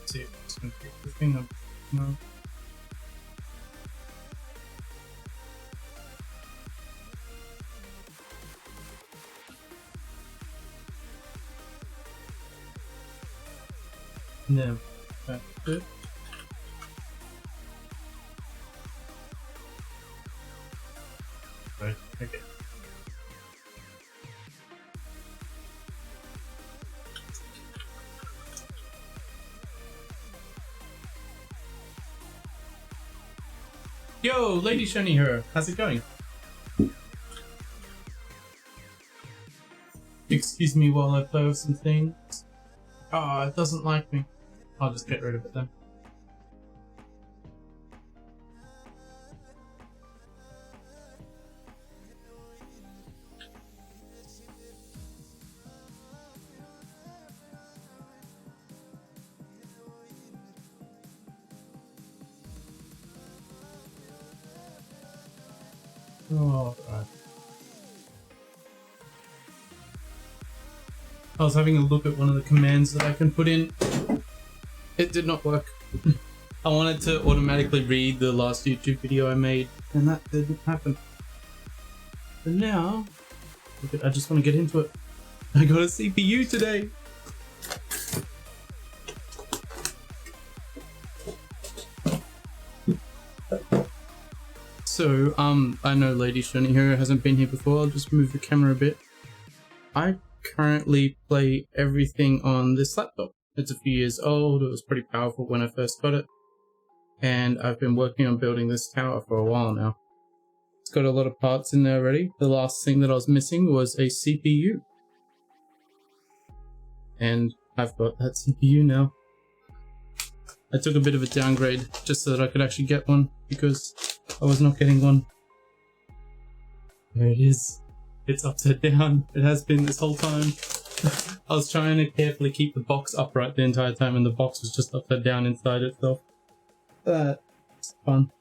see if it's going to pick the thing up. No. No, that's it. Right, okay. Yo, Lady Shiny here. How's it going? Excuse me while I play with some things. Ah, it doesn't like me. I'll just get rid of it then. Alright. I was having a look at one of the commands that I can put in. It did not work. I wanted to automatically read the last YouTube video I made, and that didn't happen. But now, I just want to get into it. I got a CPU today! So, I know Lady Shiny here hasn't been here before. I'll just move the camera a bit. I currently play everything on this laptop. It's a few years old. It was pretty powerful when I first got it. And I've been working on building this tower for a while now. It's got a lot of parts in there already. The last thing that I was missing was a CPU. And I've got that CPU now. I took a bit of a downgrade just so that I could actually get one, because I was not getting one. There it is. It's upside down. It has been this whole time. I was trying to carefully keep the box upright the entire time, and the box was just upside down inside itself. It's fun.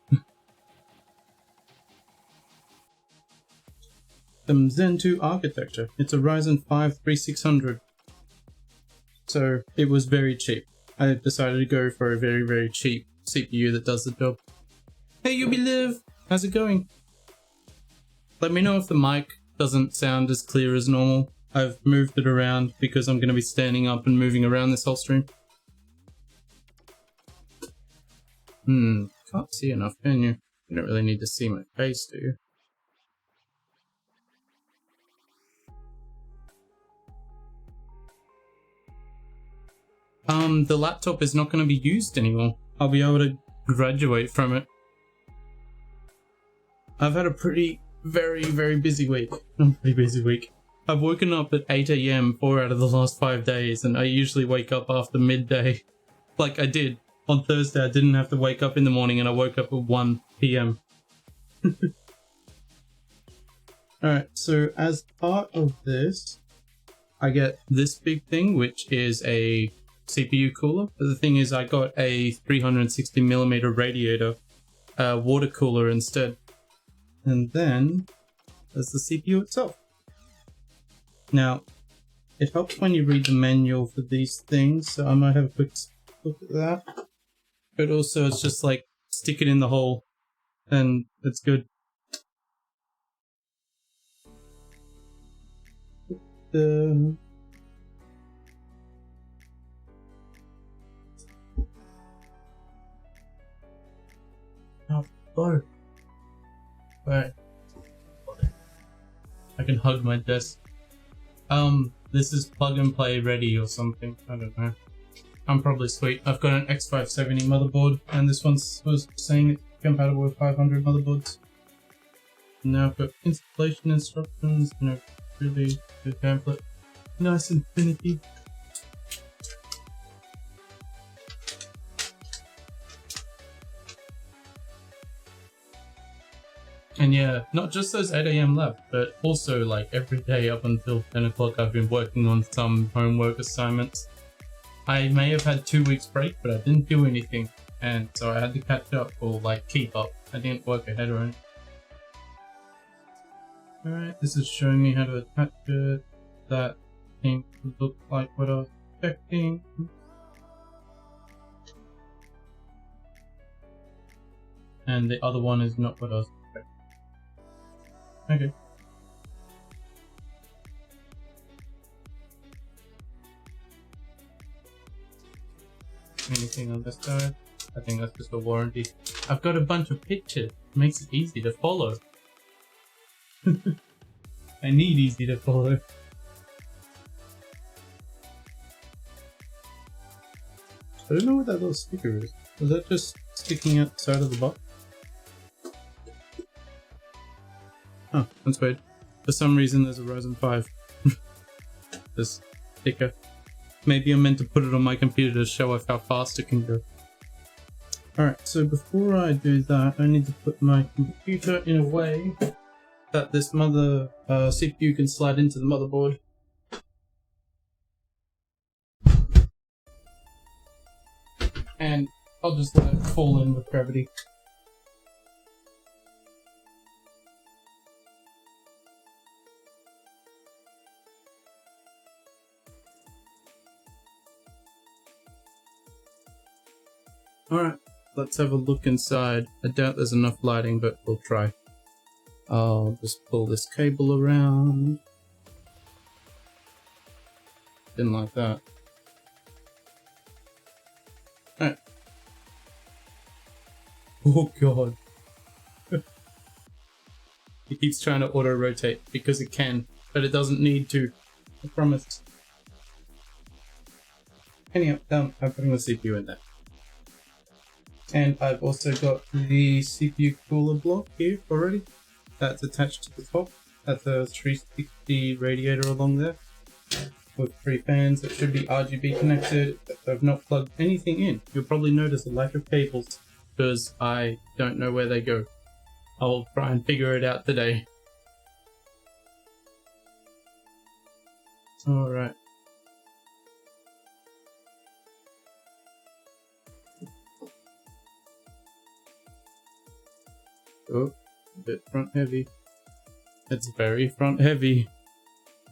The Zen 2 architecture. It's a Ryzen 5 3600. So it was very cheap. I decided to go for a very, very cheap CPU that does the job. Hey Liv! How's it going? Let me know if the mic doesn't sound as clear as normal. I've moved it around because I'm going to be standing up and moving around this whole stream. Can't see enough, can you? You don't really need to see my face, do you? The laptop is not going to be used anymore. I'll be able to graduate from it. I've had a very busy week. I've woken up at 8 AM 4 out of the last 5 days, and I usually wake up after midday. Like I did. On Thursday, I didn't have to wake up in the morning, and I woke up at 1 PM. Alright, so as part of this, I get this big thing, which is a CPU cooler. But the thing is, I got a 360mm radiator water cooler instead. And then there's the CPU itself. Now, it helps when you read the manual for these things, so I might have a quick look at that. But also, it's just like, stick it in the hole, and it's good. Oh, right. I can hug my desk. This is plug and play ready or something. I don't know. I'm probably sweet. I've got an X570 motherboard, and this one was saying it's compatible with 500 motherboards. Now I've got installation instructions, and a really good pamphlet. Nice and finicky. And yeah, not just those 8 AM left, but also like every day up until 10 o'clock I've been working on some homework assignments. I may have had 2 weeks break, but I didn't do anything, and so I had to catch up or like keep up. I didn't work ahead or anything. Alright, this is showing me how to attach it. That seems to look like what I was expecting. and the other one is not what I was expecting. Okay. Anything on this side? I think that's just a warranty. I've got a bunch of pictures. Makes it easy to follow. I need easy to follow. I don't know what that little sticker is. Is that just sticking out the side of the box? Oh, that's weird. For some reason there's a Ryzen 5. This sticker. Maybe I'm meant to put it on my computer to show off how fast it can go. Alright, so before I do that, I need to put my computer in a way that this CPU can slide into the motherboard. And I'll just let it fall in with gravity. Alright, let's have a look inside. I doubt there's enough lighting, but we'll try. I'll just pull this cable around. Didn't like that. Alright. Oh god. It keeps trying to auto-rotate because it can, but it doesn't need to. I promise. Anyhow, I'm putting the CPU in there. And I've also got the CPU cooler block here already. That's attached to the top. That's a 360 radiator along there with 3 fans that should be RGB connected. I've not plugged anything in. You'll probably notice a lack of cables because I don't know where they go. I'll try and figure it out today. Alright. Oh, a bit front heavy. It's very front heavy.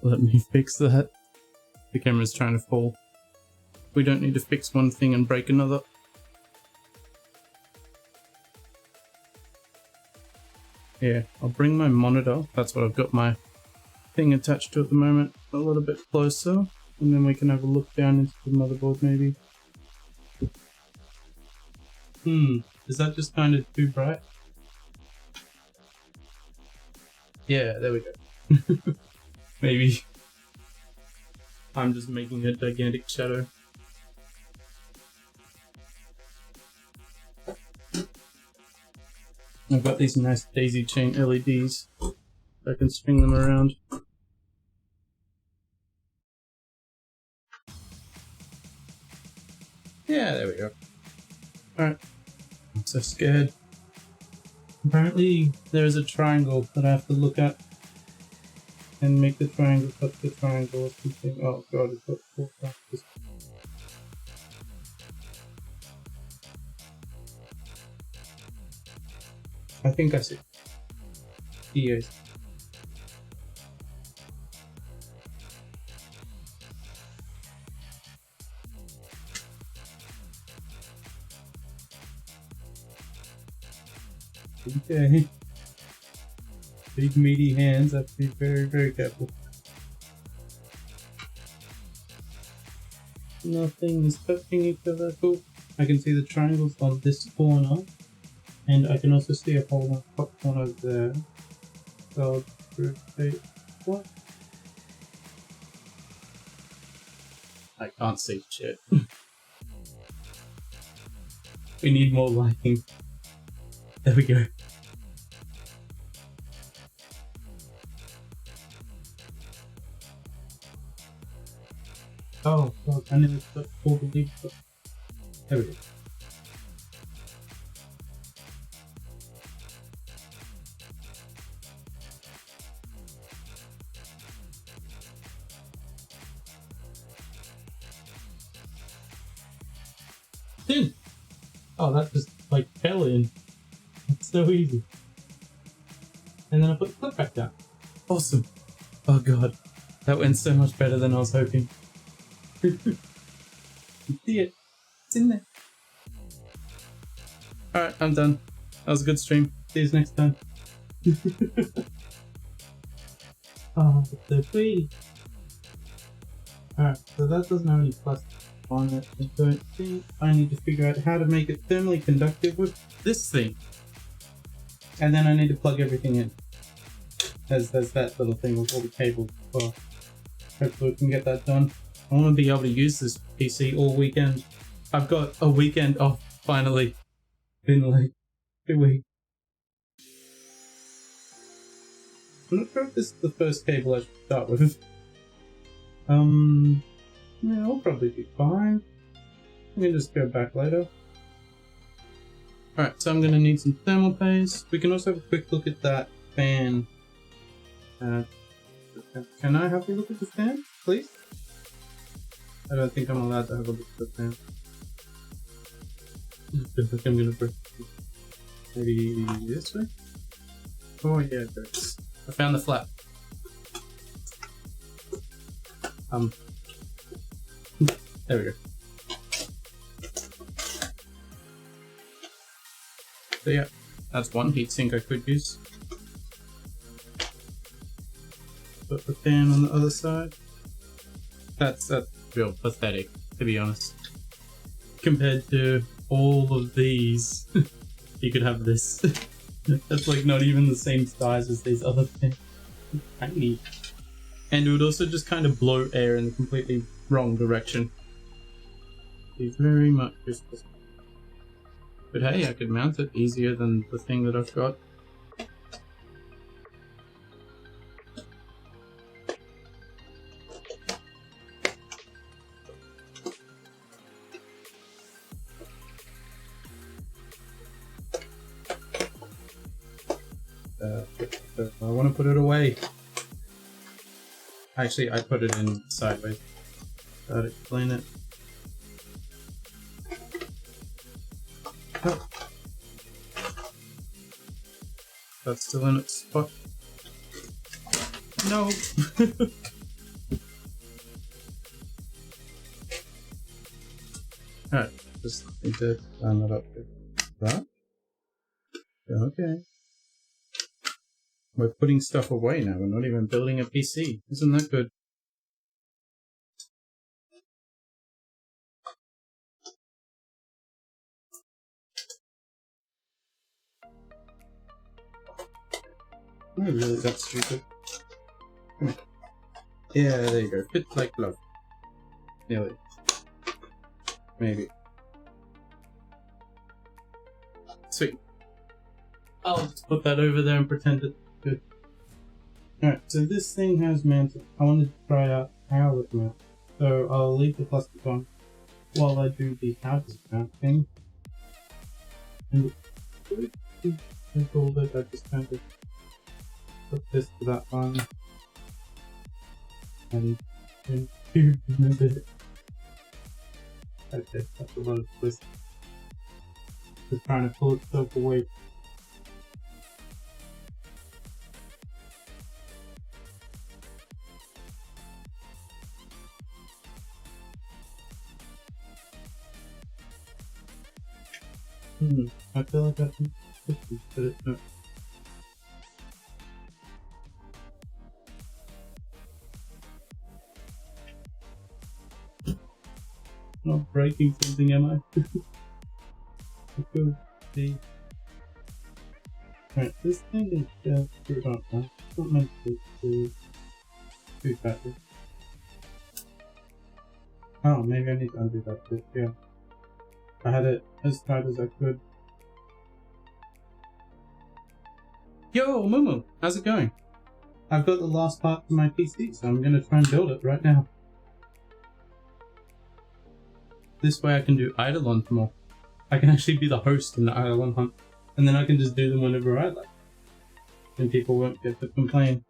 Let me fix that. The camera's trying to fall. We don't need to fix one thing and break another. Yeah, I'll bring my monitor. That's what I've got my thing attached to at the moment. A little bit closer. And then we can have a look down into the motherboard maybe. Is that just kind of too bright? Yeah, there we go. Maybe I'm just making a gigantic shadow. I've got these nice daisy chain LEDs. I can string them around. Yeah, there we go. Alright. I'm so scared. Apparently there is a triangle that I have to look at and make the triangle cut the triangle or something. Oh god, it's got 4 factors. I think I see. Yes. Okay. Big meaty hands, have to be very, very careful. Nothing is touching each other. Cool. I can see the triangles on this corner, and I can also see a hole on the top corner there. So I'll rotate. What? I can't see shit. We need more lighting. There we go. Oh god, I never put all the leaves up. There we go. Dude! Oh, that just like fell in. It's so easy. And then I put the clip back down. Awesome. Oh god. That went so much better than I was hoping. You see it. It's in there. Alright, I'm done. That was a good stream. See you next time. Oh, the tree. Alright, so that doesn't have any plastic on it. I don't think I need to figure out how to make it thermally conductive with this thing. And then I need to plug everything in. There's that little thing with all the cables as well. Hopefully we can get that done. I want to be able to use this PC all weekend. I've got a weekend off, finally. Been like 2 weeks. I'm not sure if this is the first cable I should start with. Yeah, I'll probably be fine. We can just go back later. Alright, so I'm going to need some thermal paste. We can also have a quick look at that fan. Can I have a look at the fan, please? I don't think I'm allowed to have a look at the fan. I think I'm going to press maybe this way? Oh yeah, there it is. I found the flap. There we go. So yeah, that's one heatsink I could use. Put the fan on the other side. That's real pathetic, to be honest. Compared to all of these, you could have this. That's like not even the same size as these other things. Tiny. And it would also just kind of blow air in the completely wrong direction. It's very much useless. But hey, I could mount it easier than the thing that I've got. I want to put it away. Actually, I put it in sideways. Gotta explain it. Oh. That's still in its spot. No! Alright, just need to line that up with that. Okay. We're putting stuff away now, we're not even building a PC. Isn't that good? Am I really that stupid? Come here. Yeah, there you go. Fit like glove. Nearly. Maybe. Sweet. I'll just put that over there and pretend it's good. Alright, so this thing has mounted. I wanted to try out how it mounts. So I'll leave the plastic on while I do the how to mount thing. And it's pretty simple that I just kind of put this to that one. And do remember it. Okay, that's a lot of twist. Just trying to pull itself away. I feel like I can put this, but it's not. Not breaking something, am I? Could be. Right, this thing is just screwed up now. It's not meant to be too fatty. Oh, maybe I need to undo that bit, yeah. I had it as tight as I could. Yo, Mumu! How's it going? I've got the last part to my PC, so I'm gonna try and build it right now. This way I can do Eidolon more. I can actually be the host in the Eidolon hunt, and then I can just do them whenever I like. And people won't get to complain.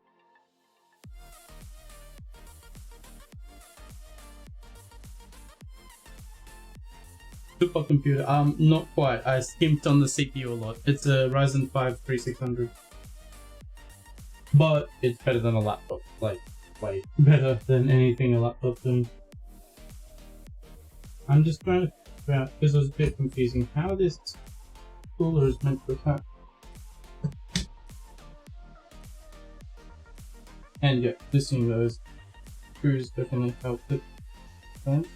Supercomputer, not quite. I skimped on the CPU a lot. It's a Ryzen 5 3600. But it's better than a laptop. Like, way better than anything a laptop doing. I'm just trying to figure out, because it was a bit confusing, how this cooler is meant to attack. And yeah, listening to those screws definitely helped it. Okay.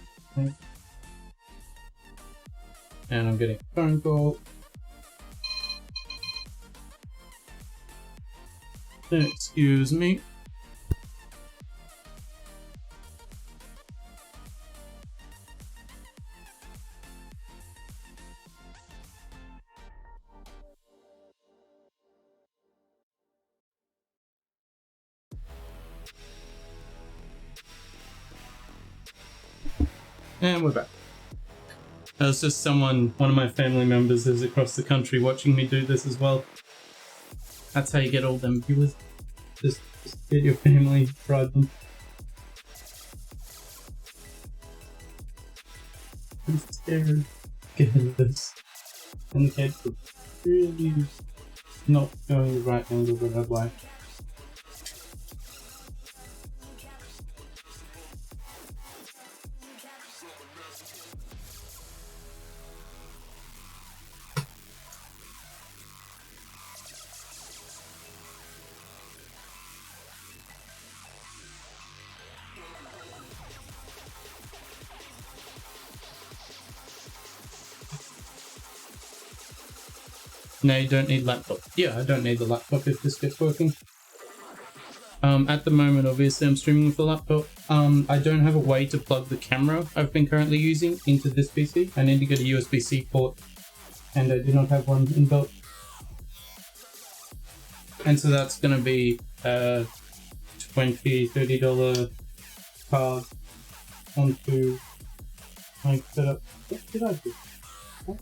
And I'm getting a phone call. Excuse me. And we're back. It's just one of my family members is across the country watching me do this as well. That's how you get all them viewers. Just get your family, bribe them. I'm scared. Get into this. And the kids are really not going the right angle that I'd like. No, you don't need laptop. Yeah, I don't need the laptop if this gets working. At the moment, obviously, I'm streaming with the laptop. I don't have a way to plug the camera I've been currently using into this PC. I need to get a USB-C port, and I do not have one inbuilt. And so that's going to be a $20, $30 card onto my setup. What did I do? What?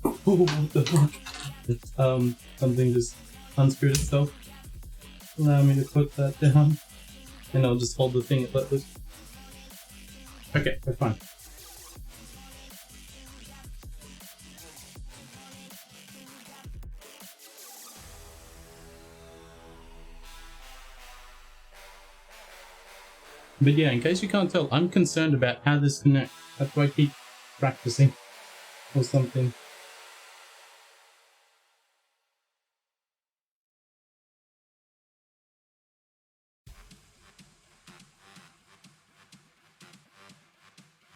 Oh, what the fuck? Something just unscrewed itself. Allow me to put that down, and I'll just hold the thing like this. Okay, we're fine. But yeah, in case you can't tell, I'm concerned about how this connects. That's why I keep practicing or something.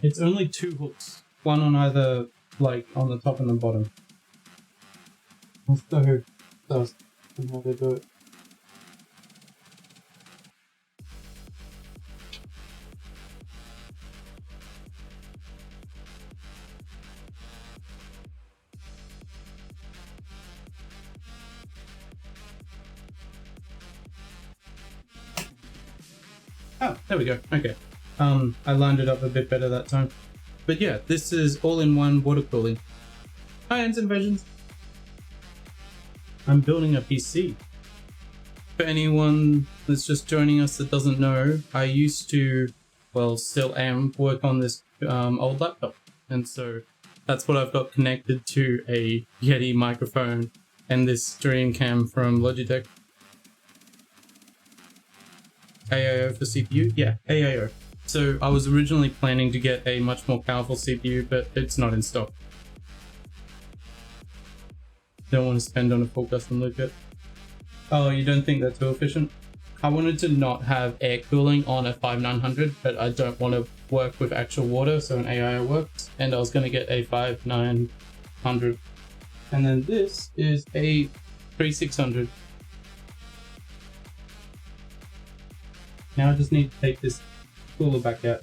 It's only 2 hooks, one on either, like, on the top and the bottom. I'm so lost on how they do it. Oh, there we go. Okay. I lined it up a bit better that time. But yeah, this is all-in-one water cooling. Hi, Ants Invasions. I'm building a PC. For anyone that's just joining us that doesn't know, I used to, well, still am, work on this old laptop. And so that's what I've got connected to a Yeti microphone and this stream cam from Logitech. AIO for CPU? Yeah, AIO. So I was originally planning to get a much more powerful CPU, but it's not in stock. Don't want to spend on a full custom loop yet. Oh, you don't think that's too efficient? I wanted to not have air cooling on a 5900, but I don't want to work with actual water, so an AIO works. And I was going to get a 5900. And then this is a 3600. Now I just need to take this cooler back out.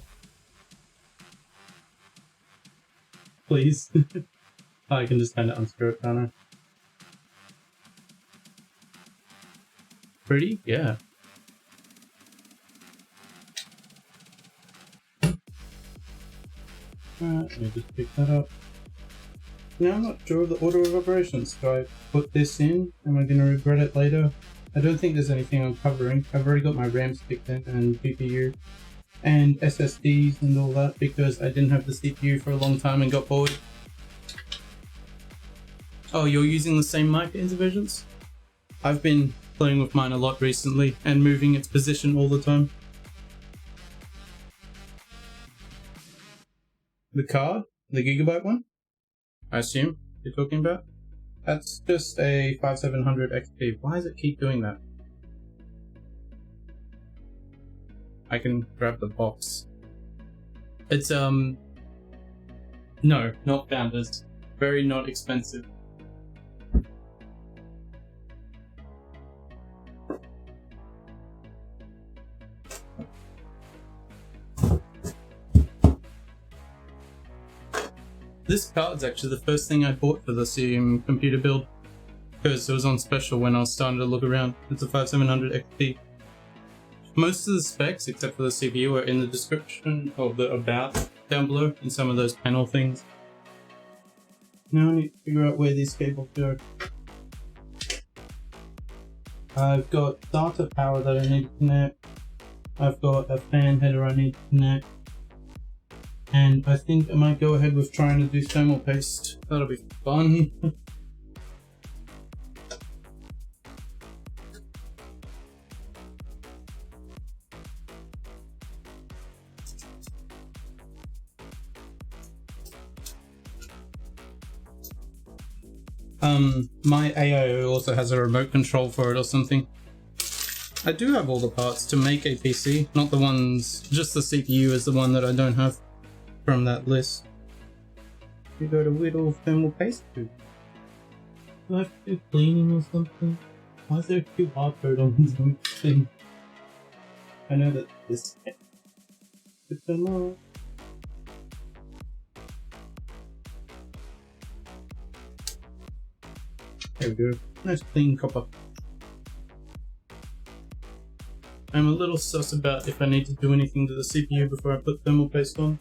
Please. I can just kind of unscrew it, can't I? Pretty? Yeah. Alright, let me just pick that up. Now I'm not sure of the order of operations. Do I put this in? Am I going to regret it later? I don't think there's anything I'm covering. I've already got my RAM picked in and GPU and SSDs and all that because I didn't have the CPU for a long time and got bored. Oh, you're using the same mic, Intervisions? I've been playing with mine a lot recently and moving its position all the time. the card, the Gigabyte one, I assume you're talking about. That's just a 5700 XP. Why does it keep doing that? I can grab the box. It's no, not Founders. Very not expensive. This card's actually the first thing I bought for the Steam computer build, because it was on special when I was starting to look around. It's a 5700 XP. Most of the specs, except for the CPU, are in the description of the about down below in some of those panel things. Now I need to figure out where these cables go. I've got data power that I need to connect. I've got a fan header I need to connect. And I think I might go ahead with trying to do thermal paste. That'll be fun. My AIO also has a remote control for it or something. I do have all the parts to make a PC, not the ones, just the CPU is the one that I don't have from that list. You got a little thermal paste tube. Do I have to do cleaning or something? Why is there a QR code on this thing? I know that this put them on. There we go. Nice clean copper. I'm a little sus about if I need to do anything to the CPU before I put thermal paste on.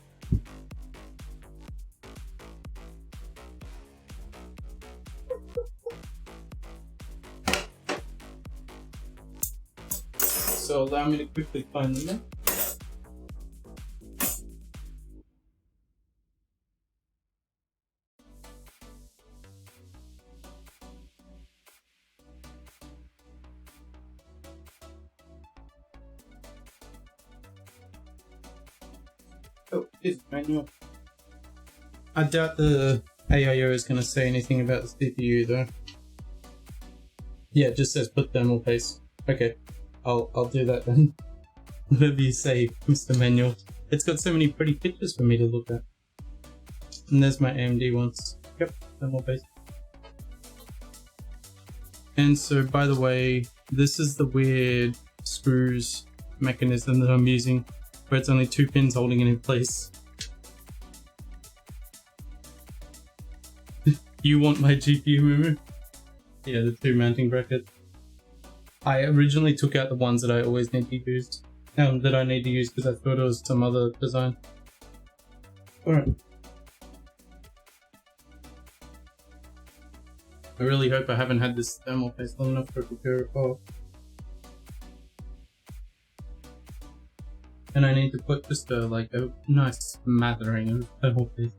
So allow me to quickly find them then. Oh, it's manual. I doubt the AIO is going to say anything about the CPU though. Yeah, it just says put thermal paste. Okay, I'll do that then. Whatever you say, Mr. Manual. It's got so many pretty pictures for me to look at. And there's my AMD ones. Yep, thermal paste. And so, by the way, this is the weird screws mechanism that I'm using, where it's only 2 pins holding it in place. You want my GPU memory? Yeah, the 2 mounting brackets. I originally took out the ones that I always need to use, that I need to use because I thought it was some other design. Alright. I really hope I haven't had this thermal paste long enough for it to tear apart. And I need to put just a nice smattering of thermal paste.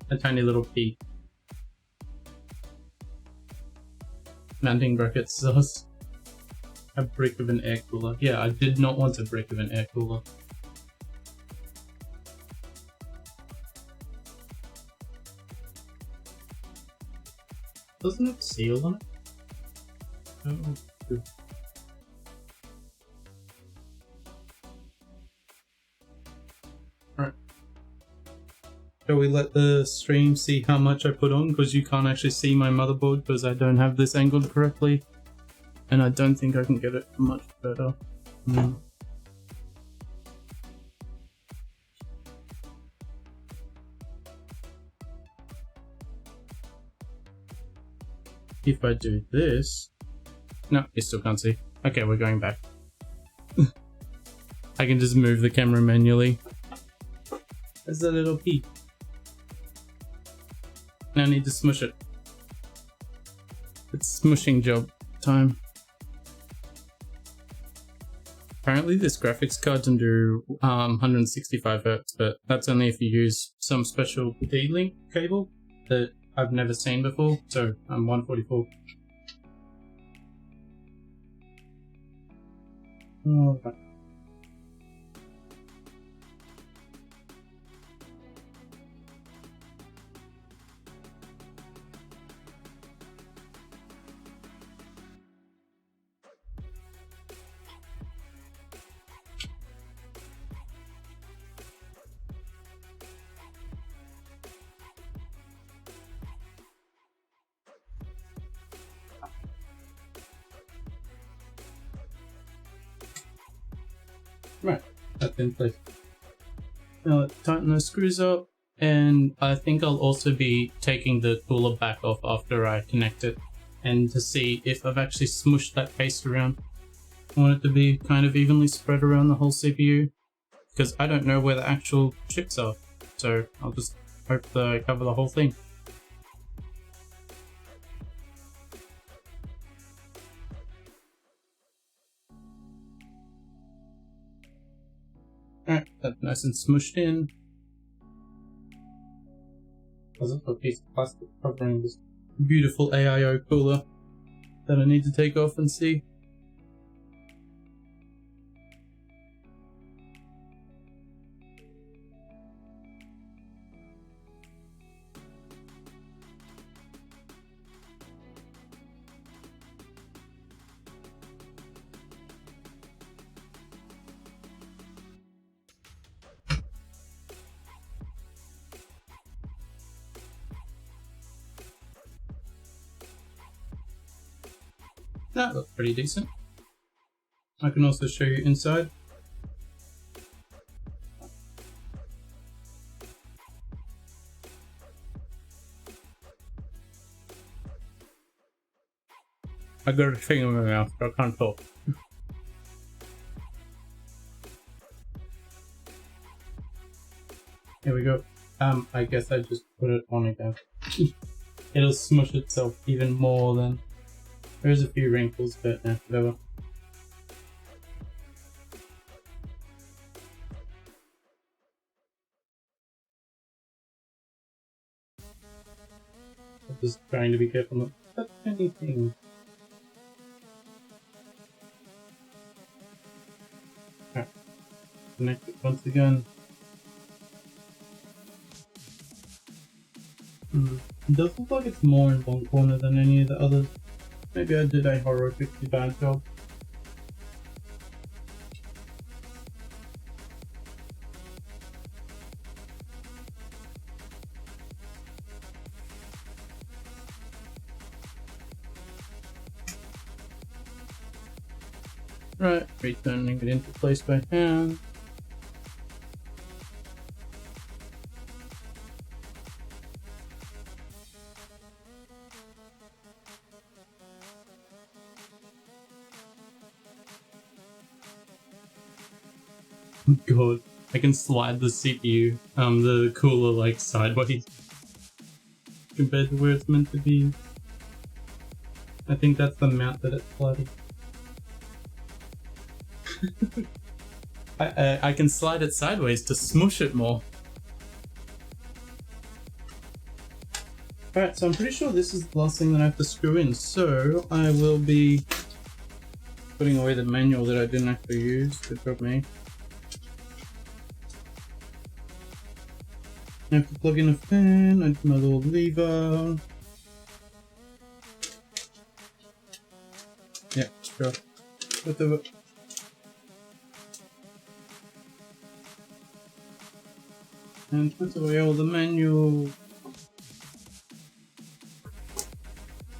A tiny little peak. Mounting brackets sauce. A brick of an air cooler. Yeah, I did not want a brick of an air cooler. Doesn't it seal on it? Oh, good. Alright. Shall we let the stream see how much I put on? Because you can't actually see my motherboard because I don't have this angled correctly. And I don't think I can get it much better. If I do this... No, you still can't see. Okay, we're going back. I can just move the camera manually. There's a little peak. Now I need to smush it. It's smushing job time. Apparently this graphics card can do 165 Hz, but that's only if you use some special D-Link cable that I've never seen before, so I'm 144. Okay. Right, that's in place. Now let's tighten those screws up, and I think I'll also be taking the cooler back off after I connect it, and to see if I've actually smushed that paste around. I want it to be kind of evenly spread around the whole CPU, because I don't know where the actual chips are, so I'll just hope that I cover the whole thing. Alright, that's nice and smushed in. There's also a piece of plastic covering this beautiful AIO cooler that I need to take off and see. That looks pretty decent. I can also show you inside. I got a thing in my mouth, but I can't talk. Here we go. I guess I just put it on again. It'll smush itself even more than... There's a few wrinkles, but whatever. I'm just trying to be careful not to touch anything. Alright. Connect it once again. It does look like it's more in one corner than any of the others. Maybe I did a horrifically bad job. Right, returning it into place by hand. God, I can slide the CPU, the cooler like sideways compared to where it's meant to be. I think that's the mount that it's sliding. I can slide it sideways to smush it more. Alright, so I'm pretty sure this is the last thing that I have to screw in, so I will be putting away the manual that I didn't actually use. Good job me. I have to plug in a fan, I do my little lever. Yeah, sure. Whatever. And put away all the manual.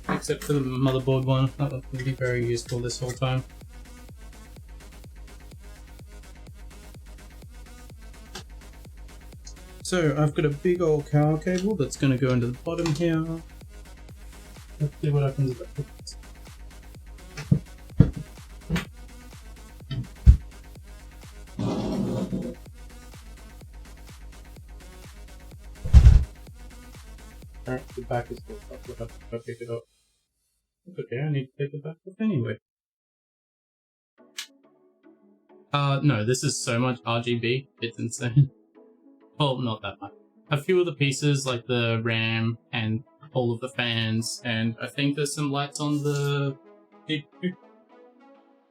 Except for the motherboard one, that was going to be very useful this whole time. So I've got a big old power cable that's going to go into the bottom here. Let's see what happens if I put this. Alright, the back is still up, we'll have to go pick it up. Okay, I need to take it back up anyway. No, this is so much RGB, it's insane. Well, not that much. A few of the pieces, like the RAM and all of the fans, and I think there's some lights on the CPU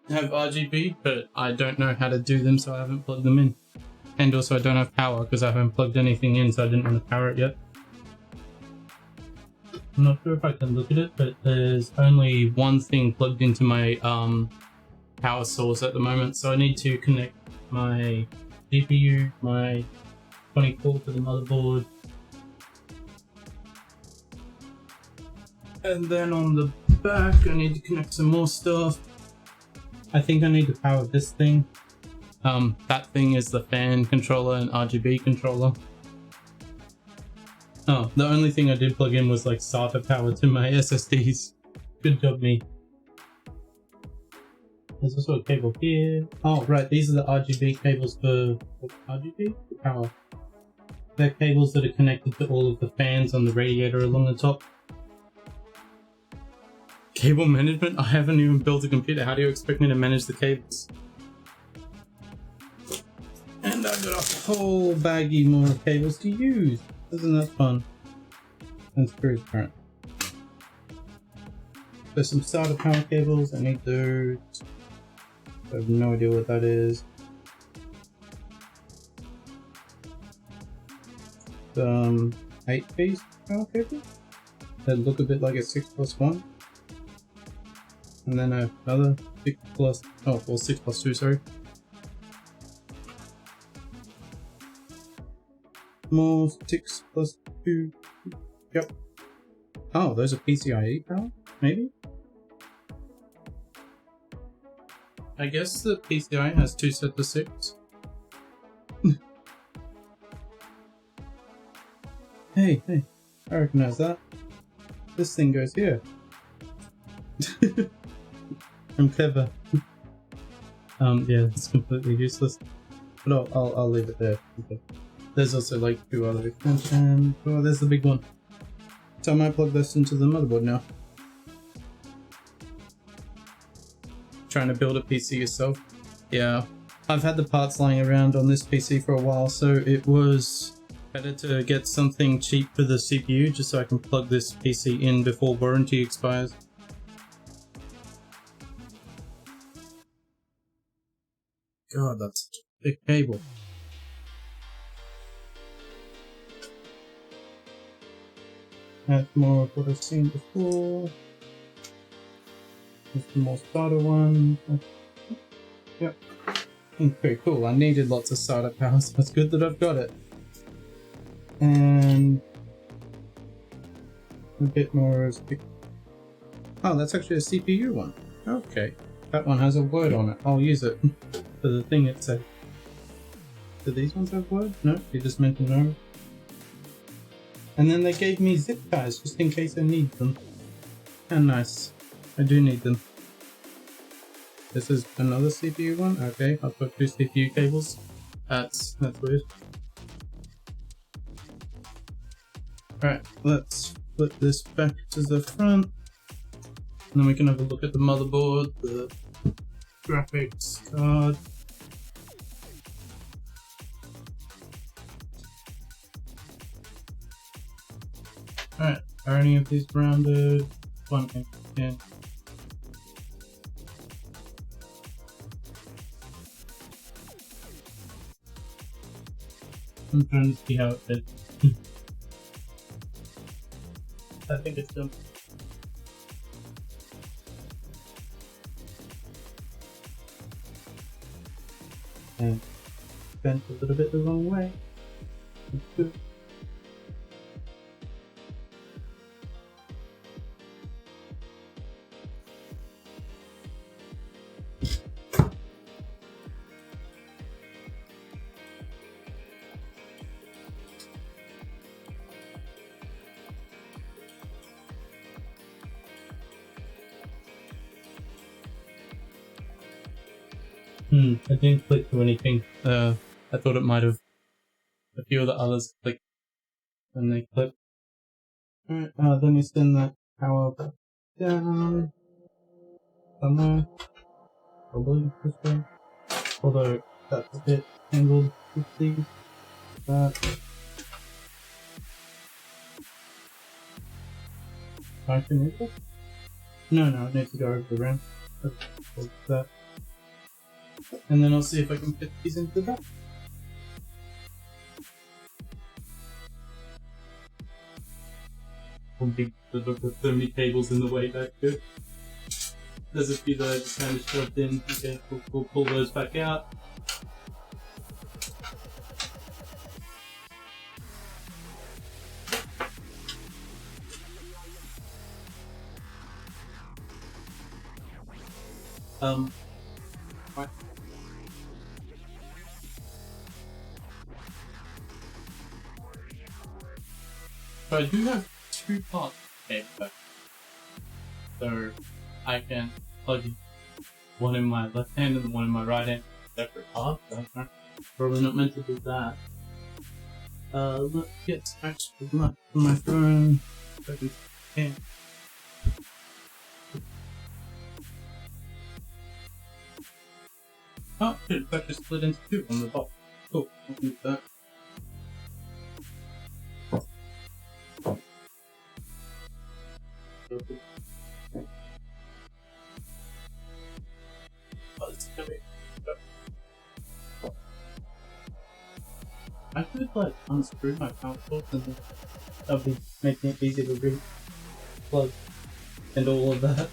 have RGB, but I don't know how to do them, so I haven't plugged them in. And also I don't have power because I haven't plugged anything in, so I didn't want to power it yet. I'm not sure if I can look at it, but there's only one thing plugged into my power source at the moment, so I need to connect my GPU, my 24 to the motherboard, and then on the back I need to connect some more stuff. I think I need to power this thing. That thing is the fan controller and RGB controller. Oh, the only thing I did plug in was like SATA power to my SSDs. Good job, me. There's also a cable here. Oh, right, these are the RGB cables for RGB power. They're cables that are connected to all of the fans on the radiator along the top. Cable management? I haven't even built a computer. How do you expect me to manage the cables? And I've got a whole baggie more of cables to use. Isn't that fun? And screws, alright. There's some SATA power cables. I need those. I have no idea what that is. 8-piece power cable that look a bit like a 6+1. And then another 6+2, sorry. More 6+2. Yep. Oh, those are PCIe power? Maybe? I guess the PCI has 2 sets of 6. Hey, I recognize that. This thing goes here. I'm clever. Yeah, it's completely useless. But I'll leave it there. Okay. There's also like 2 other extensions. Oh, there's the big one. So I might plug this into the motherboard now. Trying to build a PC yourself? Yeah. I've had the parts lying around on this PC for a while, so it was better to get something cheap for the CPU just so I can plug this PC in before warranty expires. God, that's such a big cable. That's more of what I've seen before. There's some more SATA ones. Yep. Okay, cool. I needed lots of SATA power, so it's good that I've got it. And a bit more of... Oh, that's actually a CPU one. Okay. That one has a word on it. I'll use it for the thing it said. Do these ones have words? No, you just meant to know. And then they gave me zip ties just in case I need them. And nice. I do need them. This is another CPU one. Okay, I've got 2 CPU cables. That's weird. Alright, let's put this back to the front. And then we can have a look at the motherboard, the graphics card. Alright, are any of these rounded? 1 10. I'm trying to see how it fits. I think it's done. And bent a little bit the wrong way. That's good. I didn't click to anything. I thought it might have. A few of the others clicked when they clicked. Alright, let me send that power back down somewhere. Probably this way. Although that's a bit angled with these. That. I can use it? No, it needs to go over the ramp. That's that. And then I'll see if I can fit these into the back. There's so many cables in the way back too. There's a few that I just kind of shoved in. Okay, we'll pull those back out. Right. So I do have two parts of so I can plug one in my left hand and one in my right hand, separate parts. Probably not meant to do that. Let's get snacks from my phone. Okay. Oh, it's actually split into two on the top. Cool, I'll do that. Oh, it's heavy. I could like unscrew my power source and then that'll be making it easier to re-plug and all of that.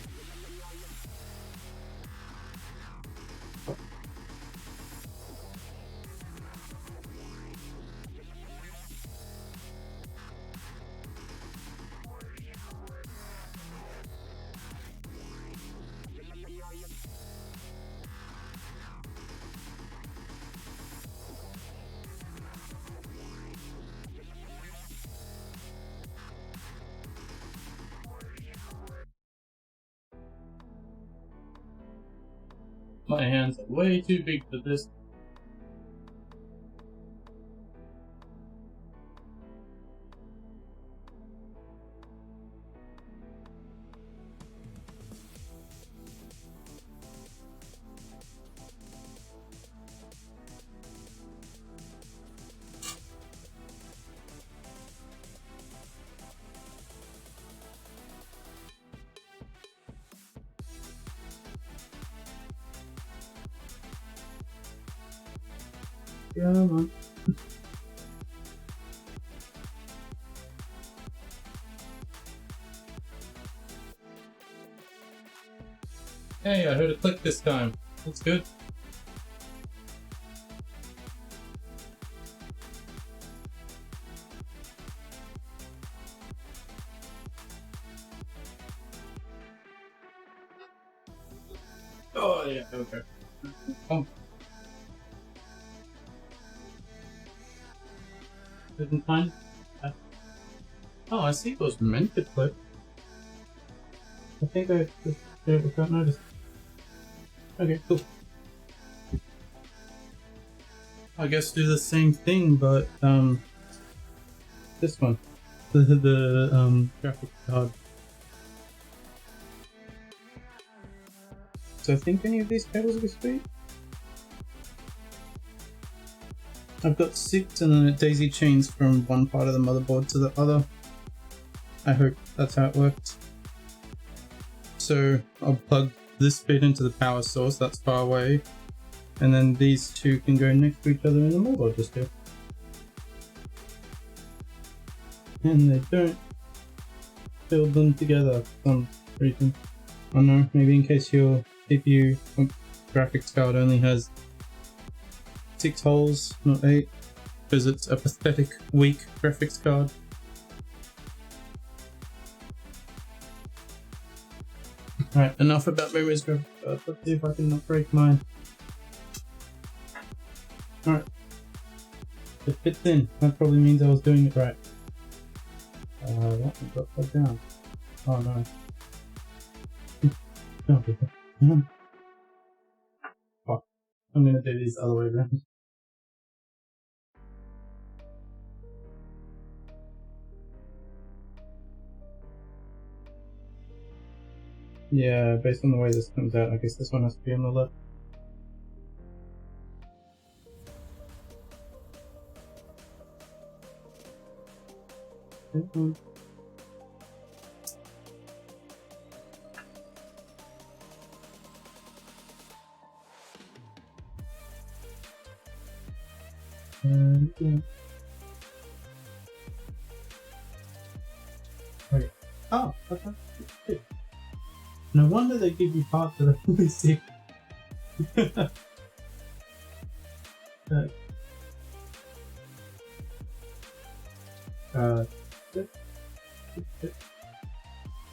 My hands are way too big for this. Come on. Hey, I heard a click this time. That's good. Oh yeah, okay. Didn't find that. Oh, I see it was meant to click. I think I just got noticed. Okay, cool. I guess do the same thing, but this one, the graphics card. So I think any of these cables will be sweet. I've got 6 and then it daisy chains from one part of the motherboard to the other. I hope that's how it works. So I'll plug this bit into the power source, that's far away, and then these two can go next to each other in the motherboard just here. And they don't build them together for some reason. I don't know, maybe in case your CPU graphics card only has 6 holes, not 8, because it's a pathetic, weak graphics card. Alright, enough about memories graphics card. Let's see if I can not break mine. Alright. It fits in. That probably means I was doing it right. That one got plugged down. Oh no. No. Fuck. I'm gonna do these the other way around. Yeah, based on the way this comes out, I guess this one has to be on the left. Yeah. Wait. Oh, okay. Good. No wonder they give you parts that are really sick. Yeah,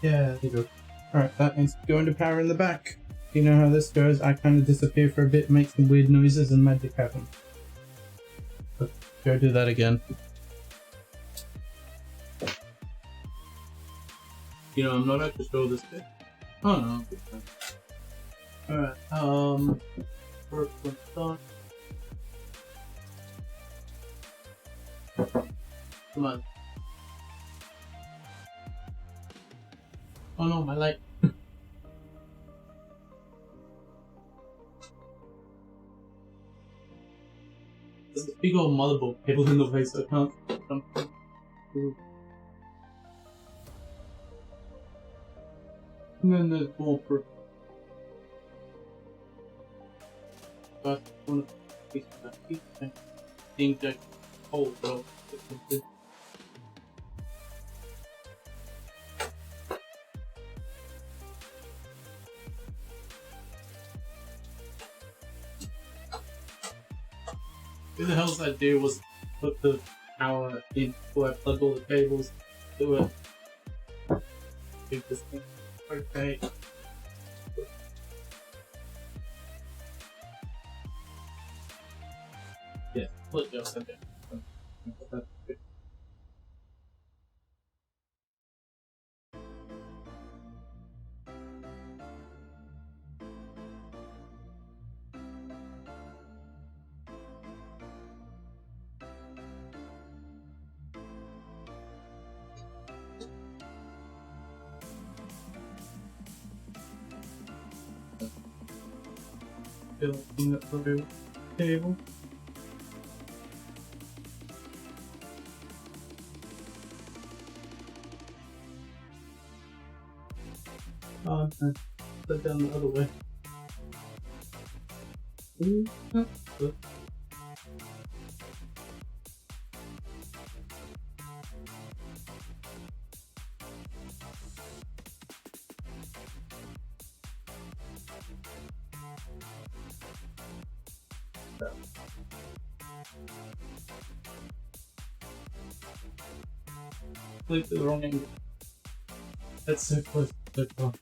there you go. Alright, that means going to power in the back. You know how this goes. I kind of disappear for a bit, make some weird noises, and magic happens. But go do that again. You know, I'm not actually sure this bit. Oh no. Alright, first one start. Come on. Oh no, my light. There's a big old motherboard cable in the way, so I can't jump through. And then there's more for but one piece of that piece and the inject hole though. What the hell's I do was put the power in before I plug all the cables to it. Do this thing. Okay. Yeah, look just a bit. Filling up the table. Oh, no. Put down the other way. Completely the wrong angle. That's so close to the car.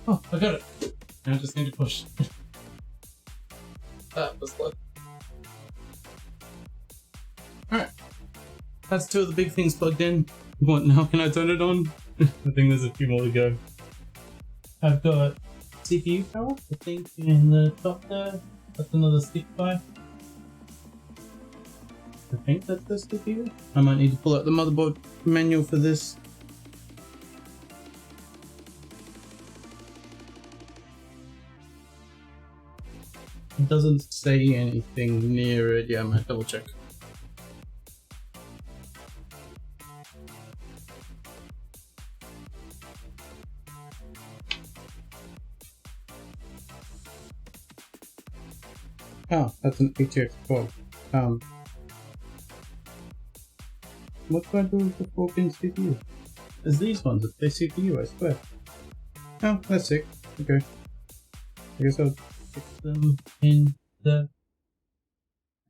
Oh, I got it. I just need to push. That was luck. Alright. That's two of the big things plugged in. What now? Can I turn it on? I think there's a few more to go. I've got CPU power, I think, in the top there. That's another stick by. I think that's the CPU. I might need to pull out the motherboard manual for this. It doesn't say anything near it. Yeah, I might double check. Oh, that's an ATX 12. What do I do with the 4-pin CPU? There's these ones that say CPU, I swear. Oh, that's sick. Okay. I guess I'll stick them in there.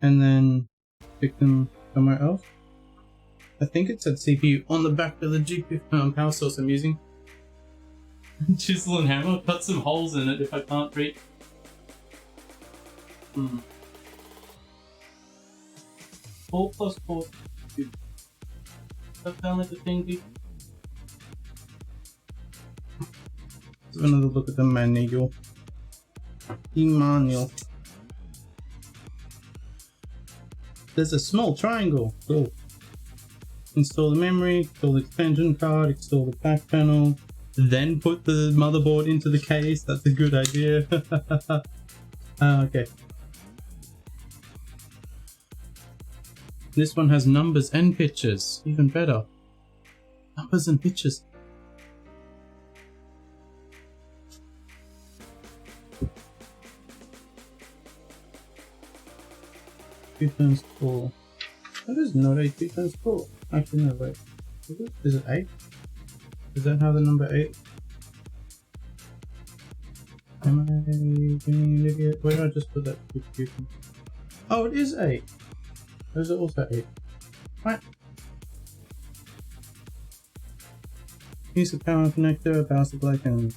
And then stick them somewhere else. I think it said CPU on the back of the GPU power source I'm using. Chisel and hammer, cut some holes in it if I can't reach. 4 plus 4 2. That sound like a thing, dude? Let's have another look at the manual. The manual. There's a small triangle. Cool. Install the memory, install the expansion card, install the back panel, then put the motherboard into the case. That's a good idea. Okay. This one has numbers and pictures. Even better. Numbers and pictures. Two times 4. That is not 8 2 times 4. Actually, no, wait. Is it 8? Is that how the number 8? Am I being an idiot? Where did I just put that? Oh, it is 8. Those are also 8. Right. Use the power connector, power supply can.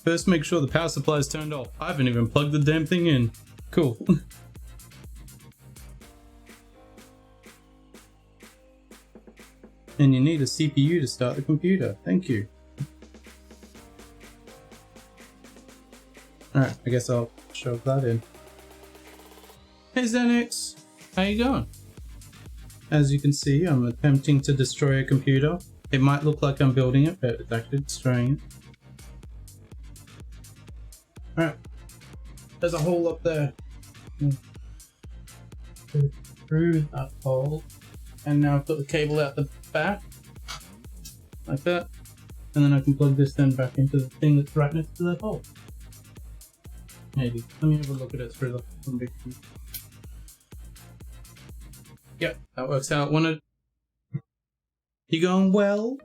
First, make sure the power supply is turned off. I haven't even plugged the damn thing in. Cool. And you need a CPU to start the computer. Thank you. Alright, I guess I'll shove that in. Hey Xenix! How you going? As you can see, I'm attempting to destroy a computer. It might look like I'm building it, but it's actually destroying it. Alright. There's a hole up there. Go through that hole. And now I've got the cable out the back. Like that. And then I can plug this then back into the thing that's right next to that hole. Maybe. Let me have a look at it through the big thing. Yep, that works out. You going well?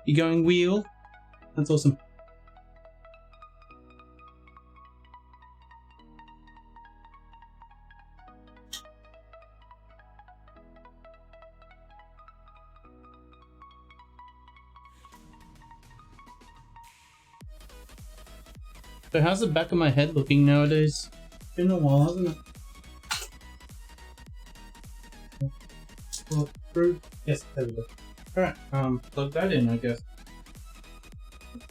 You going wheel? That's awesome. So how's the back of my head looking nowadays? It's been a while, hasn't it? Through? Yes, there we go. Alright, plug that in, I guess.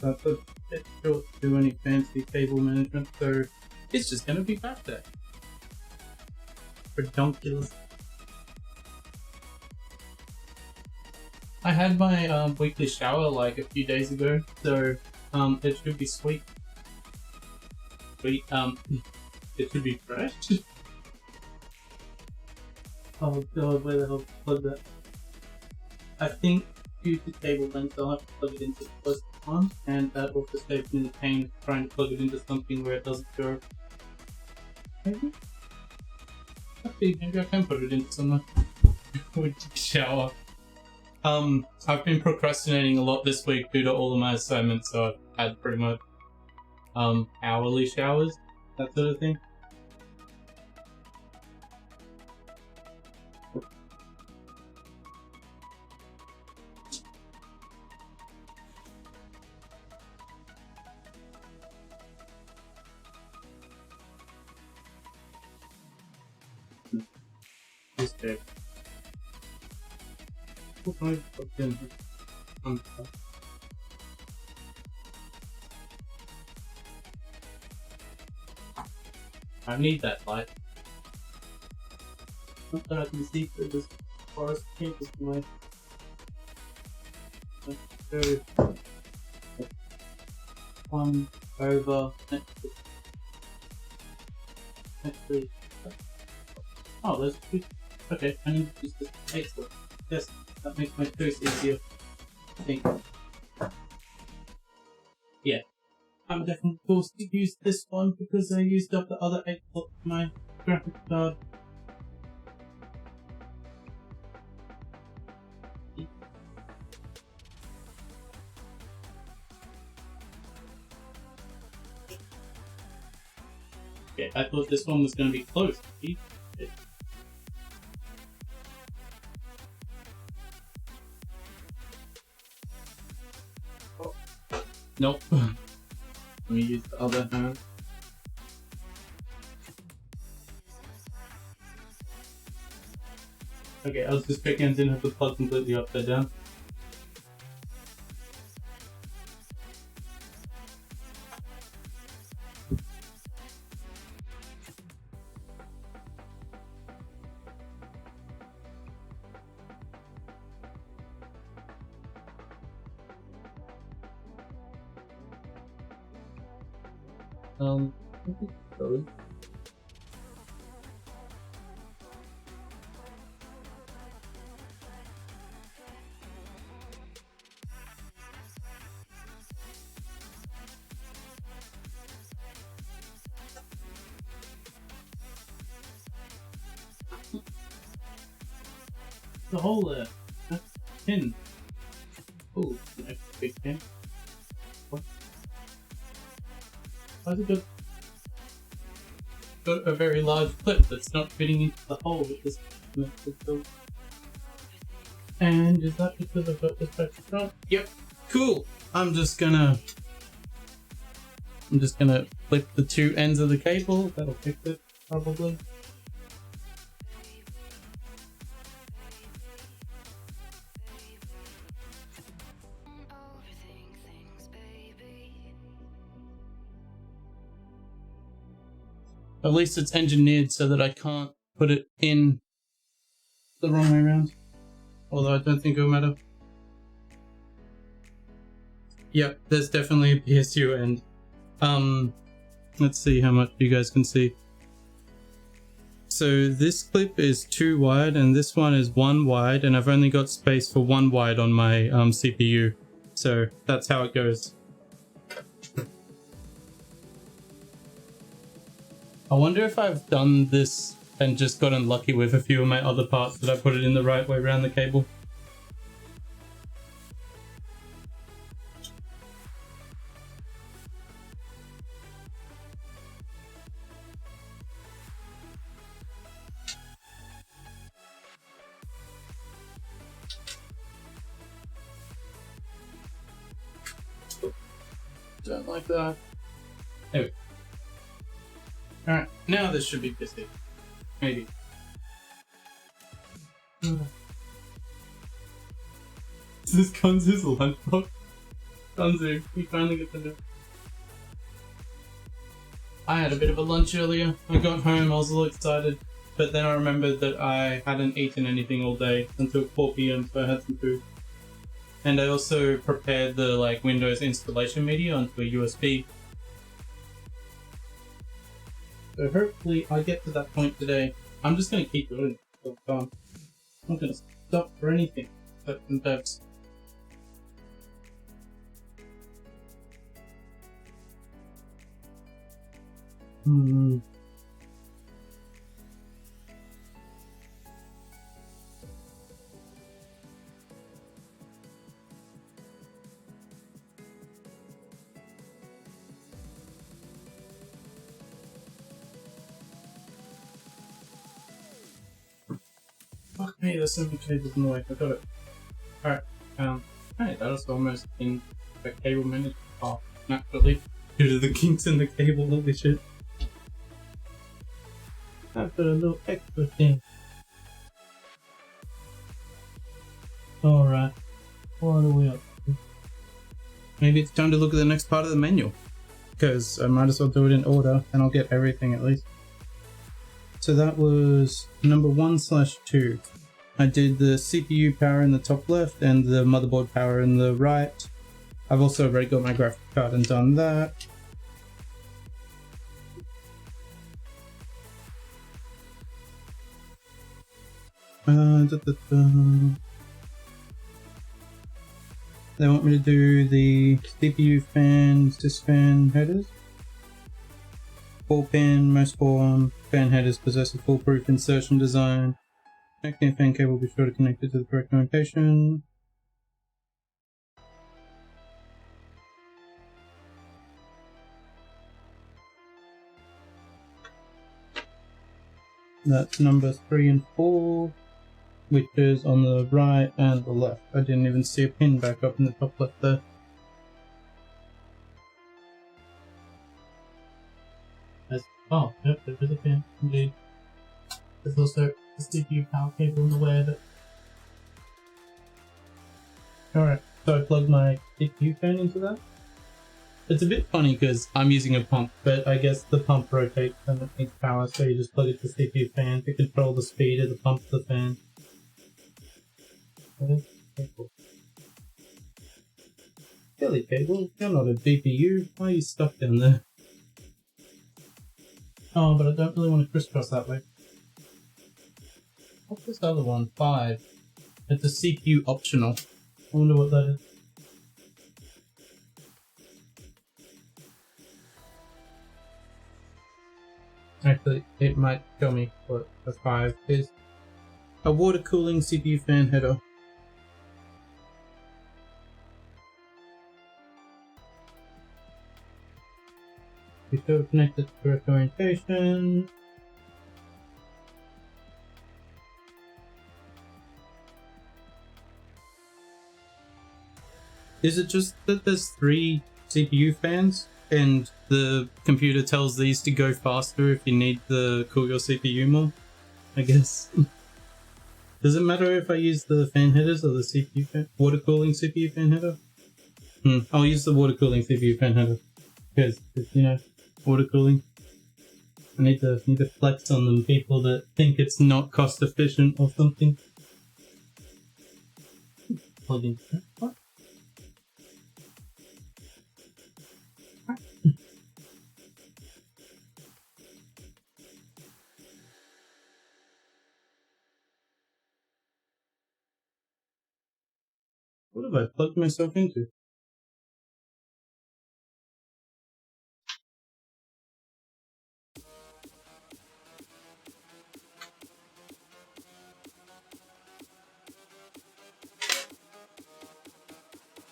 That's a bit short to do any fancy cable management, so it's just gonna be back there. Redonkulous. I had my weekly shower like a few days ago, so it should be sweet. It should be fresh. Oh god, where the hell to plug that? I think due to cable length I'll have to plug it into the first one, and that also saves me the pain of trying to plug it into something where it doesn't go. Maybe? Maybe I can put it into somewhere. With the shower. I've been procrastinating a lot this week due to all of my assignments, so I've had pretty much hourly showers, that sort of thing. This big. I need that light. Not that I can see through this forest campus light. Let's go one over next to oh, there's two. Okay, I need to use this. Excellent. Yes, that makes my choice easier, I think. Yeah. I'm definitely forced to use this one because I used up the other 8 slots of my graphics card. Okay, I thought this one was going to be close. Oh. Nope. Let me use the other hand. Okay, I was just checking and didn't have the plug completely upside down. Sorry. The hole there. That's pin. Oh, big thing. What? Why has it got a very large clip that's not fitting into the hole with this? And is that because I've got this back to front? Yep. Cool. I'm just gonna flip the two ends of the cable. That'll fix it, probably. At least it's engineered so that I can't put it in the wrong way around. Although I don't think it'll matter. Yep, there's definitely a PSU end. Let's see how much you guys can see. So this clip is 2 wide and this one is 1 wide, and I've only got space for 1 wide on my CPU. So that's how it goes. I wonder if I've done this and just gotten lucky with a few of my other parts that I put it in the right way around the cable. Don't like that. Anyway. Alright, now this should be busy. Maybe. Is this Konzu's lunchbox? Konzu, we finally get to know. I had a bit of a lunch earlier. I got home, I was a little excited, but then I remembered that I hadn't eaten anything all day until 4 PM, so I had some food. And I also prepared the Windows installation media onto a USB. So hopefully I get to that point today. I'm just going to keep doing it all the time. I'm not going to stop for anything except from devs. Fuck me, there's so many cables in the way. I got it. Alright, hey, that was almost in the cable management part, naturally, due to the kinks in the cable, holy shit. I've got a little extra thing. Alright, what are we up to? Maybe it's time to look at the next part of the menu, because I might as well do it in order, and I'll get everything at least. So that was number 1/2. I did the CPU power in the top left and the motherboard power in the right. I've also already got my graphics card and done that. They want me to do the CPU fan, sys fan headers. 4-pin, most 4 fan headers possess a foolproof insertion design. Connecting a fan cable will be sure to connect it to the correct location. That's number 3 and 4, which is on the right and the left. I didn't even see a pin back up in the top left there. Oh, yep, there is a pin, indeed. There's also the CPU power cable in the way of it. Alright, so I plugged my CPU fan into that. It's a bit funny because I'm using a pump, but I guess the pump rotates and it needs power, so you just plug it to the CPU fan to control the speed of the pump to the fan. Silly cable, you're not a GPU, why are you stuck down there? Oh, but I don't really want to crisscross that way. What's this other one? 5. It's a CPU optional. I wonder what that is. Actually, it might tell me what a 5 is. A water cooling CPU fan header. Be sure to connect it to correct orientation. Is it just that there's 3 CPU fans and the computer tells these to go faster if you need to cool your CPU more? I guess. Does it matter if I use the fan headers or the CPU fan, water cooling CPU fan header? I'll use the water cooling CPU fan header because you know, water cooling. I need to flex on them people that think it's not cost efficient or something. Plug in. What? What have I plugged myself into?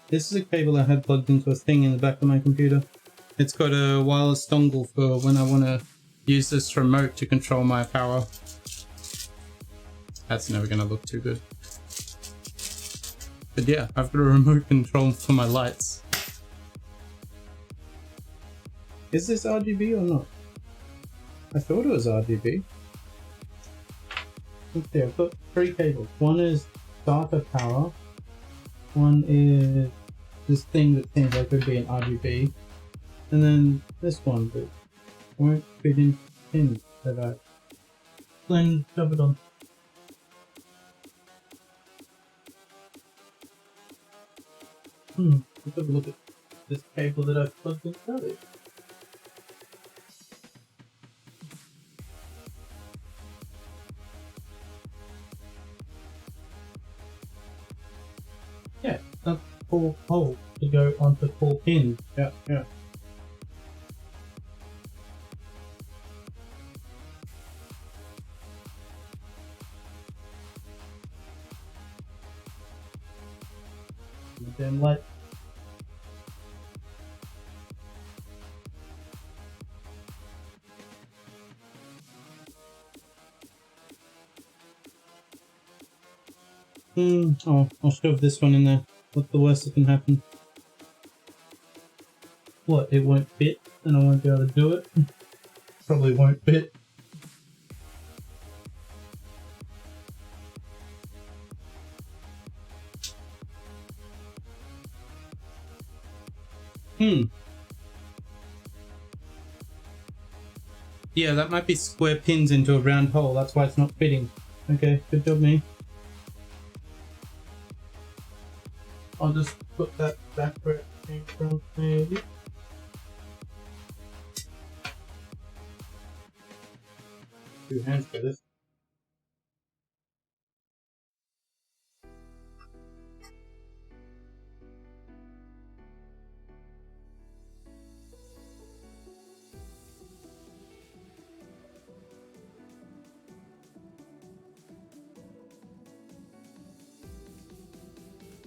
This is a cable I had plugged into a thing in the back of my computer. It's got a wireless dongle for when I want to use this remote to control my power. That's never going to look too good. But yeah, I've got a remote control for my lights. Is this RGB or not? I thought it was RGB. Okay, I've got 3 cables. One is data power. One is this thing that seems like it could be an RGB. And then this one that won't fit in pins that I then shove it on. Let's have a look at this cable that I've plugged in earlier. Yeah, that's 4 holes to go onto 4 pins. Yeah. Damn light. I'll shove this one in there. What's the worst that can happen? What, it won't fit and I won't be able to do it? Probably won't fit. Yeah, that might be square pins into a round hole, that's why it's not fitting. Okay, good job me. I'll just put that back where it came from, maybe. Two hands for this.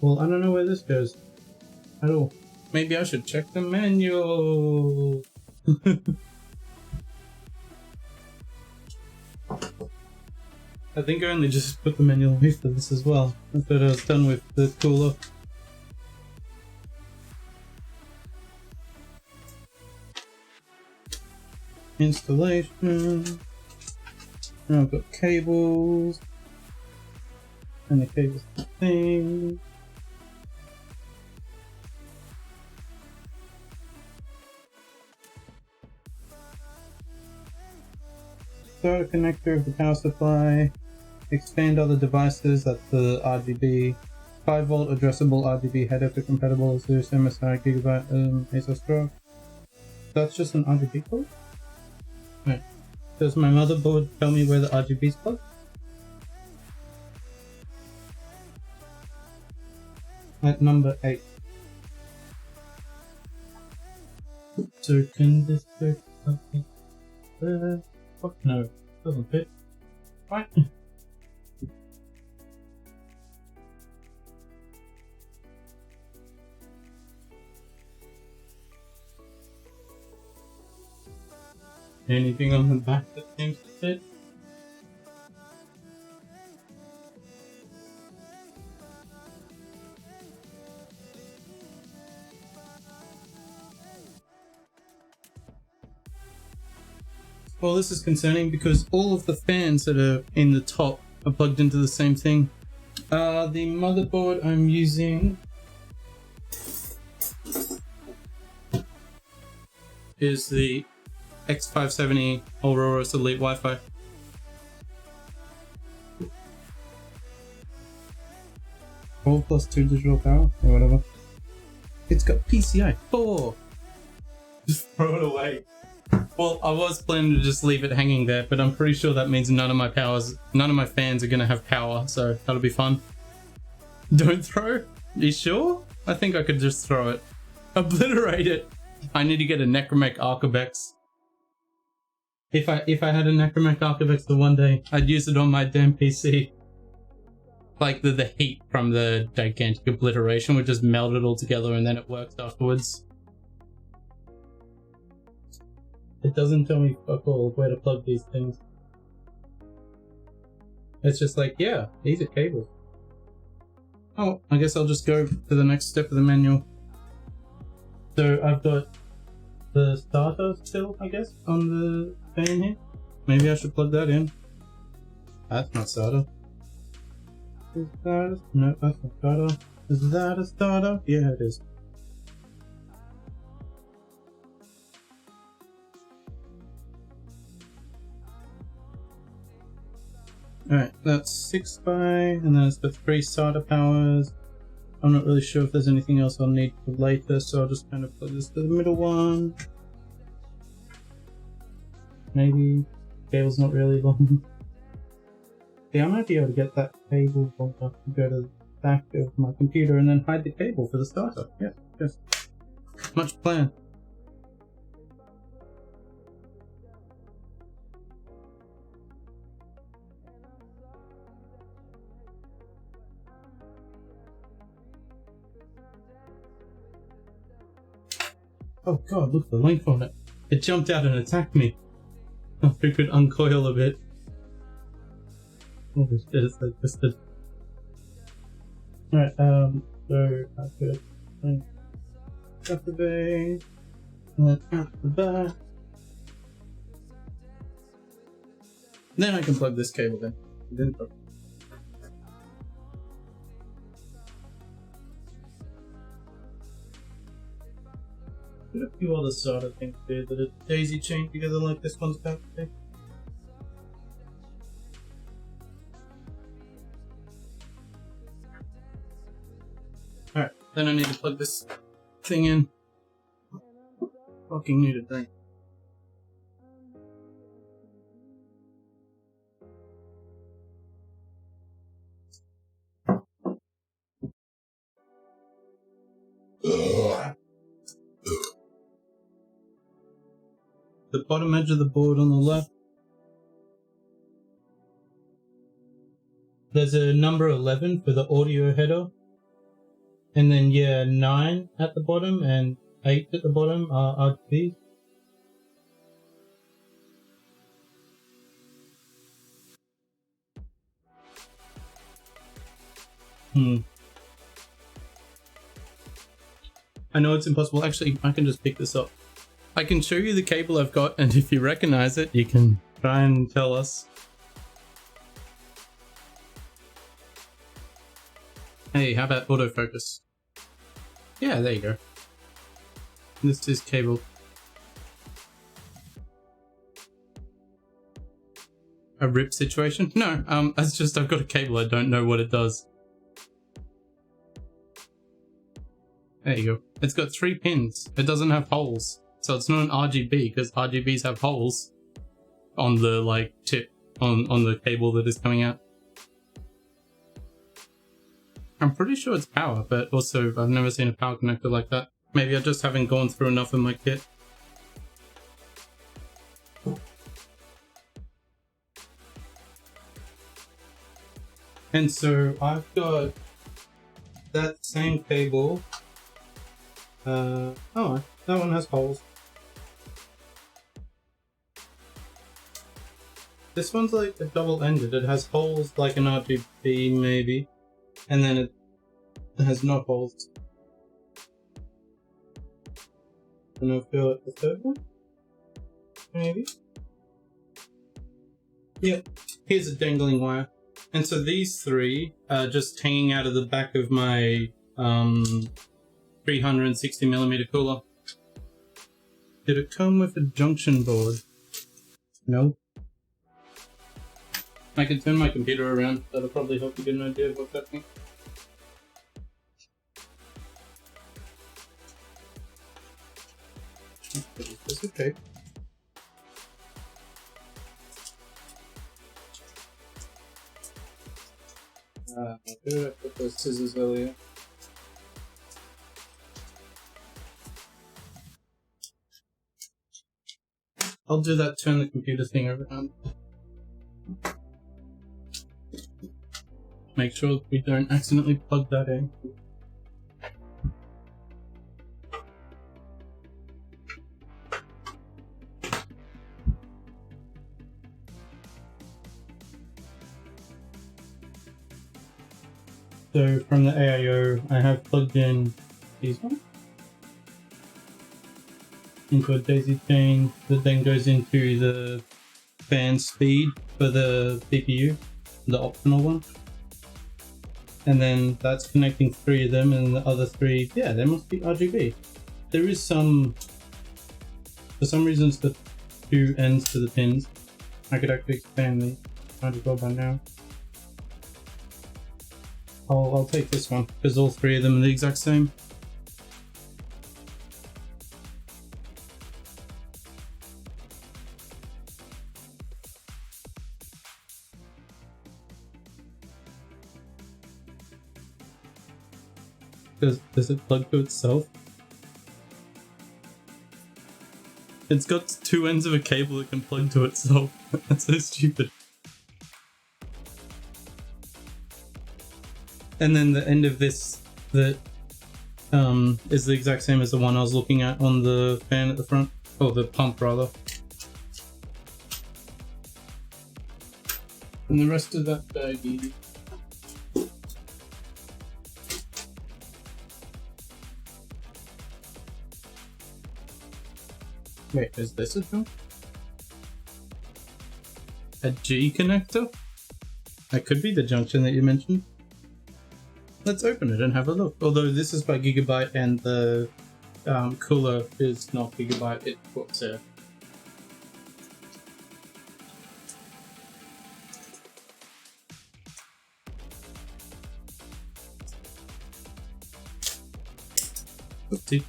Well, I don't know where this goes at all. Maybe I should check the manual. I think I only just put the manual away for this as well. I thought I was done with the cooler. Installation. Now I've got cables. And the cables thing. Start a connector of the power supply. Expand other devices at the RGB. 5-volt addressable RGB header for compatible Zeus MSI Gigabyte ASUS Rock. That's just an RGB code? Right. Does my motherboard tell me where the RGB is plugged? At number 8. So can this go something there? Fuck no, doesn't fit. Right. Anything on the back that seems to fit? Well, this is concerning because all of the fans that are in the top are plugged into the same thing. The motherboard I'm using is the X570 Aurorus Elite Wi-Fi. All plus 2 digital power or whatever. It's got PCI 4. Just throw it away. Well, I was planning to just leave it hanging there, but I'm pretty sure that means none of my fans are gonna have power, so that'll be fun. Don't throw? You sure? I think I could just throw it. Obliterate it. I need to get a Necromech Archivex. If I had a Necromech Archivex for one day, I'd use it on my damn PC. Like the heat from the gigantic obliteration would just melt it all together and then it works afterwards. It doesn't tell me fuck all where to plug these things. It's just like, yeah, these are cables. Oh, I guess I'll just go to the next step of the manual. So I've got the starter still, I guess, on the fan here. Maybe I should plug that in. That's not starter. Is that a... No, that's not starter. Is that a starter? Yeah, it is. Alright, that's 6 by, and then it's got 3 SATA powers. I'm not really sure if there's anything else I'll need for later, so I'll just kind of plug this to the middle one. Maybe. Cable's not really long. Yeah, I might be able to get that cable long enough to go to the back of my computer and then hide the cable for the starter. Yeah, yes. Much plan. Oh god, look at the length on it. It jumped out and attacked me. Oh, we could uncoil a bit. Oh shit, it's like twisted. Alright, so I could bring up the base, and then out the back. Then I can plug this cable in. Then plug. There's a few other sort of things there that are daisy chained together like this one's about to be. Alright, then I need to plug this thing in. Fucking need a thing. The bottom edge of the board on the left. There's a number 11 for the audio header. And then, yeah, 9 at the bottom and 8 at the bottom are RGBs. I know it's impossible. Actually, I can just pick this up. I can show you the cable I've got, and if you recognize it, you can try and tell us. Hey, how about autofocus? Yeah, there you go. This is cable. A rip situation? No, it's just I've got a cable, I don't know what it does. There you go. It's got 3 pins. It doesn't have holes. So it's not an RGB, because RGBs have holes on the, like, tip, on the cable that is coming out. I'm pretty sure it's power, but also I've never seen a power connector like that. Maybe I just haven't gone through enough of my kit. And so I've got that same cable. Oh, that one has holes. This one's like a double-ended. It has holes like an RGB maybe, and then it has no holes. And I'll feel like the third one, maybe. Yep, here's a dangling wire. And so these three are just hanging out of the back of my 360mm cooler. Did it come with a junction board? No. I can turn my computer around. That'll probably help you get an idea of what's happening. That's okay. Where did I put those scissors earlier? I'll do that, turn the computer thing around. Make sure we don't accidentally plug that in. So from the AIO, I have plugged in these ones into a daisy chain that then goes into the fan speed for the CPU, the optional one. And then that's connecting 3 of them, and the other 3, yeah, they must be RGB. There is some, for some reasons, the 2 ends to the pins. I could actually expand these. Might as well by now. I'll take this one because all 3 of them are the exact same. Does it plug to itself? It's got 2 ends of a cable that can plug to itself. That's so stupid. And then the end of this that is the exact same as the one I was looking at on the fan at the front, or the pump rather. And the rest of that baggie. Wait, is this a jump? A G connector? That could be the junction that you mentioned. Let's open it and have a look. Although this is by Gigabyte and the cooler is not Gigabyte, it's Corsair. Oopsie.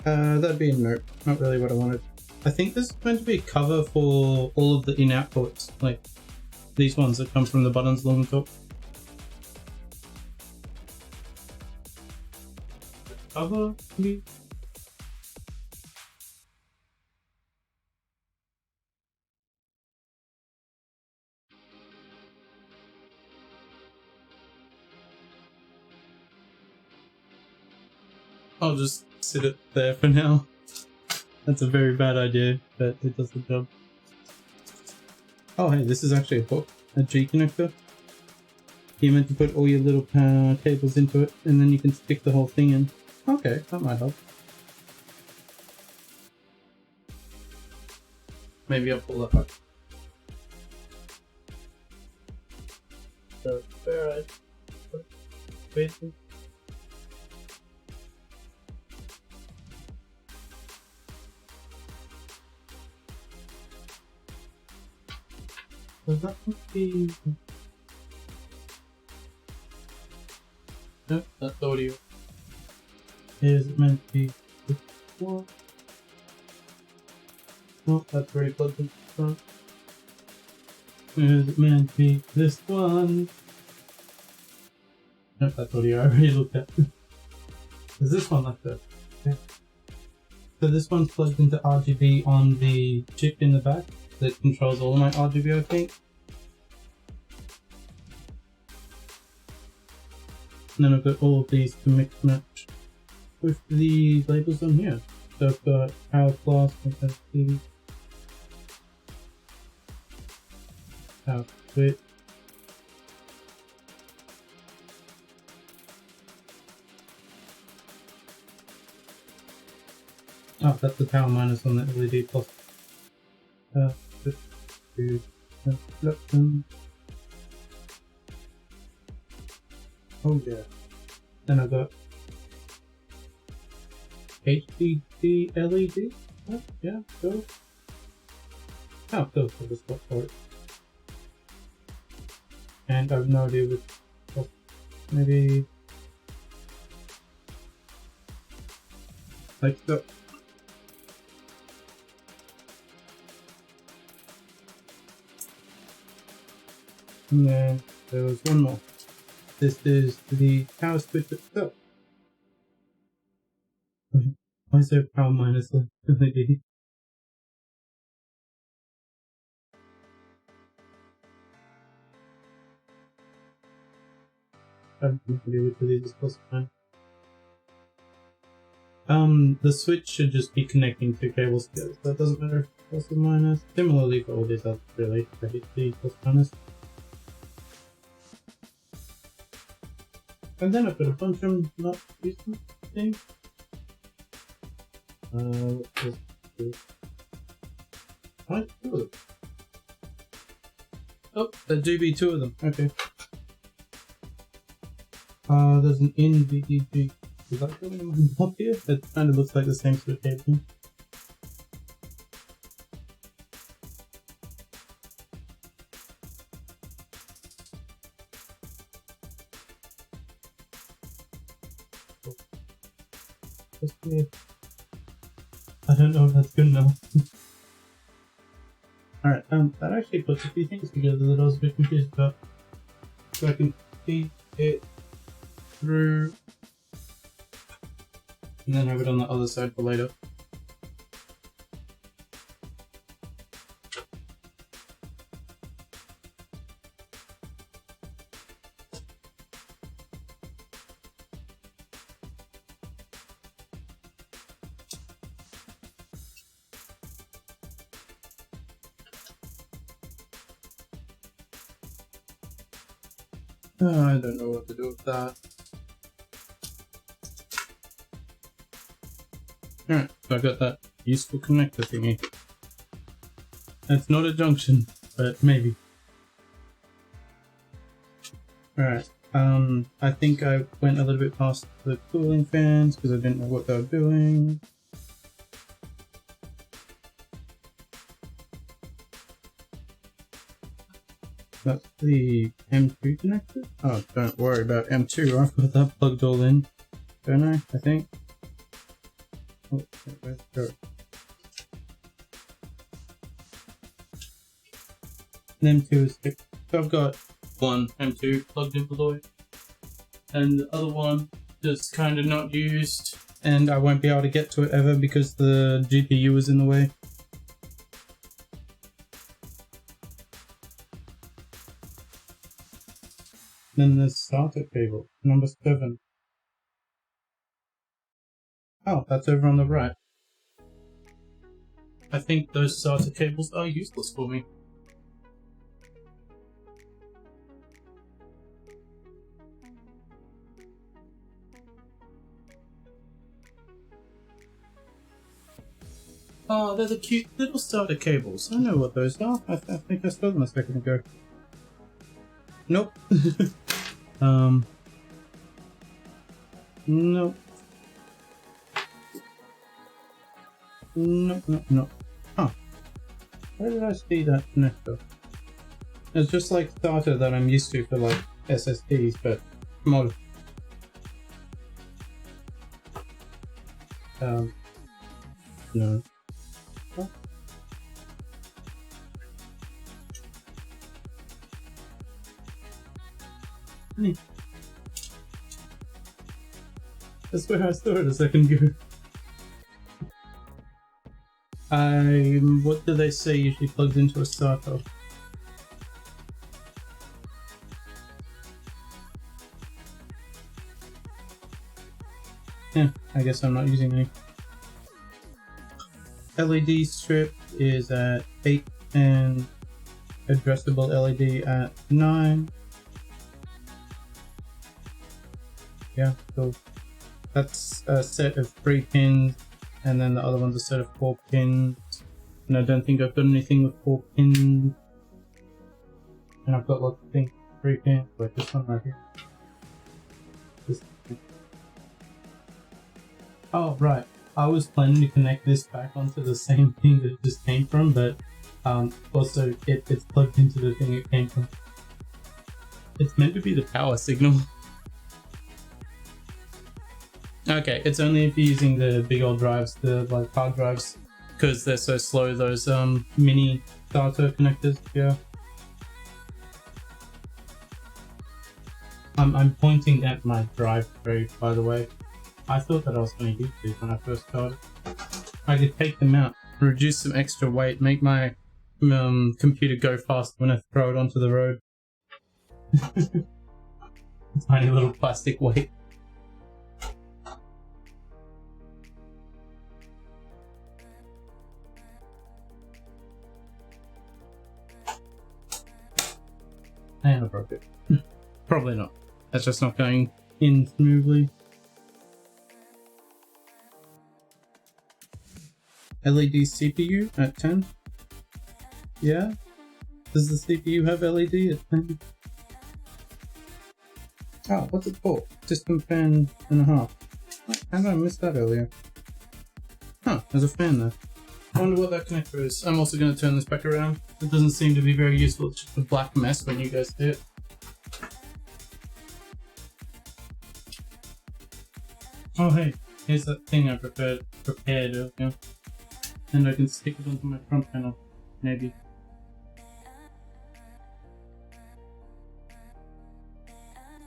That'd be a note. Not really what I wanted. I think this is meant to be a cover for all of the in-out ports, like these ones that come from the buttons along the top. Cover, maybe? I'll just sit it there for now. That's a very bad idea, but it does the job. Oh hey, this is actually a hook, a G connector. You're meant to put all your little cables into it, and then you can stick the whole thing in. Okay, that might help. Maybe I'll pull that up. So, where I put it. So that would be... Nope, that's audio. Is it meant to be this one? Nope, that's already plugged into the front. Is it meant to be this one? Nope, that's audio I already looked at. Is this one like that? Okay. So this one's plugged into RGB on the chip in the back that controls all of my RGB, I think. And then I've got all of these to mix match. with the labels on here. So I've got power class, capacity, power switch. Oh, that's the power minus on the LED plus. Switch to reflection. Oh yeah. Then I've got HDD LED. Oh, yeah, cool. Oh, cool, for the spot for it. And I have no idea what, maybe like so. And then there was one more. This is the power switch itself. Why is there power minus LED? I have no idea which of these is plus or minus. The switch should just be connecting two cables together, so that doesn't matter if it's plus or minus. Similarly for all these others, really, for HD plus minus. And then I've got a bunch of not useful things. What's this? Right, two of them. Oh, there do be two of them. Okay. There's an NVDG. Is that going up here? It kind of looks like the same sort of cable. I don't know if that's good enough. Alright, that actually puts a few things together that I was a bit confused about. So I can feed it through and then have it on the other side for later. I don't know what to do with that. Alright, so I got that useful connector thingy. It's not a junction, but maybe. Alright, I think I went a little bit past the cooling fans because I didn't know what they were doing. That's the M2 connector? Oh, don't worry about M2, I've got that plugged all in, don't I think? Oh, where's it go? And M2 is fixed. So I've got one M2 plugged in all the way, and the other one just kind of not used, and I won't be able to get to it ever because the GPU is in the way. Then there's starter cable, number 7. Oh, that's over on the right. I think those starter cables are useless for me. Oh, they're the cute little starter cables. I know what those are. I think I saw them a second ago. Nope. Nope. No. Huh. Where did I see that connector? It's just like starter that I'm used to for like SSDs, but mod. No. Huh? Hey. That's where I saw it a second ago. What do they say usually plugs into a starter? Yeah, I guess I'm not using any. LED strip is at 8 and addressable LED at 9. Yeah, so that's a set of 3 pins, and then the other one's a set of 4 pins. And I don't think I've got anything with 4 pins. And I've got lots of things with 3 pins, like this one right here. Oh, right. I was planning to connect this back onto the same thing that it just came from, but also it's plugged into the thing it came from. It's meant to be the power signal. Okay, it's only if you're using the big old drives, the like hard drives, because they're so slow, those mini SATA connectors, yeah. I'm pointing at my drive tray, by the way. I thought that I was going to use these when I first started. I could take them out, reduce some extra weight, make my computer go fast when I throw it onto the road. Tiny little plastic weight. And I broke it. Probably not. That's just not going in smoothly. LED CPU at 10. Yeah? Does the CPU have LED at 10? Oh, what's it for? System fan and a half. How did I miss that earlier? Huh, there's a fan there. I wonder what that connector is. I'm also going to turn this back around. It doesn't seem to be very useful. It's just a black mess when you guys see it. Oh hey, here's that thing I prepared earlier. And I can stick it onto my front panel, maybe.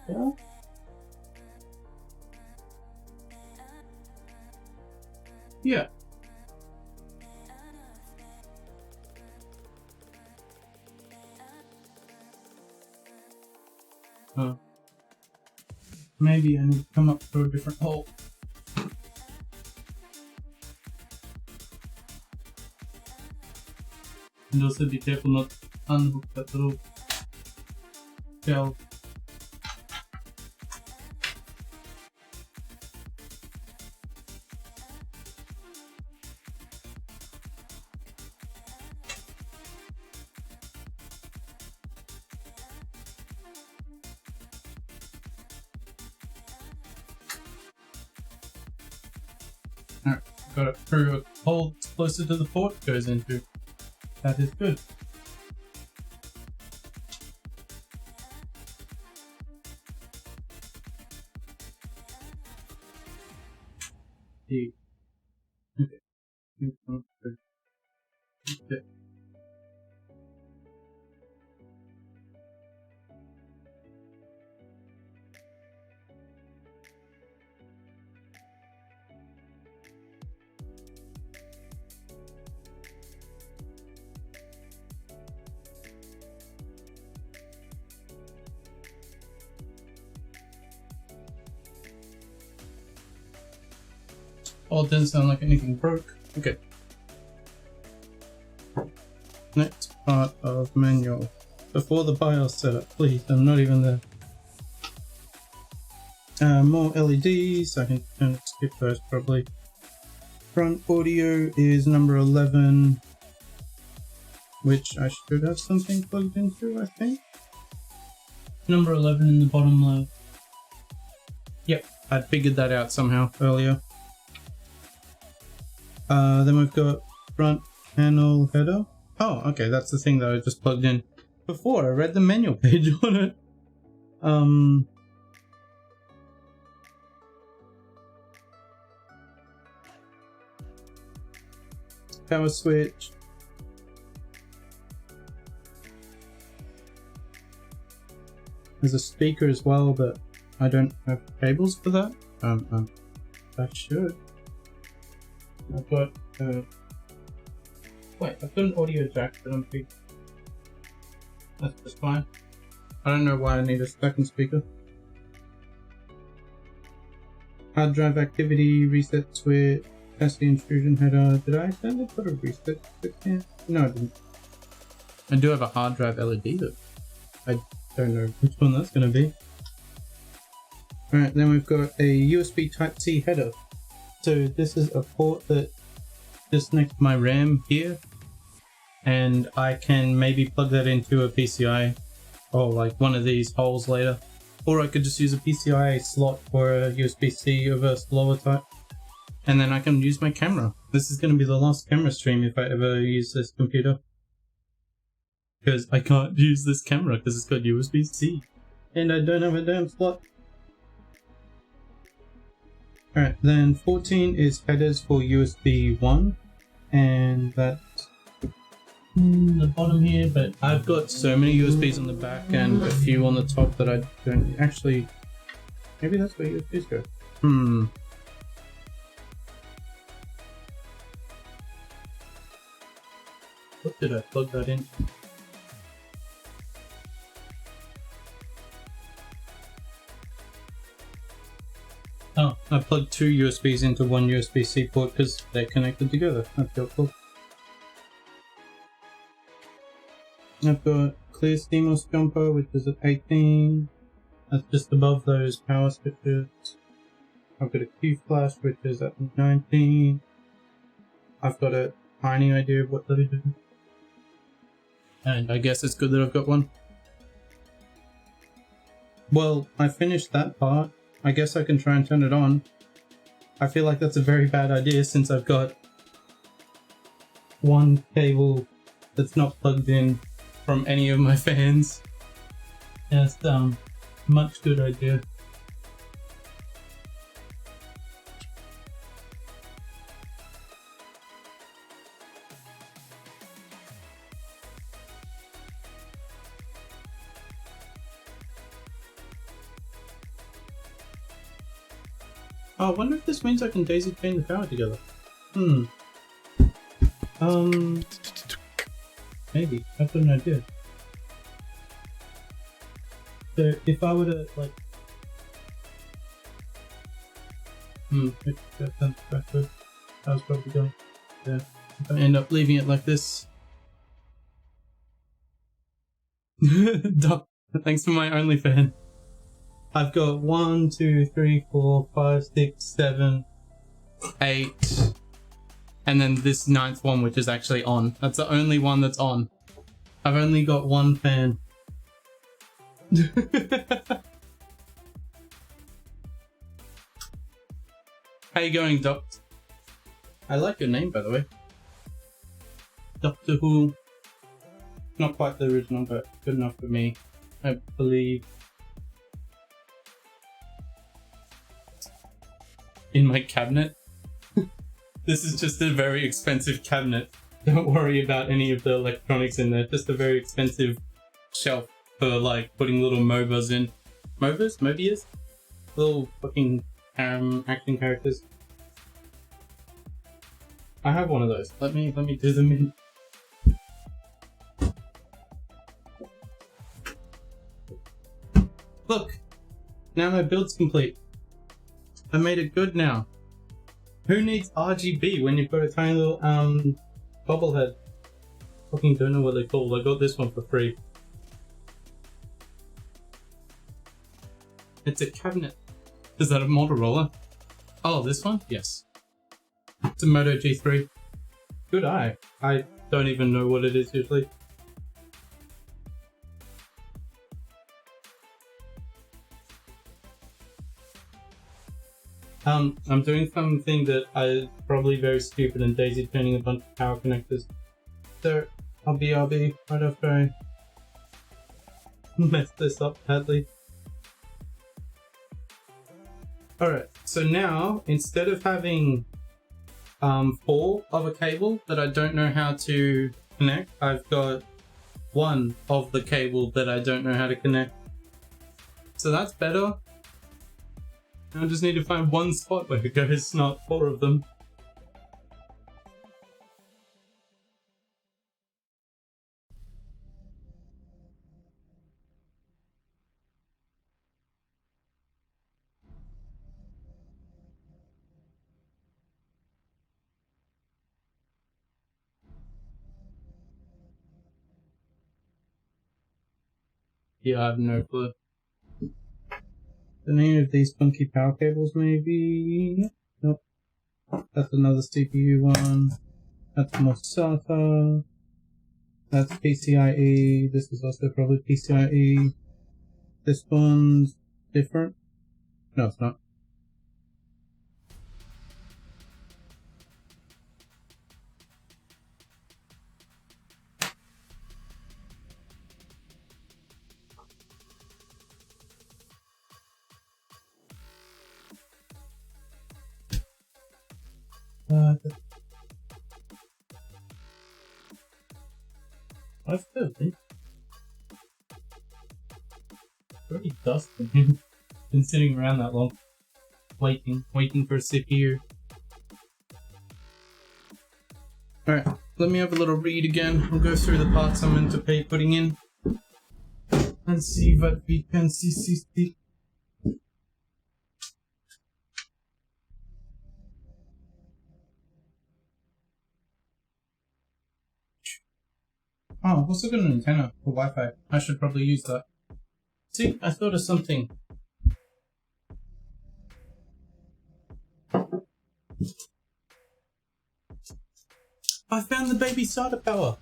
Yeah? Yeah. Maybe I need to come up through a different hole. And also be careful not to unhook that little shell. Alright, got it through a hole closer to the port it goes into. That is good. Okay. Okay. Oh, it didn't sound like anything broke. Okay. Next part of manual. Before the BIOS setup, please. I'm not even there. More LEDs. I can skip those probably. Front audio is number 11, which I should have something plugged into, I think. Number 11 in the bottom left. Yep, I figured that out somehow earlier. Then we've got front panel header. Oh, okay, that's the thing that I just plugged in before. I read the manual page on it. Power switch. There's a speaker as well, but I don't have cables for that. I should. I've got wait, I've got an audio jack that I'm big. That's just fine. I don't know why I need a second speaker. hard drive activity, reset switch, capacity intrusion header. Did I accidentally put a reset switch here? No, I didn't. I do have a hard drive LED though. I don't know which one that's going to be. Alright, then we've got a USB Type-C header. So this is a port that just next to my RAM here, and I can maybe plug that into a PCI or like one of these holes later, or I could just use a PCI slot for a USB-C of a slower type, and then I can use my camera. This is going to be the last camera stream if I ever use this computer, because I can't use this camera because it's got USB-C and I don't have a damn slot. Alright, then 14 is headers for USB 1, and that's the bottom here, but I've got so many USBs on the back and a few on the top that I don't actually... Maybe that's where USBs go. What did I plug that in? Oh, I plugged two USBs into one USB-C port because they're connected together. That's helpful. I've got clear CMOS jumper, which is at 18. That's just above those power switches. I've got a Q flash, which is at 19. I've got a tiny idea of what they do. And I guess it's good that I've got one. Well, I finished that part. I guess I can try and turn it on. I feel like that's a very bad idea since I've got one cable that's not plugged in from any of my fans. That's much good idea. Oh, I wonder if this means I can daisy chain the power together. Maybe. I've got an idea. So if I were to like that sounds backward. I was probably going. Yeah. If I end up leaving it like this. Doc, thanks for my OnlyFans. I've got 1, 2, 3, 4, 5, 6, 7, 8, and then this 9th one, which is actually on. That's the only one that's on. I've only got one fan. How you going, Doc? I like your name, by the way. Doctor Who. Not quite the original, but good enough for me, I believe. In my cabinet. This is just a very expensive cabinet. Don't worry about any of the electronics in there. Just a very expensive shelf for like putting little MOBAs in. MOBAs? Mobias? Little fucking action characters. I have one of those. Let me do them in. Look! Now my build's complete. I made it good now. Who needs RGB when you've got a tiny little bobblehead? Fucking don't know what they're called. I got this one for free. It's a cabinet. Is that a Motorola? Oh, this one? Yes. It's a Moto G3. Good eye. I don't even know what it is usually. I'm doing something that is probably very stupid and daisy chaining a bunch of power connectors. So, RB, right after I mess this up badly. Alright, so now, instead of having 4 of a cable that I don't know how to connect, I've got 1 of the cable that I don't know how to connect. So that's better. I just need to find one spot where it goes, not 4 of them. Yeah, I have no clue. The name of these funky power cables, maybe? Nope. That's another CPU one. That's more SATA. That's PCIe. This is also probably PCIe. This one's different. No, it's not. I've been pretty dusty. Been sitting around that long, waiting for a CPU. Alright, let me have a little read again. We'll go through the parts I'm meant to be putting in and see what we can see. Oh, I've also got an antenna for Wi-Fi. I should probably use that. See, I thought of something. I found the baby SATA power.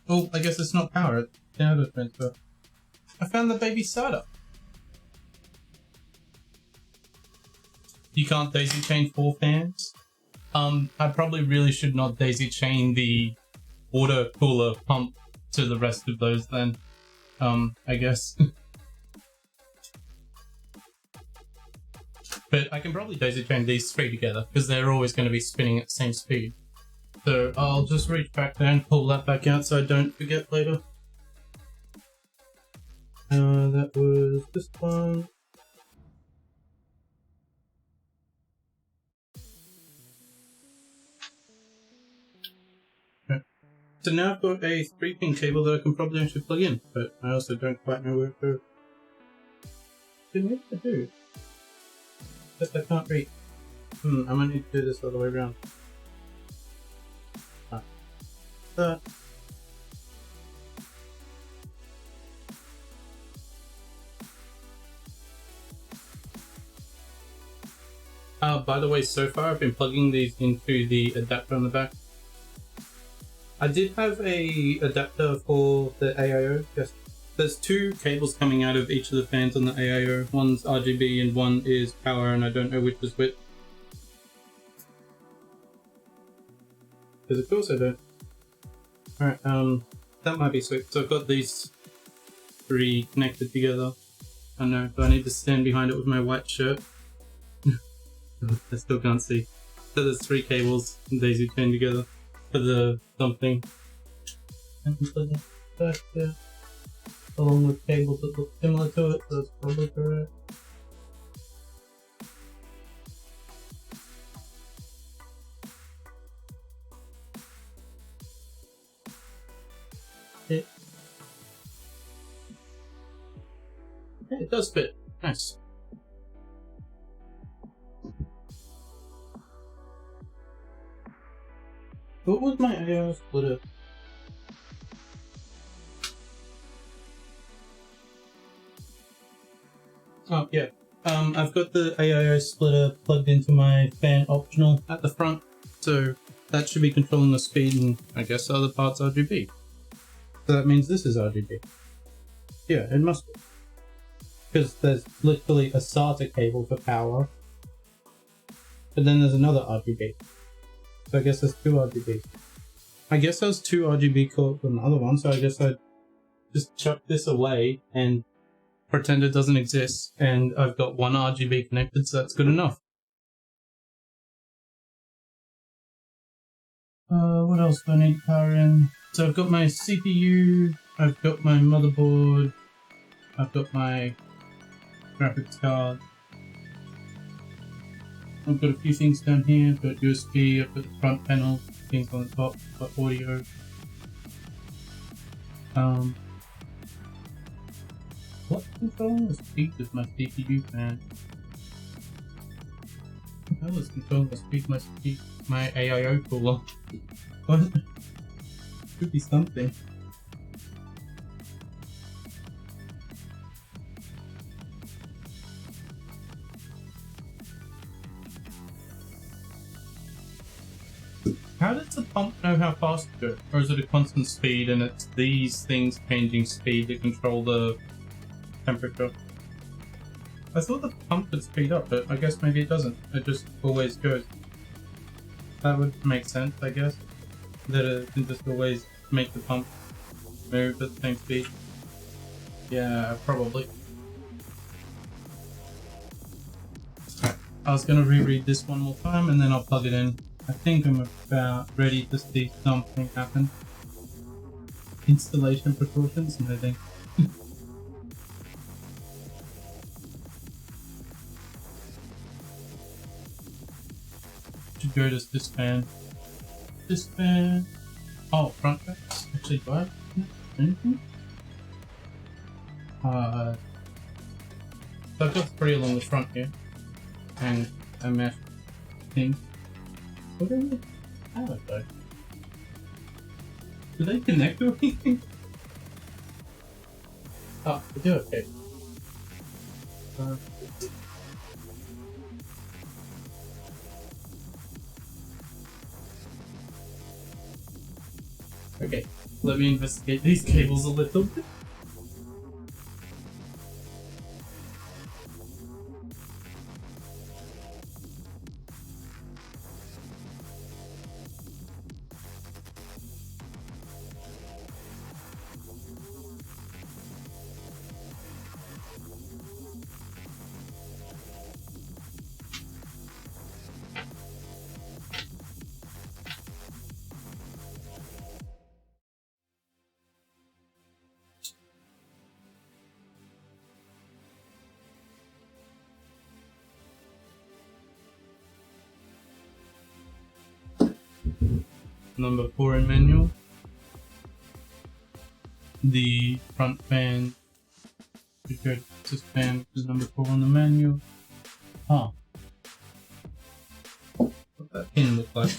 Well, I guess it's not power, it's data transfer. I found the baby SATA. You can't daisy chain 4 fans. I probably really should not daisy chain the water cooler pump to the rest of those then. I guess. But I can probably daisy chain these 3 together because they're always going to be spinning at the same speed. So I'll just reach back there and pull that back out so I don't forget later. That was this one. Okay. So now I've got a 3-pin cable that I can probably actually plug in, but I also don't quite know where to. Maybe I do. Just I can't reach. I might need to do this all the way around. That. By the way, so far I've been plugging these into the adapter on the back. I did have a adapter for the AIO. Yes, there's 2 cables coming out of each of the fans on the AIO. One's RGB and one is power, and I don't know which is which. Because of course I don't. Alright, that might be sweet. So I've got these 3 connected together. I don't know, do I need to stand behind it with my white shirt? I still can't see. So there's 3 cables daisy chained together for the something. And put it back there. Along with cables that look similar to it, so that's probably correct. It does fit. Nice. What was my AIO splitter? Oh, yeah. I've got the AIO splitter plugged into my fan optional at the front, so that should be controlling the speed, and I guess the other part's RGB. So that means this is RGB. Yeah, it must be. Because there's literally a SATA cable for power, but then there's another RGB. So I guess there's 2 RGBs. I guess there's 2 RGB cords on the other one, so I guess I'd just chuck this away and pretend it doesn't exist, and I've got 1 RGB connected, so that's good enough. What else do I need to power in? So I've got my CPU, I've got my motherboard, I've got my graphics card. I've got a few things down here, I've got USB, I've got the front panel, things on the top, I've got audio. What's controlling the speed of my CPU fan? What the hell is controlling the speed of my AIO cooler? What? Could be something. How does the pump know how fast to go? Or is it a constant speed and it's these things changing speed to control the temperature? I thought the pump could speed up, but I guess maybe it doesn't. It just always goes. That would make sense, I guess. That it can just always make the pump move at the same speed. Yeah, probably. I was gonna reread this one more time and then I'll plug it in. I think I'm about ready to see something happen. Installation precautions, no thanks. Should go to this fan. This fan. Oh, front facts. Actually, do I have anything? So I've got three along the front here. And a mesh thing. What are they? How are they? Do they connect to anything? Oh, they do, okay. Okay, let me investigate these cables a little bit. Number 4 in manual. The front fan, this fan is number 4 on the manual. Huh. What that pin look like?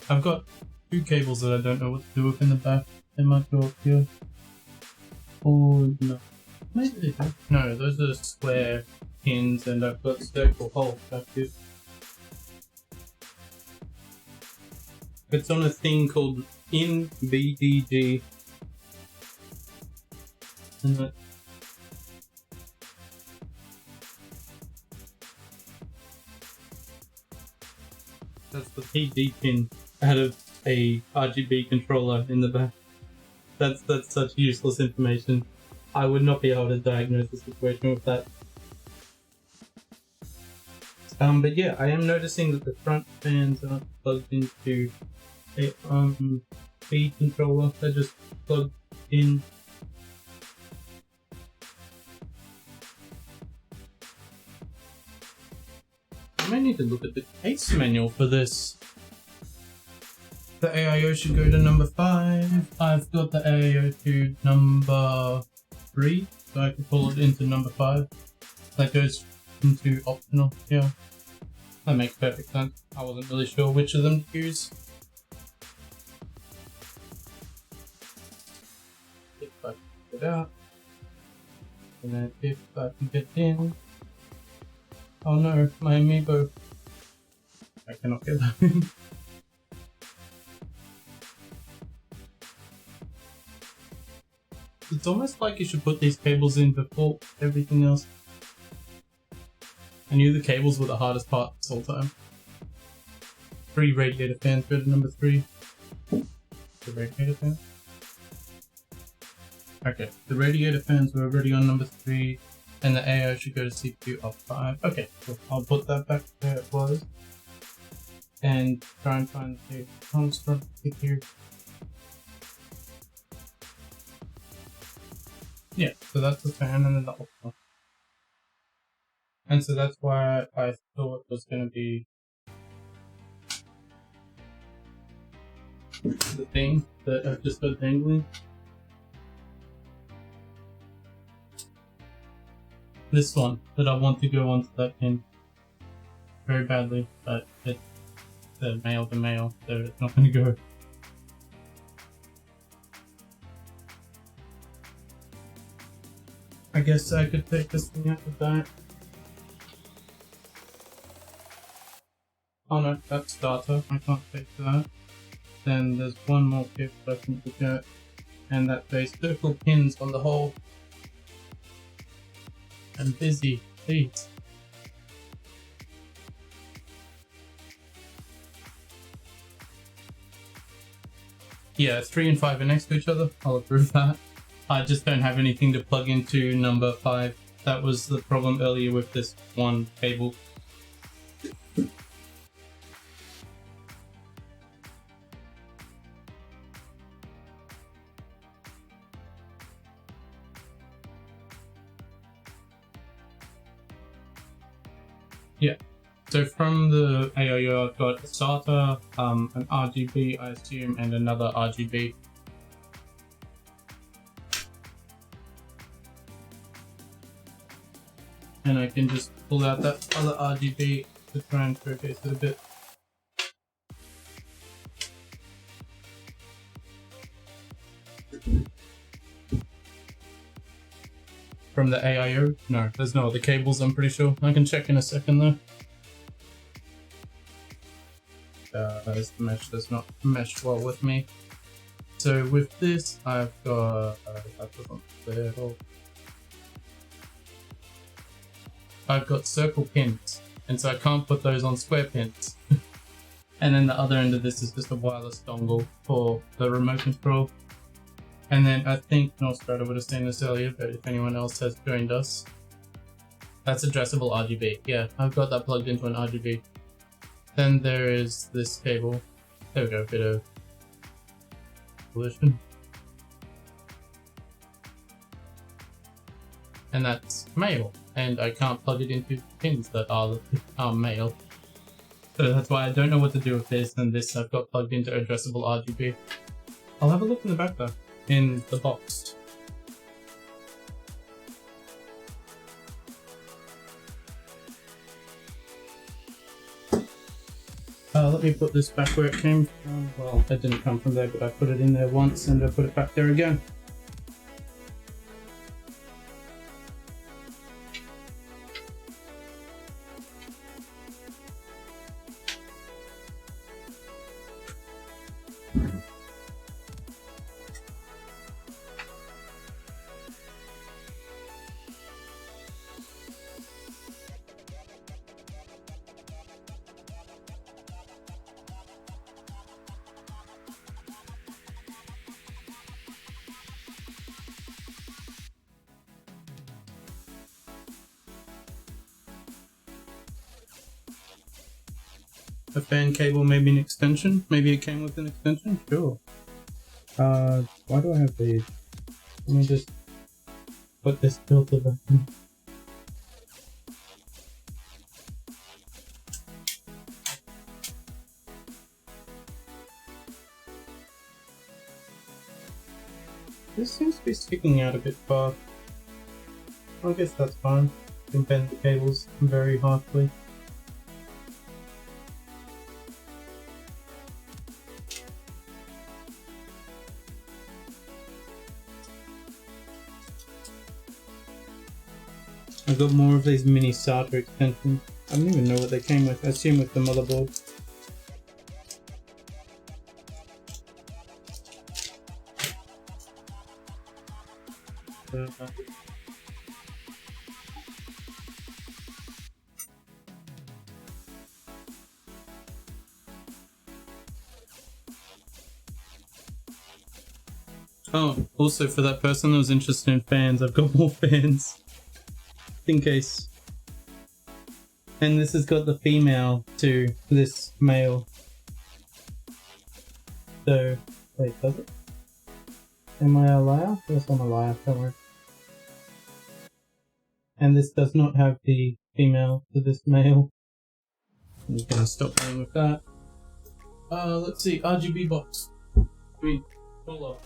I've got two cables that I don't know what to do with in the back. They might go up here. Or no. Maybe they do. No, those are square pins and I've got circle holes back here. It's on a thing called VDG. And that's the PD pin out of a RGB controller in the back. That's such useless information. I would not be able to diagnose the situation with that. But yeah, I am noticing that the front fans aren't plugged into a speed controller. They're just plugged in. I may need to look at the case manual for this. The AIO should go to number 5. I've got the AIO to number 3, so I can pull it into number 5. That goes into optional, yeah. That makes perfect sense. I wasn't really sure which of them to use. If I can get it out. And then if I can get in. Oh no, my amiibo. I cannot get that in. It's almost like you should put these cables in before everything else. I knew the cables were the hardest part this whole time. 3 radiator fans go to number 3. The radiator fans? Okay, the radiator fans were already on number 3, and the AO should go to CPU of 5. Okay, cool. I'll put that back where it was. And try and find the construct here. Yeah, so that's the fan and then the optional. And so that's why I thought it was going to be the thing that I've just got dangling. This one that I want to go onto that pin very badly, but it's the male to male, so it's not going to go. I guess I could take this thing out of that. Oh no, that's starter. I can't fix that. Then there's one more cable I can look at, and that's a circle pins on the hole. I'm busy, please. Yeah, 3 and 5 are next to each other. I'll approve that. I just don't have anything to plug into number 5. That was the problem earlier with this one cable. Yeah. So from the AIO, I've got a SATA, an RGB, I assume, and another RGB. And I can just pull out that other RGB to try and showcase it a bit. From the AIO? No, there's no other cables, I'm pretty sure. I can check in a second though. This mesh does not mesh well with me. So with this, I've got... I've got circle pins, and so I can't put those on square pins. And then the other end of this is just a wireless dongle for the remote control. And then I think Norstrata would have seen this earlier, but if anyone else has joined us, that's addressable RGB. Yeah, I've got that plugged into an RGB. Then there is this cable. There we go, a bit of collision. And that's male, and I can't plug it into pins that are male. So that's why I don't know what to do with this, and this I've got plugged into addressable RGB. I'll have a look in the back though, in the box. Let me put this back where it came from. Well, it didn't come from there, but I put it in there once and I put it back there again. A fan cable, maybe an extension? Maybe it came with an extension? Sure. Why do I have these? Let me just put this filter back in. This seems to be sticking out a bit far. I guess that's fine. You can bend the cables very harshly. I got more of these mini SATA extensions. I don't even know what they came with. I assume with the motherboard. Oh, also for that person that was interested in fans, I've got more fans. In case. And this has got the female to this male. So, wait, does it? Am I a liar? Yes, I'm a liar, don't worry. And this does not have the female to this male. I'm gonna stop playing with that. Let's see, RGB box. Pull up.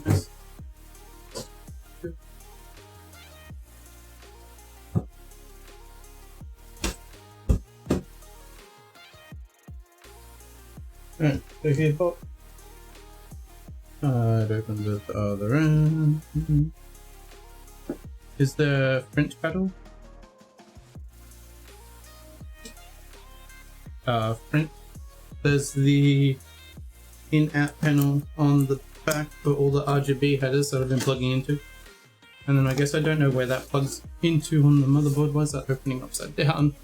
Yes. Alright, so here's box. It opens at the other end. Is there a French pedal? Print. There's the in-app panel on the back for all the RGB headers that I've been plugging into. And then I guess I don't know where that plugs into on the motherboard. Why is that opening upside down?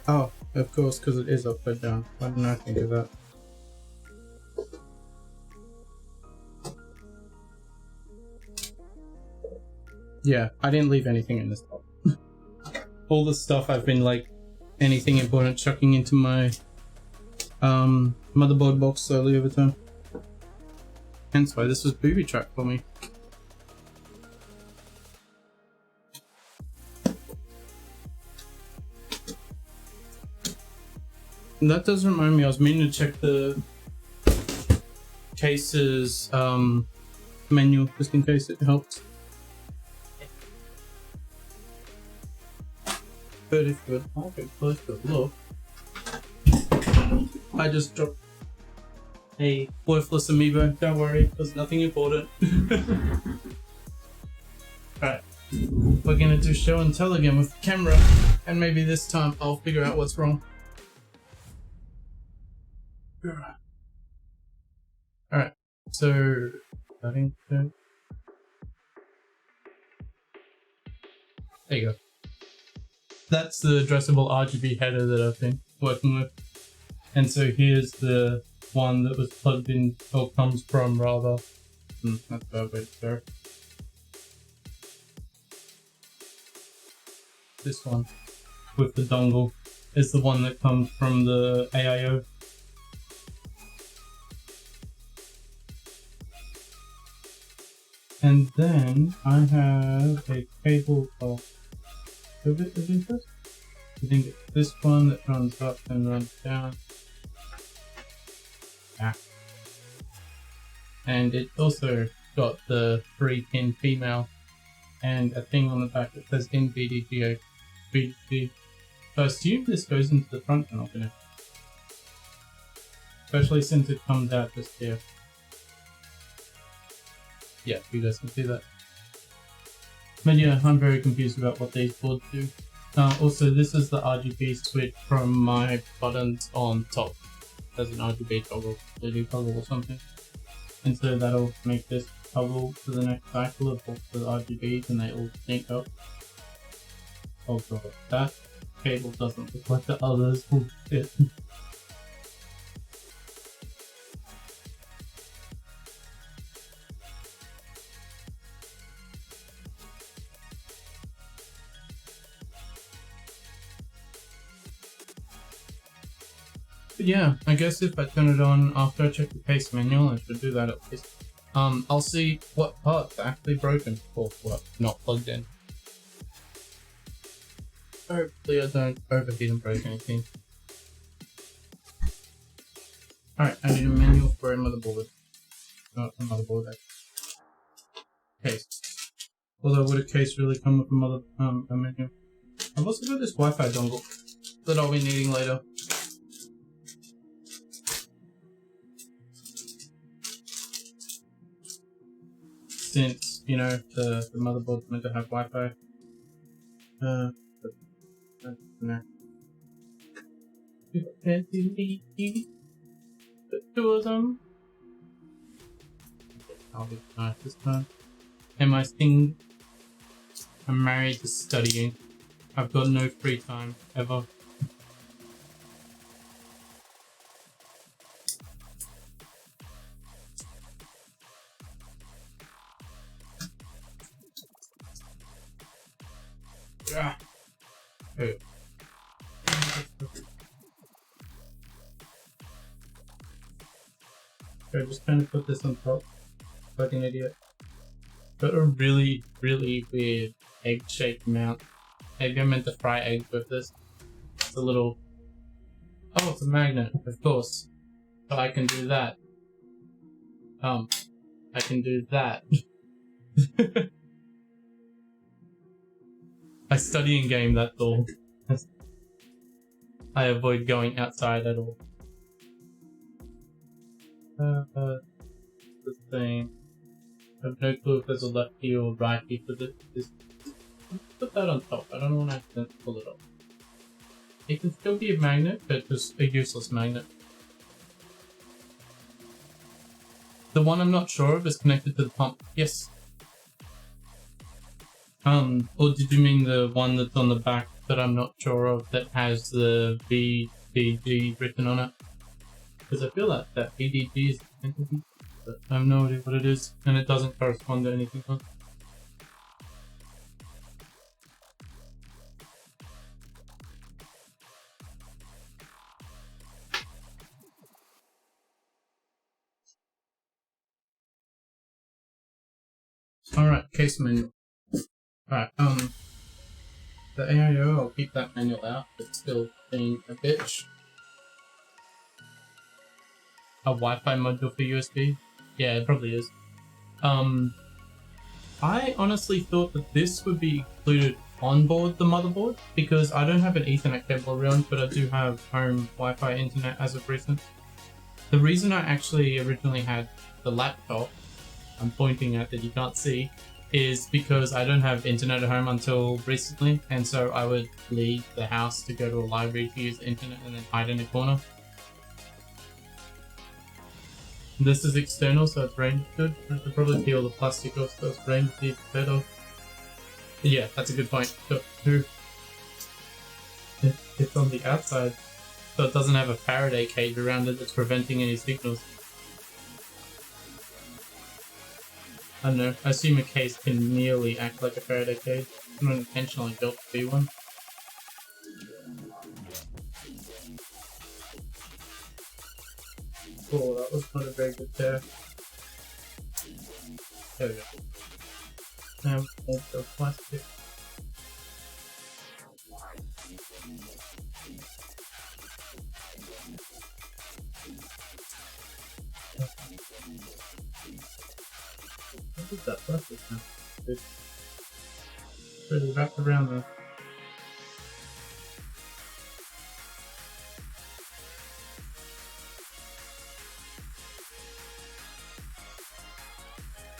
Oh, of course, because it is upside down. Why didn't I think of that? Yeah, I didn't leave anything in this top. All the stuff I've been like, anything important chucking into my motherboard box slowly over time. Hence why this was booby trapped for me. And that does remind me, I was meaning to check the case's manual just in case it helps. But if you would like a closer look, I just dropped a worthless amiibo. Don't worry, it was nothing important. Alright, we're gonna do show and tell again with the camera, and maybe this time I'll figure out what's wrong. Alright, so starting to... There you go. That's the addressable RGB header that I've been working with. And so here's the one that was plugged in, or comes from rather. That's a bad way to go. This one with the dongle is the one that comes from the AIO. And then I have a cable of bit of interest. I think it's this one that runs up and runs down. Yeah. And it also got the 3-pin female and a thing on the back that says NVDGA VDG. So I assume this goes into the front panel connector. Especially since it comes out just here. Yeah, you guys can see that. But yeah, I'm very confused about what these boards do. Also, this is the RGB switch from my buttons on top. There's an RGB toggle, LED toggle or something. And so that'll make this toggle to the next cycle of all the RGBs and they all sync up. Oh god, that cable doesn't look like the others. Oh shit. But yeah, I guess if I turn it on after I check the case manual, I should do that at least. I'll see what parts are actually broken or what not plugged in. Hopefully I don't overheat and break anything. Alright, I need a manual for a motherboard. Not a motherboard, case. Although would a case really come with a manual? I've also got this Wi-Fi dongle that I'll be needing later. Since, you know, the motherboard's meant to have Wi-Fi. No. The two of them. I'll be nice this time. And my thing, I'm married to studying. I've got no free time, ever. Okay. So just kind of put this on top, like an idiot. Got a really, really weird egg-shaped mount. Maybe I meant to fry eggs with this. It's a little... Oh, it's a magnet, of course. So I can do that. I can do that. I study in game, that's all. I avoid going outside at all. The thing. I have no clue if there's a left key or right key for this. Put that on top. I don't want to accidentally pull it off. It can still be a magnet, but just a useless magnet. The one I'm not sure of is connected to the pump. Yes. Or did you mean the one that's on the back that I'm not sure of that has the VDG written on it? Because I feel like that VDG is an entity, but I have no idea what it is, and it doesn't correspond to anything else. Alright, case manual. Alright, the AIO, I'll keep that manual out, it's still being a bitch. A Wi-Fi module for USB? Yeah, it probably is. I honestly thought that this would be included on board the motherboard, because I don't have an Ethernet cable around, but I do have home Wi-Fi internet as of recent. The reason I actually originally had the laptop, I'm pointing at that you can't see, is because I don't have internet at home until recently, and so I would leave the house to go to a library to use the internet and then hide in a corner. This is external, so it's range good. I should probably peel the plastic off so it's range better. Yeah, that's a good point. It's on the outside, so it doesn't have a Faraday cage around it that's preventing any signals. I don't know, I assume a case can nearly act like a Faraday cage. It's not intentionally built to be one. Oh, that was not a very good tear. There we go. Now, also plastic. What is that plastic now? It's really wrapped around there.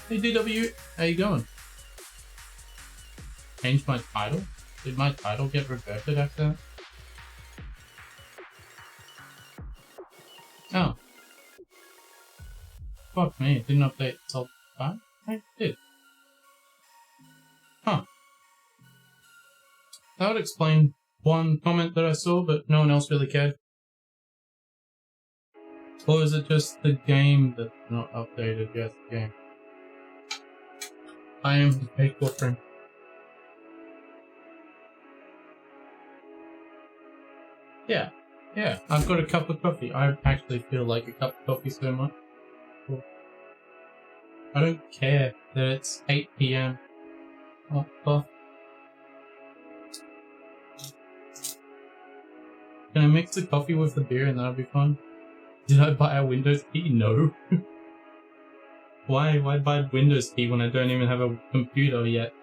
Hey DW, how you going? Change my title? Did my title get reverted after that? Oh. Fuck me, it didn't update Salt 5? I did. Huh. That would explain one comment that I saw, but no one else really cared. Or is it just the game that's not updated? Yes, the game. I am his fake girlfriend. Yeah, yeah, I've got a cup of coffee. I actually feel like a cup of coffee so much. Cool. I don't care that it's 8 PM. Oh, fuck. Can I mix the coffee with the beer and that'll be fun? Did I buy a Windows key? No. Why buy a Windows key when I don't even have a computer yet?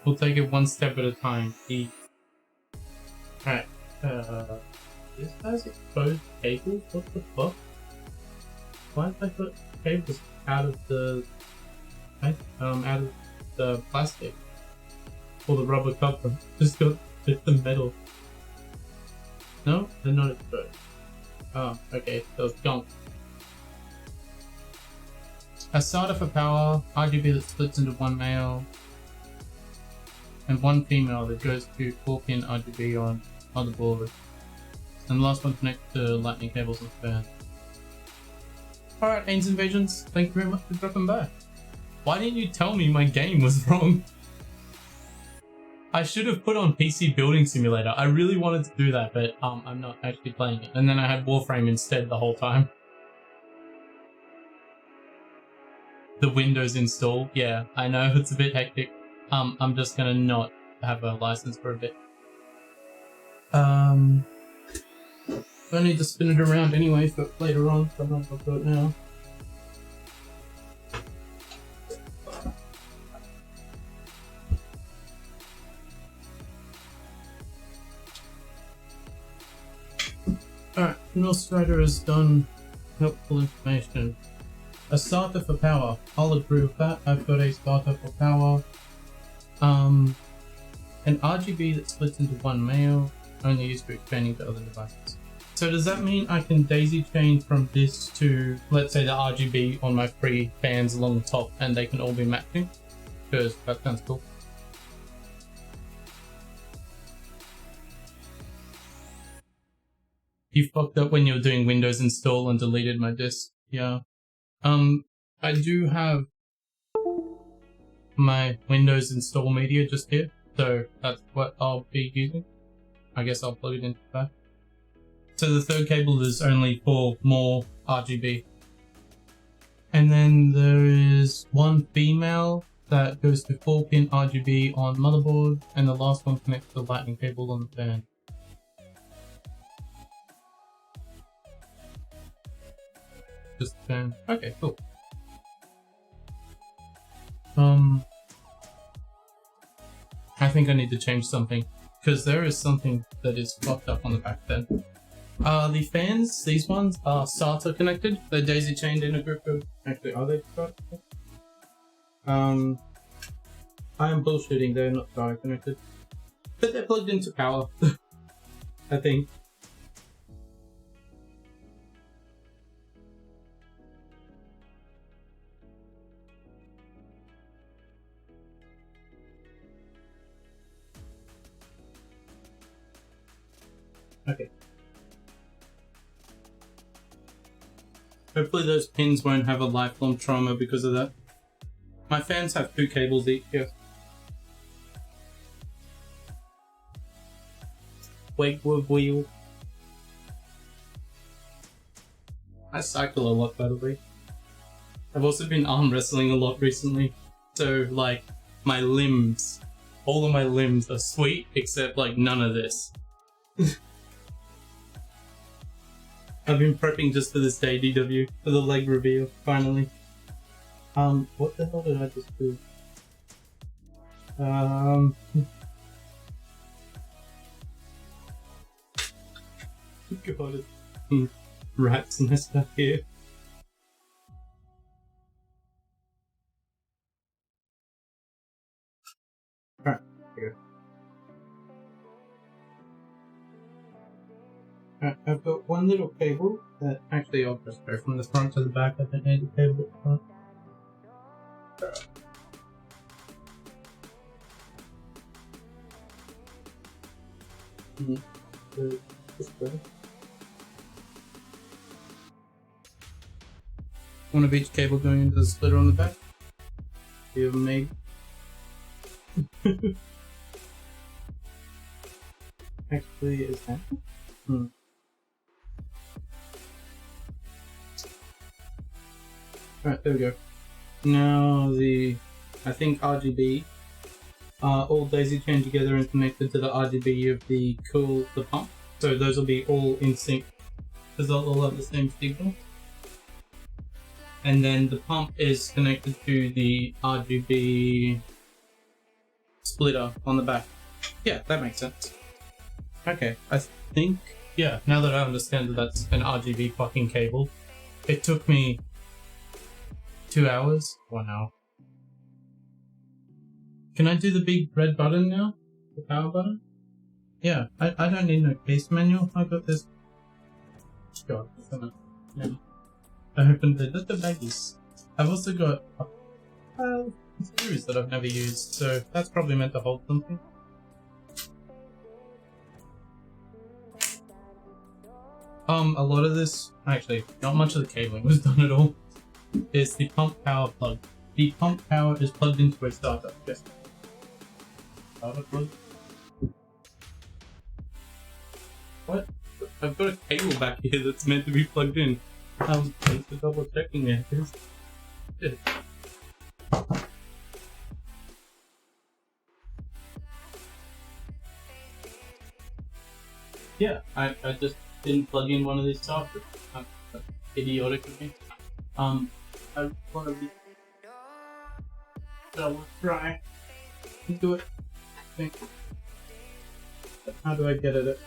We'll take it one step at a time. Alright, this has exposed cables? What the fuck? Why did I put cables out of the plastic? Or the rubber cover? Just got the metal. No, they're not exposed. Oh, okay, so it's gone. A SATA for power, RGB that splits into one male, and one female that goes to 4-pin RGB on motherboard. And the last one connects to lightning cables and fan. Alright, Ains Invasions, thank you very much for dropping by. Why didn't you tell me my game was wrong? I should have put on PC Building Simulator. I really wanted to do that, but I'm not actually playing it. And then I had Warframe instead the whole time. The Windows install, yeah, I know it's a bit hectic. I'm just gonna not have a license for a bit. I need to spin it around anyway for later on, so I'm not gonna do it now. Alright, North Strider has done helpful information. A starter for power. I'll agree with that. I've got a starter for power. An RGB that splits into one male, only used for expanding to other devices. So does that mean I can daisy chain from this to, let's say, the RGB on my 3 fans along the top, and they can all be matching? Because that sounds cool. You fucked up when you were doing Windows install and deleted my disk. Yeah. I do have my Windows install media just here, so that's what I'll be using. I guess I'll plug it into that. So the third cable is only for more RGB. And then there is one female that goes to 4-pin RGB on motherboard, and the last one connects to the lightning cable on the fan. Just the fan. Okay, cool. I think I need to change something, because there is something that is fucked up on the back then. The fans, these ones are SATA connected. They're daisy chained in a group of, actually, are they SATA? I am bullshitting, they're not SATA connected. But they're plugged into power, I think. Okay. Hopefully those pins won't have a lifelong trauma because of that. My fans have 2 cables each, yeah. Wakeward wheel. I cycle a lot, by the way. I've also been arm wrestling a lot recently. So, like, my limbs, all of my limbs are sweet, except, like, none of this. I've been prepping just for this day, DW, for the leg reveal, finally. What the hell did I just do? God, it's rats nest up here. Alright, there we go. I've got one little cable that actually I'll just go from the front to the back. I don't need the cable at the front. One of each cable going into the splitter on the back. You have made. Actually, is that? Alright, there we go. Now I think RGB are all daisy chained together and connected to the RGB of the pump. So those will be all in sync because they'll all have the same signal. And then the pump is connected to the RGB splitter on the back. Yeah, that makes sense. Okay, I think, yeah, now that I understand that that's an RGB fucking cable, it took me 2 hours? 1 hour. Can I do the big red button now? The power button? Yeah, I don't need no case manual. I got this. God, yeah. I opened the little baggies. I've also got screws that I've never used, so that's probably meant to hold something. A lot of this, actually, not much of the cabling was done at all. Is the pump power plug. The pump power is plugged into a starter. Yes. Starter plug. What? I've got a cable back here that's meant to be plugged in. Thanks for double checking it. Shit. Yeah, I just didn't plug in one of these sockets. That's idiotic of me. I want to be double try. Do it. Think. How do I get at it?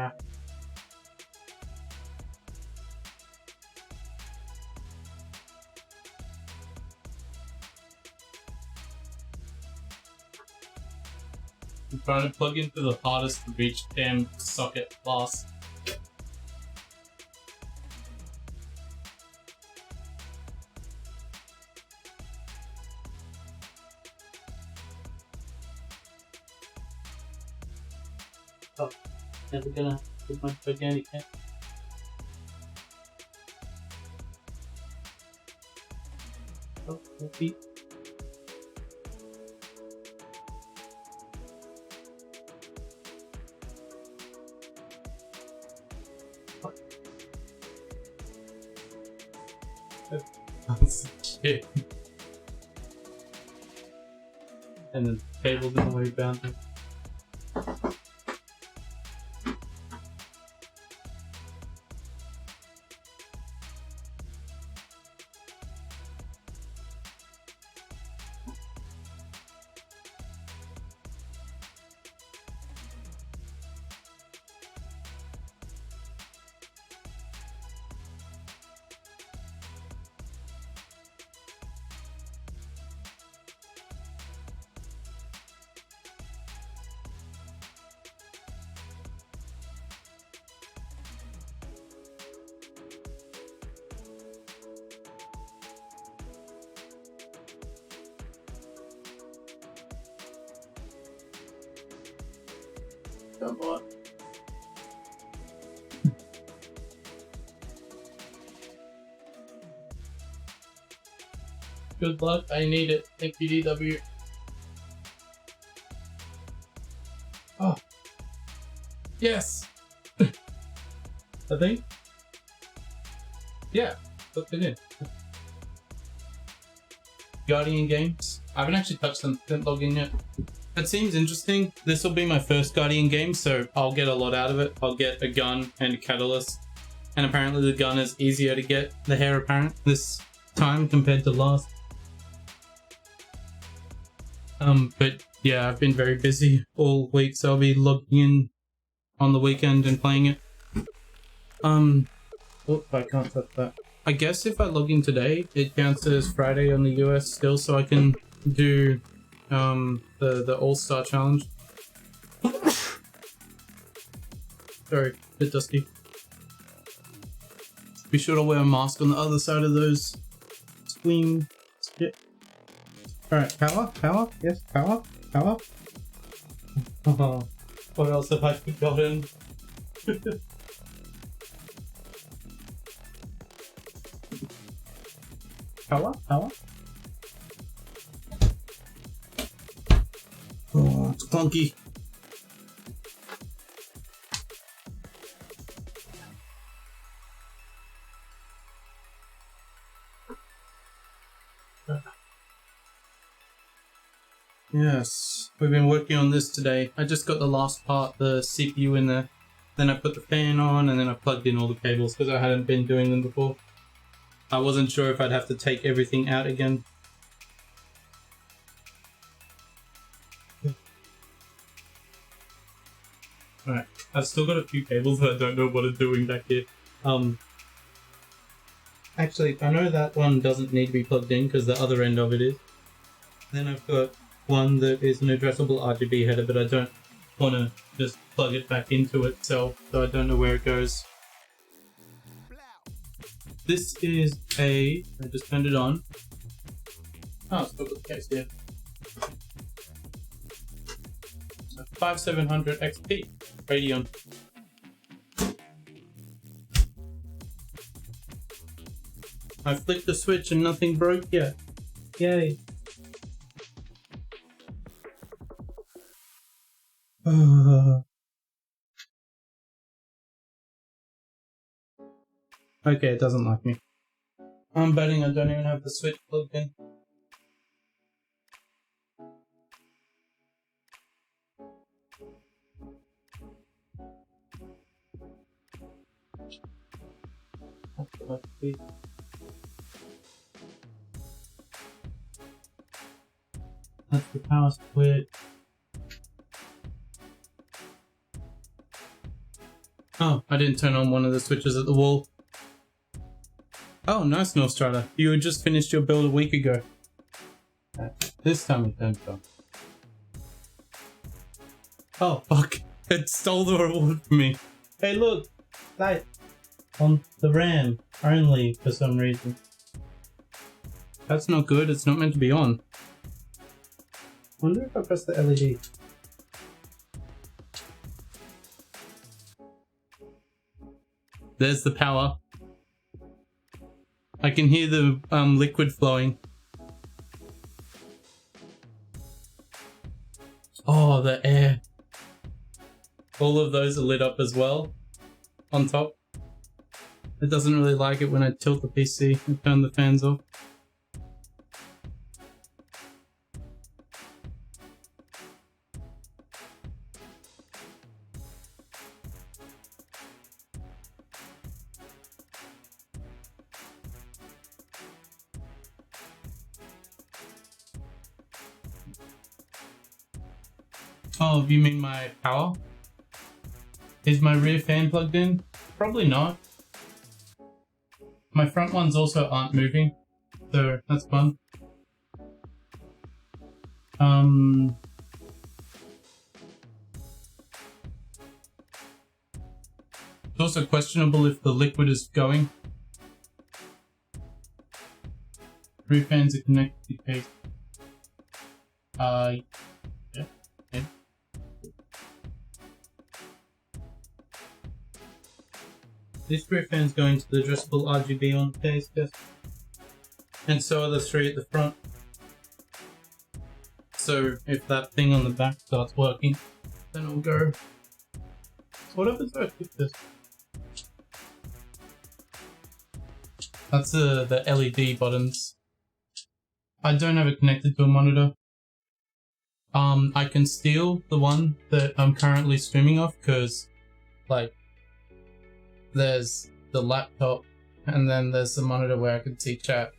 Ah. I'm trying to plug into the hardest to reach damn socket last. Oh, never gonna get my gigantic head. Oh, my feet. Shit. And then the cable's in the way bound. Come on. Good luck, I need it. Thank you, DW. Oh. Yes! I think? Yeah, put it in. Guardian games. I haven't actually touched them, didn't log in yet. That seems interesting. This will be my first Guardian game, so I'll get a lot out of it. I'll get a gun and a catalyst. And apparently the gun is easier to get, the heir apparent, this time compared to last. But yeah, I've been very busy all week, so I'll be logging in on the weekend and playing it. Oh, I can't touch that. I guess if I log in today, it counts as Friday on the US still, so I can do the All-Star Challenge. Sorry, a bit dusty. Be sure to wear a mask on the other side of those screen. Shit. Alright, power, yes, power. Oh, what else have I forgotten? Power. Oh, it's clunky. Yes, we've been working on this today. I just got the last part, the CPU in there. Then I put the fan on and then I plugged in all the cables because I hadn't been doing them before. I wasn't sure if I'd have to take everything out again. Alright, I've still got a few cables that I don't know what are doing back here. Actually, I know that one doesn't need to be plugged in because the other end of it is. Then I've got one that is an addressable RGB header, but I don't want to just plug it back into itself, so I don't know where it goes. This is I just turned it on. Oh, it's got the case here. So 5700 XP Radeon. I flicked the switch and nothing broke yet. Yay. Okay, it doesn't like me. I'm betting I don't even have the switch plugged in. That's the power switch. Oh, I didn't turn on one of the switches at the wall. Oh, nice, North Strider. You had just finished your build a week ago. This time it turned on. Oh, fuck. It stole the reward from me. Hey, look. Light. On the RAM. Only, for some reason. That's not good. It's not meant to be on. Wonder if I press the LED. There's the power. I can hear the liquid flowing. Oh, the air. All of those are lit up as well. On top. It doesn't really like it when I tilt the PC and turn the fans off. Oh, you mean my power? Is my rear fan plugged in? Probably not. My front ones also aren't moving, so that's fun. It's also questionable if the liquid is going. Rear fans are connected to case. Yeah. This rear fan's going to the addressable RGB on the case, yes. And so are the three at the front. So if that thing on the back starts working, then it'll go. So what happens if I fix this? That's the LED buttons. I don't have it connected to a monitor. I can steal the one that I'm currently streaming off because, like, there's the laptop and then there's the monitor where I can see chat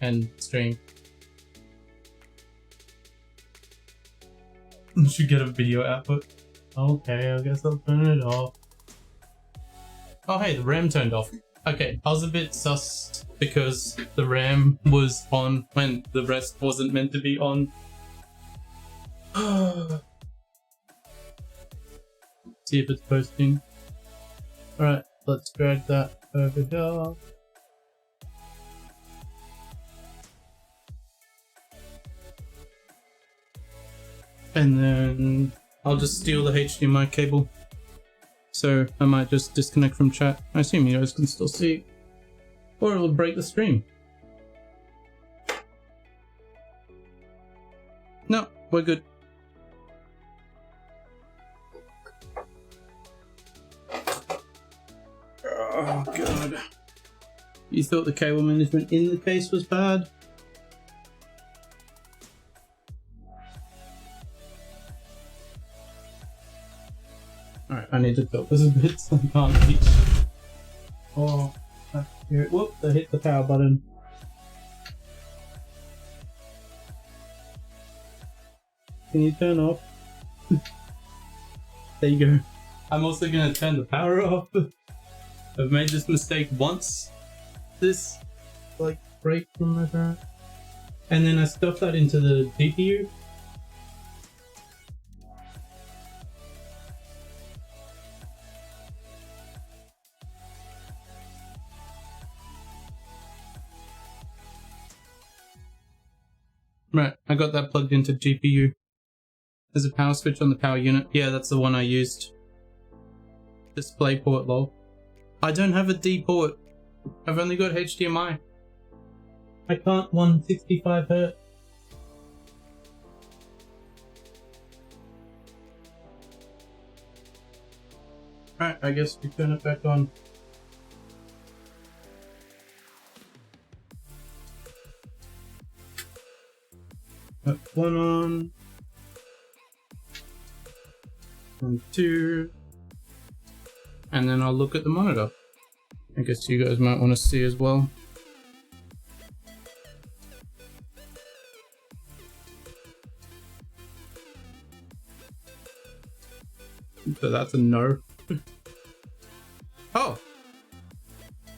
and stream. Should get a video output. Okay, I guess I'll turn it off. Oh hey, the RAM turned off. Okay, I was a bit sus because the RAM was on when the rest wasn't meant to be on. See if it's posting. Alright, let's drag that over here. And then I'll just steal the HDMI cable. So I might just disconnect from chat. I assume you guys can still see. Or it'll break the stream. No, we're good. Oh god. You thought the cable management in the case was bad? Alright, I need to tilt this a bit so I can't reach. Oh, here. Whoops, I hit the power button. Can you turn off? There you go. I'm also gonna turn the power off. I've made this mistake once. This, like, break from my parent. And then I stuffed that into the GPU. Right, I got that plugged into GPU. There's a power switch on the power unit. Yeah, that's the one I used. Display port, lol. I don't have a D port. I've only got HDMI. I can't 165 Hz. Right, I guess we turn it back on. Put one on. 1, 2. And then I'll look at the monitor. I guess you guys might want to see as well. So that's a no.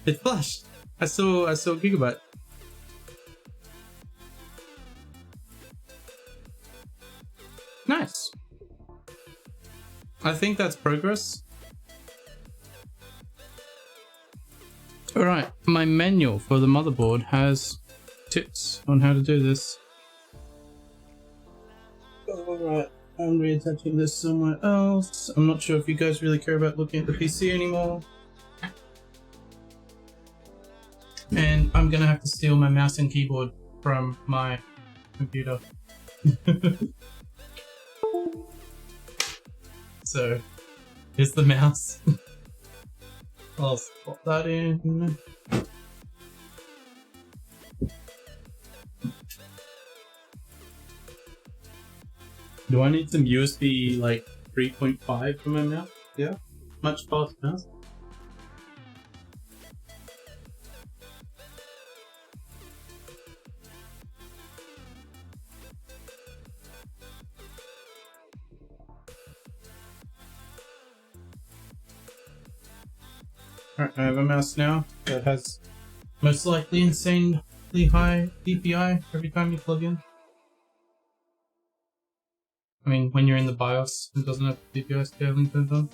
It flashed. I saw Gigabyte. Nice. I think that's progress. Alright, my manual for the motherboard has tips on how to do this. Alright, I'm reattaching this somewhere else. I'm not sure if you guys really care about looking at the PC anymore. And I'm gonna have to steal my mouse and keyboard from my computer. So, here's the mouse. I'll pop that in. Do I need some USB like 3.5 for my mouse? Yeah, much faster mouse. Alright, I have a mouse now that has most likely insanely high DPI every time you plug in. I mean, when you're in the BIOS, it doesn't have DPI scaling turned on.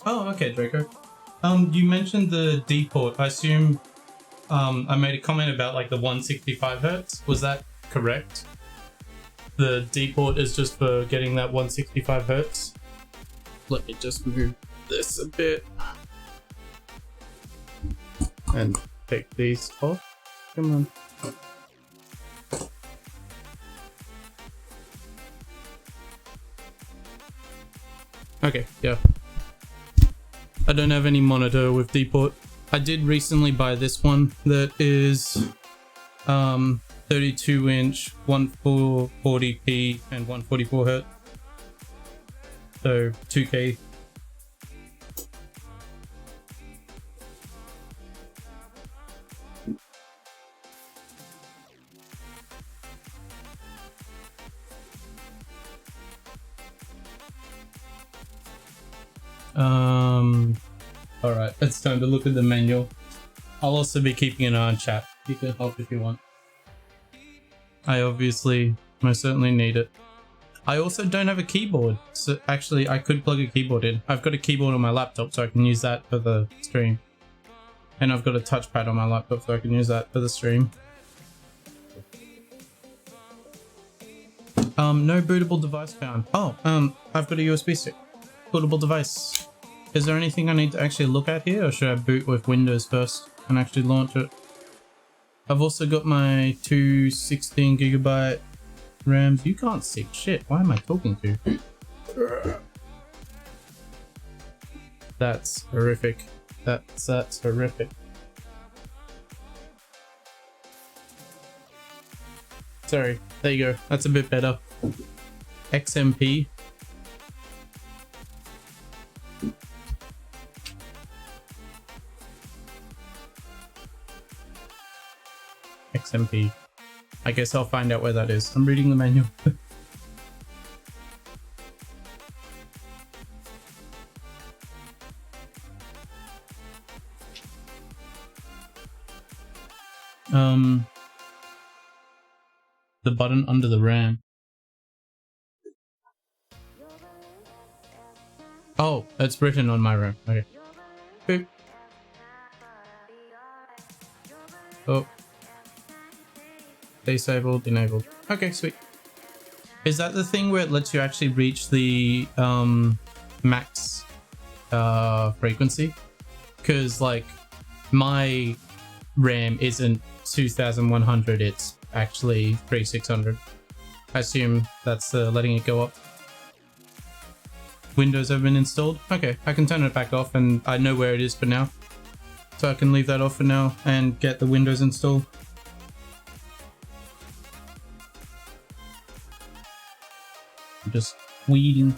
Oh, okay, Draco. You mentioned the D port. I assume I made a comment about like the 165 Hz. Was that correct? The D port is just for getting that 165 Hz. Let me just move this a bit and take these off. Come on. Okay, yeah. I don't have any monitor with D port. I did recently buy this one that is 32 inch, 1440p and 144 Hz. So 2K. Alright, it's time to look at the manual. I'll also be keeping an eye on chat. You can help if you want. I obviously most certainly need it. I also don't have a keyboard, so actually I could plug a keyboard in. I've got a keyboard on my laptop so I can use that for the stream. And I've got a touchpad on my laptop so I can use that for the stream. No bootable device found. Oh, I've got a USB stick. Bootable device. Is there anything I need to actually look at here, or should I boot with Windows first and actually launch it? I've also got my two 16GB RAMs. You can't see shit. Why am I talking to you? That's horrific. That's horrific. Sorry. There you go. That's a bit better. XMP. XMP. I guess I'll find out where that is. I'm reading the manual. The button under the RAM. Oh, it's written on my RAM. Okay. Boop. Oh. Disabled, enabled. Okay, sweet. Is that the thing where it lets you actually reach the max frequency? Because like my RAM isn't 2100, it's actually 3600. I assume that's letting it go up. Windows have been installed. Okay, I can turn it back off and I know where it is for now. So I can leave that off for now and get the Windows installed. I'm just weeding.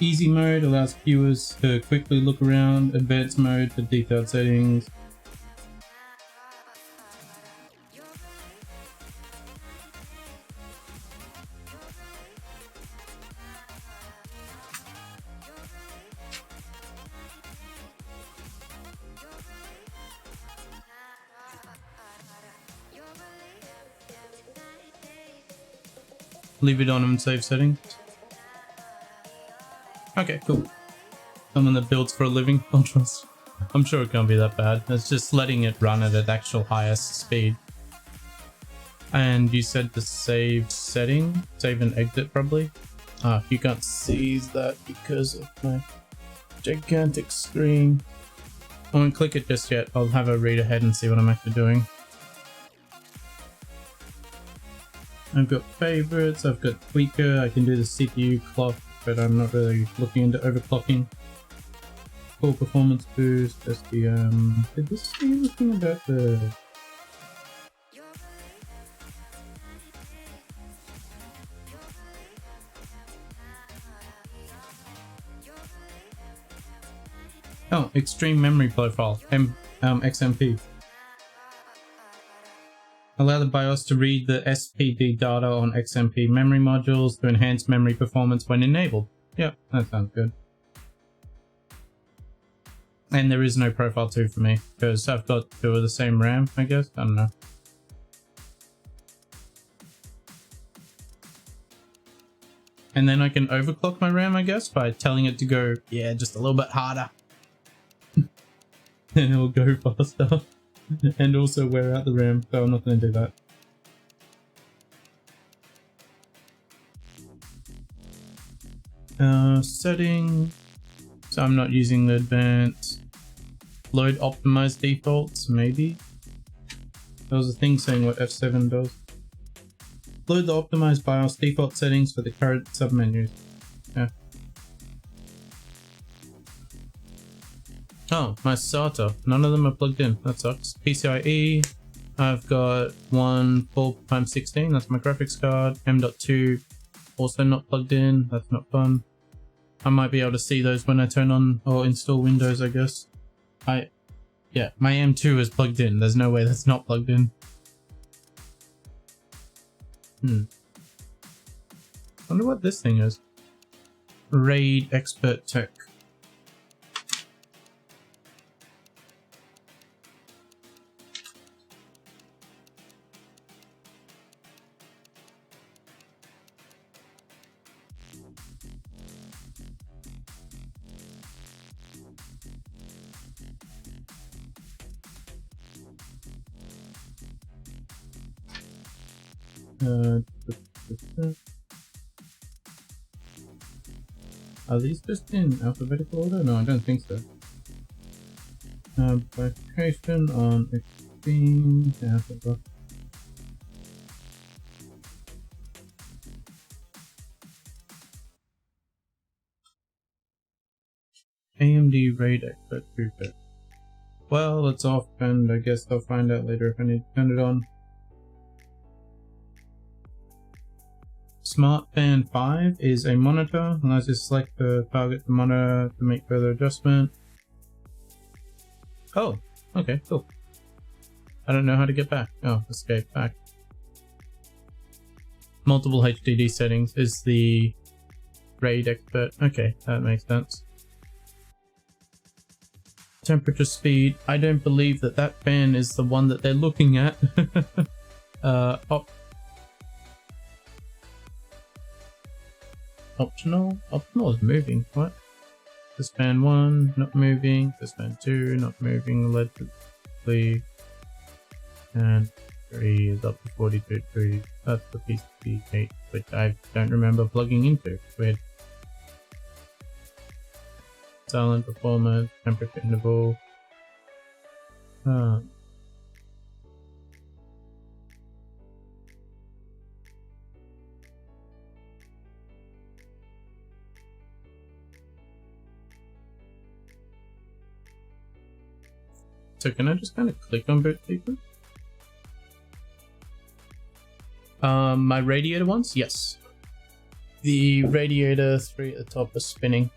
Easy mode allows viewers to quickly look around. Advanced mode for detailed settings. leave it on and save settings. Okay, cool. Someone that builds for a living, I'll trust. I'm sure it can't be that bad. It's just letting it run at its actual highest speed. And you said the save setting, save and exit probably. You can't see that because of my gigantic screen. I won't click it just yet. I'll have a read ahead and see what I'm actually doing. I've got favorites, I've got tweaker, I can do the CPU clock, but I'm not really looking into overclocking. Full performance boost, SDM. Did this say anything about the... Oh, extreme memory profile, XMP. Allow the BIOS to read the SPD data on XMP memory modules to enhance memory performance when enabled. Yep, that sounds good. And there is no profile 2 for me, because I've got 2 of the same RAM, I guess? I don't know. And then I can overclock my RAM, I guess, by telling it to go, yeah, just a little bit harder. And it'll go faster. And also wear out the RAM, so I'm not going to do that. Setting. So I'm not using the advanced. Load optimized defaults, maybe? There was a thing saying what F7 does. Load the optimized BIOS default settings for the current submenus. Yeah. Oh, my SATA. None of them are plugged in. That sucks. PCIe. I've got one 4x16. That's my graphics card. M.2. Also not plugged in. That's not fun. I might be able to see those when I turn on or install Windows, I guess. Yeah, my M2 is plugged in. There's no way that's not plugged in. Wonder what this thing is. RAID Expert Tech. Are these just in alphabetical order? No, I don't think so. Clarification on Extreme. AMD RAID Expert 2. Well, it's off, and I guess I'll find out later if I need to turn it on. Smart Fan 5 is a monitor. Allows you to select the target monitor to make further adjustment. Oh, okay, cool. I don't know how to get back. Oh, escape back. Multiple HDD settings is the RAID Expert. Okay, that makes sense. Temperature speed. I don't believe that that fan is the one that they're looking at. Optional? Optional is moving. What? This fan 1, not moving. This fan 2, not moving allegedly. And 3 is up to 42 degrees. That's the PCB8, which I don't remember plugging into. Weird. Silent performance, temperature interval. So can I just kind of click on boot people? My radiator ones? Yes. The radiator 3 at the top is spinning.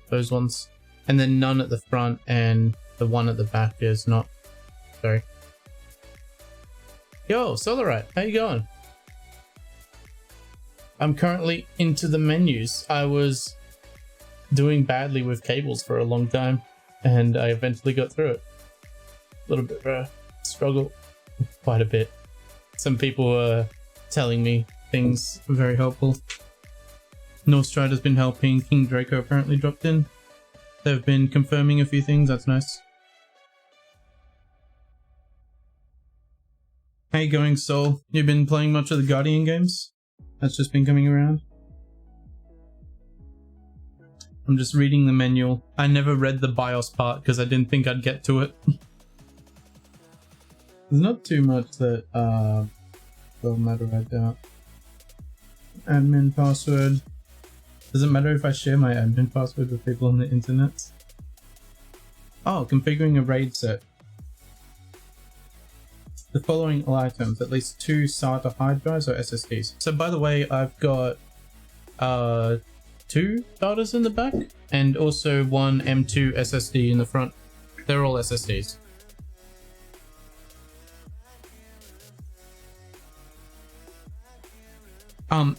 Those ones. And then none at the front, and the one at the back is not. Sorry. Yo, Solarite, how you going? I'm currently into the menus. I was doing badly with cables for a long time, and I eventually got through it. A little bit of a struggle. Quite a bit. some people were telling me things very helpful. North Strider's been helping. King Draco apparently dropped in. They've been confirming a few things. That's nice. How you going, Soul? You've been playing much of the Guardian games? That's just been coming around. I'm just reading the manual. I never read the BIOS part because I didn't think I'd get to it. There's not too much that will matter, I doubt. Admin password. Does it matter if I share my admin password with people on the internet? Oh, configuring a RAID set. The following all items, at least 2 SATA hard drives or SSDs. So by the way, I've got 2 SATAs in the back and also 1 M2 SSD in the front. They're all SSDs.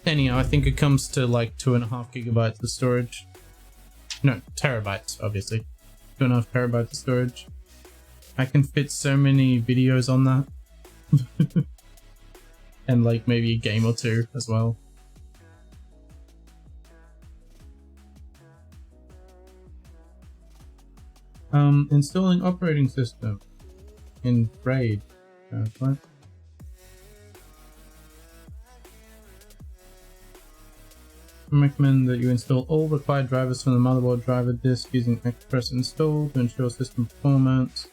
Anyhow, I think it comes to like 2.5 gigabytes of storage. No, terabytes, obviously. 2.5 terabytes of storage. I can fit so many videos on that. And like maybe a game or 2 as well. Installing operating system in RAID. What? I recommend that you install all required drivers from the motherboard driver disk using Express install to ensure system performance.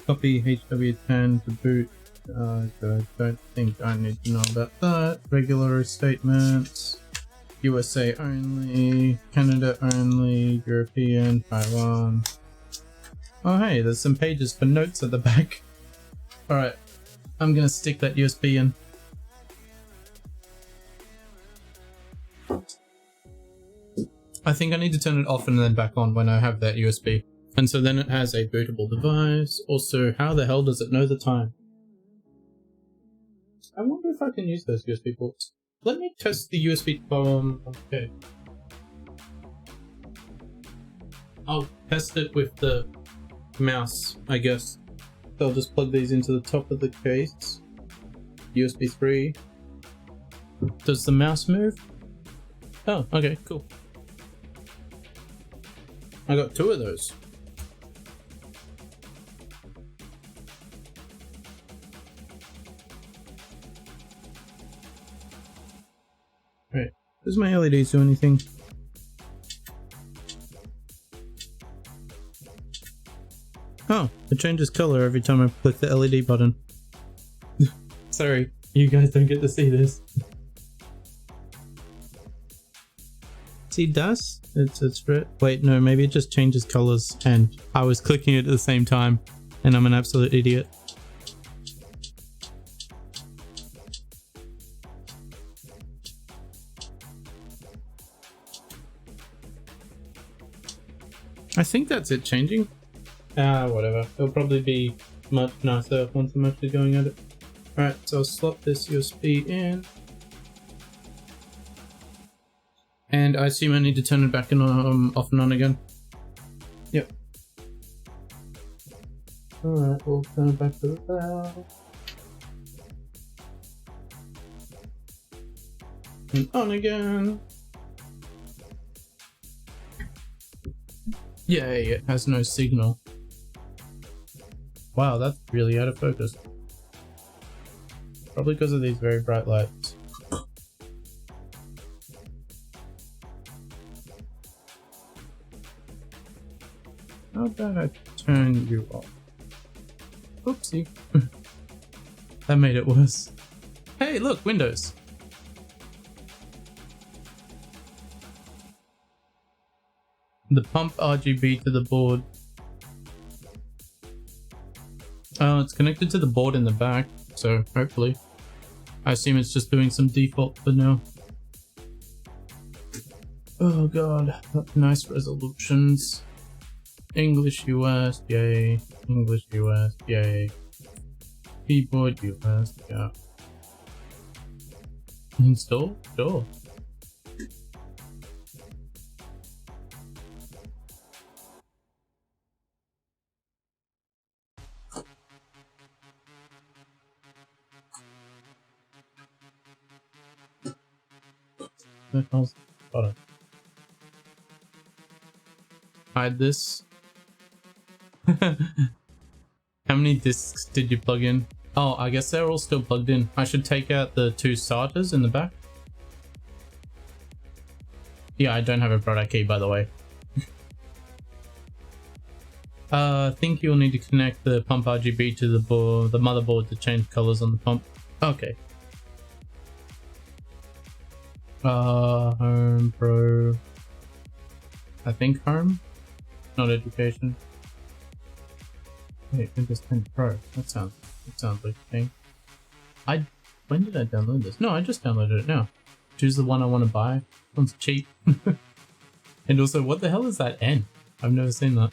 Copy HW10 to boot. I don't think I need to know about that. Regular statements. USA only. Canada only. European. Taiwan. Oh hey, there's some pages for notes at the back. Alright, I'm gonna stick that USB in. I think I need to turn it off and then back on when I have that USB. And so then it has a bootable device. Also, how the hell does it know the time? I wonder if I can use those USB ports. Let me test the USB. Okay. I'll test it with the mouse, I guess. So I'll just plug these into the top of the case. USB 3. Does the mouse move? Oh, okay, cool. I got 2 of those. Right. Does my LEDs do anything? Oh, it changes color every time I click the LED button. Sorry, you guys don't get to see this. See, does? It's red. Wait, no, maybe it just changes colors and I was clicking it at the same time and I'm an absolute idiot. I think that's it changing. Whatever. It'll probably be much nicer once I'm actually going at it. Alright, so I'll slot this USB in. And I assume I need to turn it back on, off and on again. Yep. Alright, we'll turn it back to the valve. And on again. Yay, it has no signal. Wow, that's really out of focus. Probably because of these very bright lights. How about I turn you off? Oopsie. That made it worse. Hey, look, Windows. The pump RGB to the board. Oh, it's connected to the board in the back, so hopefully. I assume it's just doing some default for now. Oh god, nice resolutions. English US, yay. English US, yay. Keyboard US, yeah. Install? Sure. the hell's got it? Hide this. How many discs did you plug in? Oh, I guess they're all still plugged in. I should take out the 2 starters in the back. Yeah, I don't have a product key, by the way. I think you'll need to connect the pump RGB to the motherboard to change colors on the pump. Okay. Home Pro. I think home, not education. Wait, Windows 10 Pro. That sounds like a thing. When did I download this? No, I just downloaded it now. Choose the one I want to buy. One's cheap. And also, what the hell is that N? I've never seen that.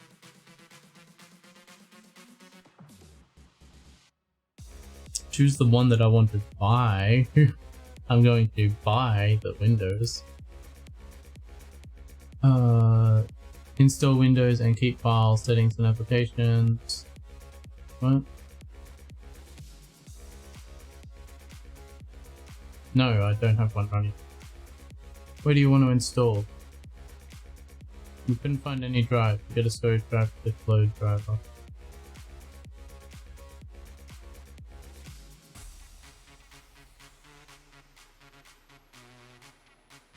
Choose the one that I want to buy. I'm going to buy the Windows. Install Windows and keep files, settings and applications. What? No, I don't have one running. Where do you want to install? We couldn't find any drive. Get a storage drive to load driver.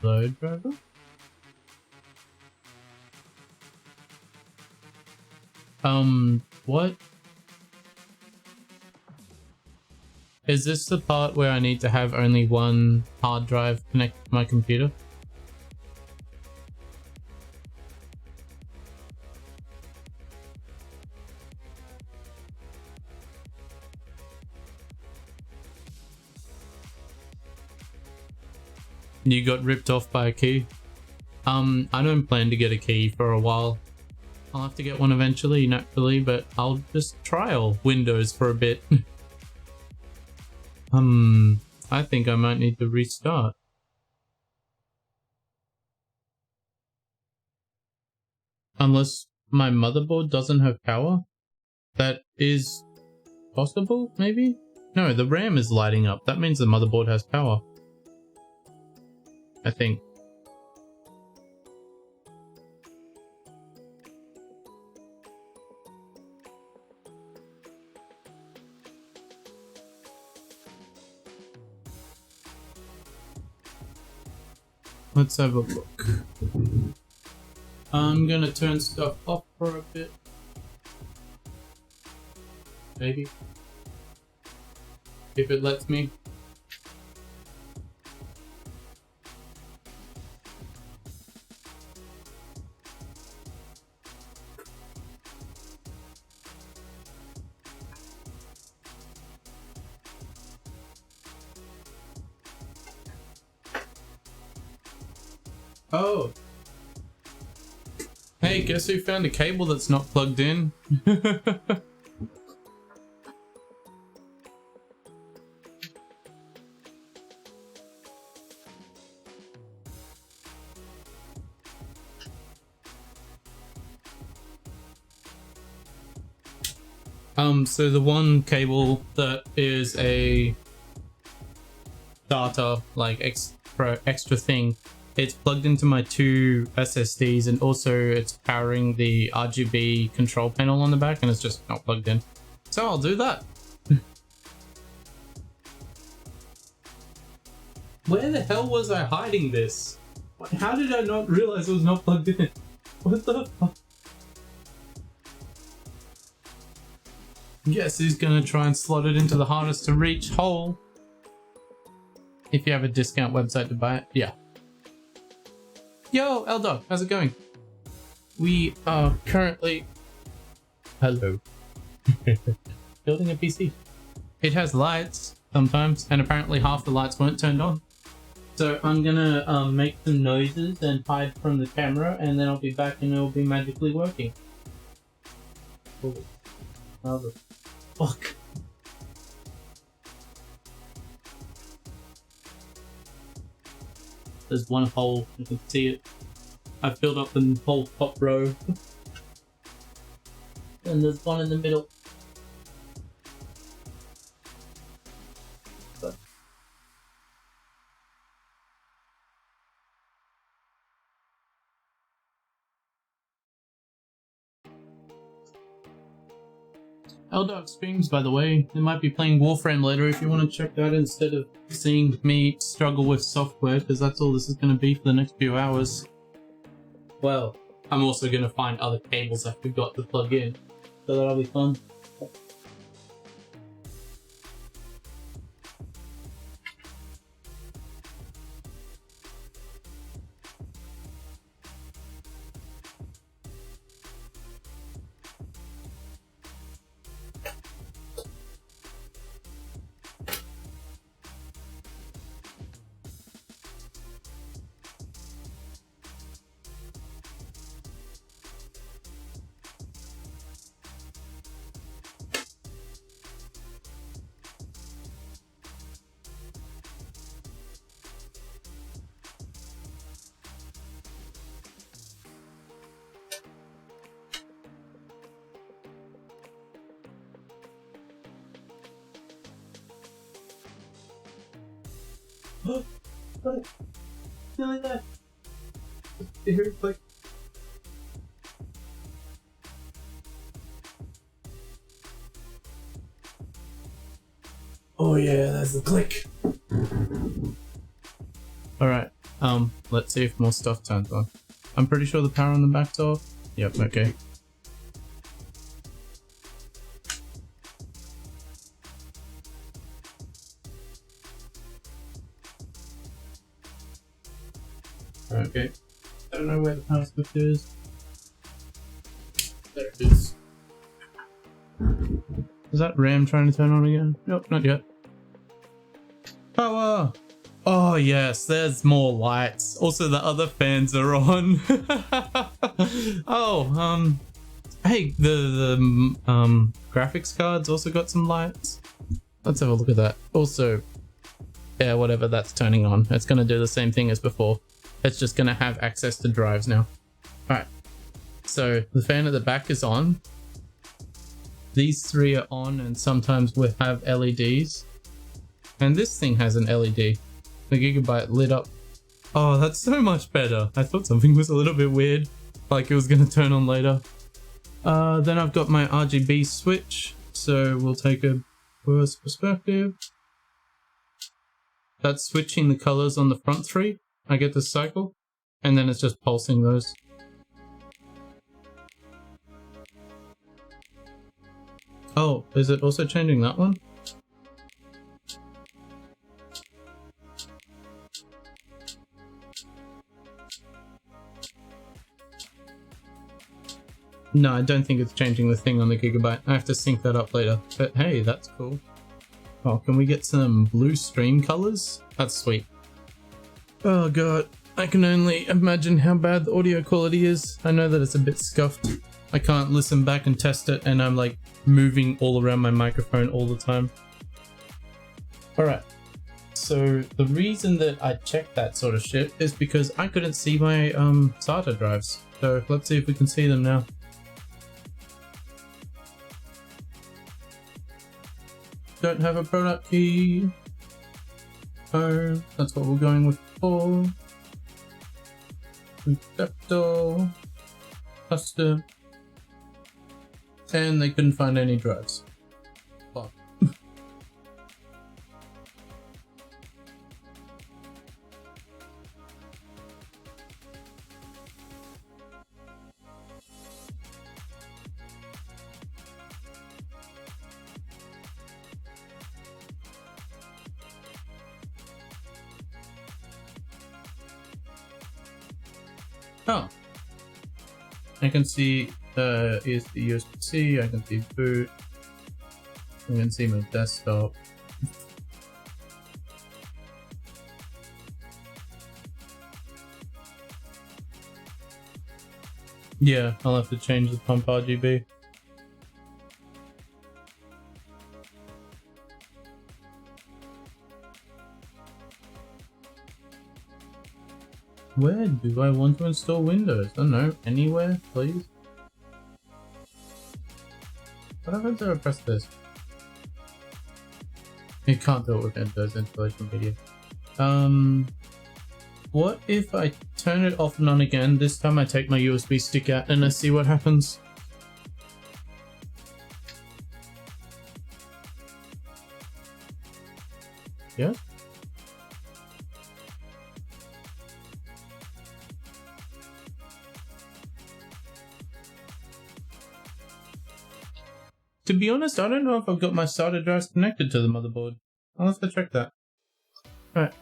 Load driver? What? Is this the part where I need to have only one hard drive connected to my computer? You got ripped off by a key? I don't plan to get a key for a while. I'll have to get one eventually, naturally, but I'll just trial Windows for a bit. I think I might need to restart. Unless my motherboard doesn't have power? That is possible, maybe? No, the RAM is lighting up. That means the motherboard has power. I think. Let's have a look. I'm gonna turn stuff off for a bit. Maybe. If it lets me. Oh. Hey, guess who found a cable that's not plugged in? So the one cable that is a data, like extra thing, it's plugged into my 2 SSDs, and also it's powering the RGB control panel on the back, and it's just not plugged in. So I'll do that. Where the hell was I hiding this? How did I not realize it was not plugged in? What the fuck? Yes, he's gonna try and slot it into the hardest to reach hole. If you have a discount website to buy it, yeah. Yo, L-Dog, how's it going? We are currently... Hello. Building a PC. It has lights sometimes, and apparently half the lights weren't turned on. So I'm gonna make some noises and hide from the camera, and then I'll be back and it'll be magically working. Oh, mother. Fuck. There's one hole, you can see it. I've filled up the whole top row. And there's one in the middle. But Dark streams, by the way. They might be playing Warframe later if you want to check that instead of seeing me struggle with software, because that's all this is going to be for the next few hours. Well, I'm also going to find other cables I forgot to plug in, so that'll be fun. Feeling that. Here, like. Oh yeah, that's the click. Alright, let's see if more stuff turns on. I'm pretty sure the power on the back's off. Yep, okay. Okay. I don't know where the power switch is. There it is. Is that RAM trying to turn on again? Nope, not yet. Power! Oh yes, there's more lights. Also the other fans are on. Oh, hey, the graphics cards also got some lights. Let's have a look at that. Also, yeah, whatever, that's turning on. It's gonna do the same thing as before. It's just gonna have access to drives now. Alright, so the fan at the back is on. These three are on, and sometimes we have LEDs. And this thing has an LED. The Gigabyte lit up. Oh, that's so much better. I thought something was a little bit weird, like it was gonna turn on later. Then I've got my RGB switch, so we'll take a first perspective. That's switching the colors on the front three. I get this cycle, and then it's just pulsing those. Oh, is it also changing that one? No, I don't think it's changing the thing on the Gigabyte. I have to sync that up later. But hey, that's cool. Oh, can we get some blue stream colors? That's sweet. Oh god, I can only imagine how bad the audio quality is. I know that it's a bit scuffed. I can't listen back and test it, and I'm like moving all around my microphone all the time. Alright, so the reason that I checked that sort of shit is because I couldn't see my SATA drives. So let's see if we can see them now. Don't have a product key. So that's what we're going with for. Receptor. Custom. And they couldn't find any drives. Fuck. Oh, I can see is the USB-C, I can see boot, I can see my desktop. Yeah, I'll have to change the pump RGB. Where do I want to install Windows? I don't know, anywhere, please? What happens if I press this? You can't do it with Windows installation video. What if I turn it off and on again? This time I take my USB stick out and I see what happens. Yeah. To be honest, I don't know if I've got my SATA drives connected to the motherboard. I'll have to check that. Right.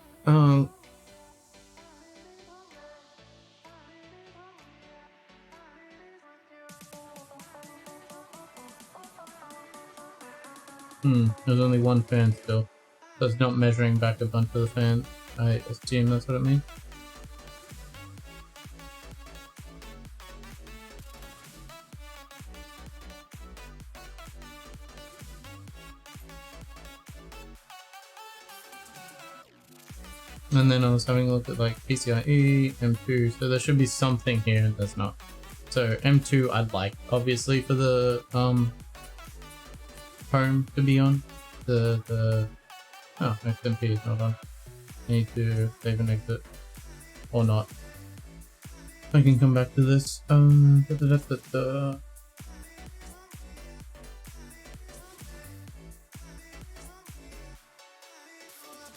There's only one fan still. So it's not measuring back a bunch of the fans. I assume that's what it means. And then I was having a look at like PCIe, M2, so there should be something here that's not. So M2 I'd like, obviously, for the home to be on. Oh, XMP is not on. I need to save and exit. Or not. I can come back to this.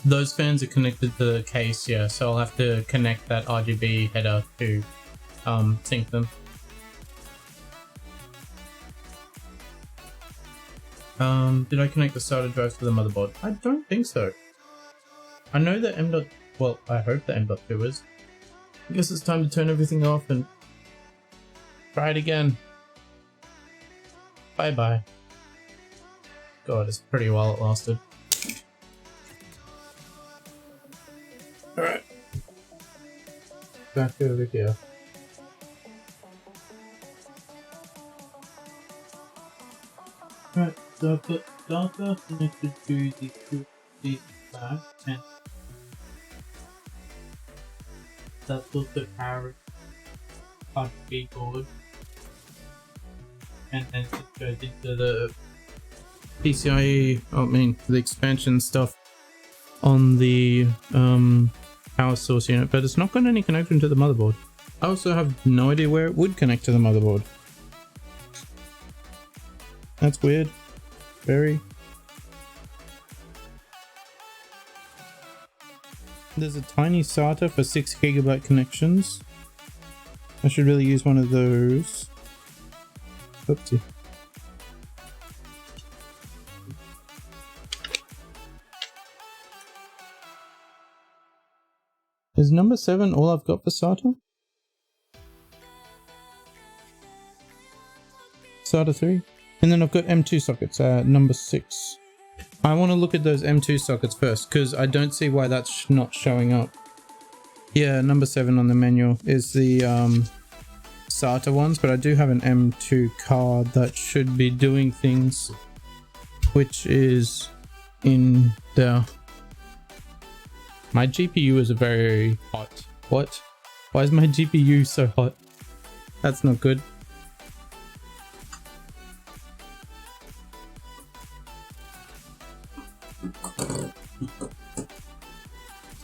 Those fans are connected to the case, yeah, so I'll have to connect that RGB header to sync them. Did I connect the SATA drives to the motherboard? I don't think so. I know that well, I hope the M.2 is. I guess it's time to turn everything off and try it again. Bye-bye. God, it's pretty while it lasted. Alright. Back over here. Right, so I've got data connected to the back, and that's also powered by the keyboard, and then it goes into the PCIe, the expansion stuff on the power source unit, but it's not got any connection to the motherboard. I also have no idea where it would connect to the motherboard. That's weird. Very. There's a tiny SATA for 6 GB connections. I should really use one of those. Oopsie. Is number 7 all I've got for SATA? SATA 3? And then I've got M2 sockets, number 6. I want to look at those M2 sockets first, because I don't see why that's not showing up. Yeah, number 7 on the manual is the SATA ones, but I do have an M2 card that should be doing things, which is in there. My GPU is very hot. What? Why is my GPU so hot? That's not good.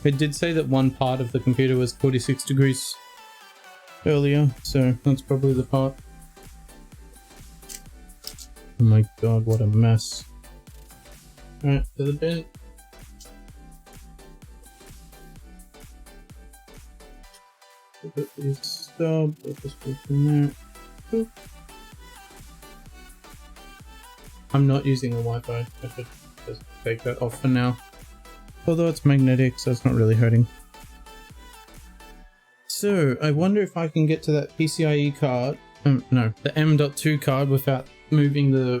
It did say that one part of the computer was 46 degrees earlier, so that's probably the part. Oh my god, what a mess. Alright, to the bin. Put this stub, put this in there. Cool. I'm not using a Wi-Fi. I should just take that off for now. Although it's magnetic, so it's not really hurting. So, I wonder if I can get to that PCIe card. No, the M.2 card without moving the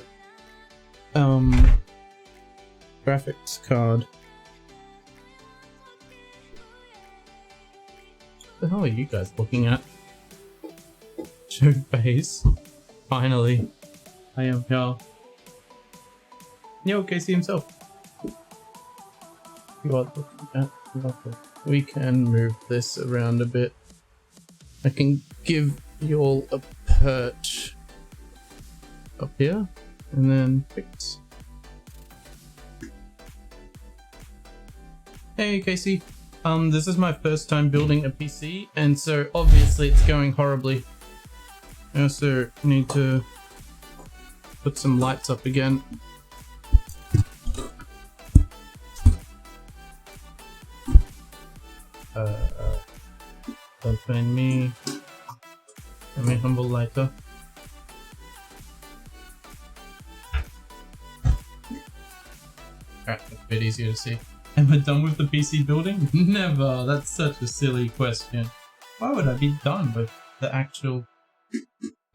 graphics card. What the hell are you guys looking at? Show face. Finally. I am here. Yo, Casey himself. You are looking at nothing. We can move this around a bit. I can give you all a perch up here and then fix. Hey Casey, this is my first time building a PC, and so obviously it's going horribly. I also need to put some lights up again. Between me and my humble lighter. Alright, that's a bit easier to see. Am I done with the PC building? Never! That's such a silly question. Why would I be done with the actual...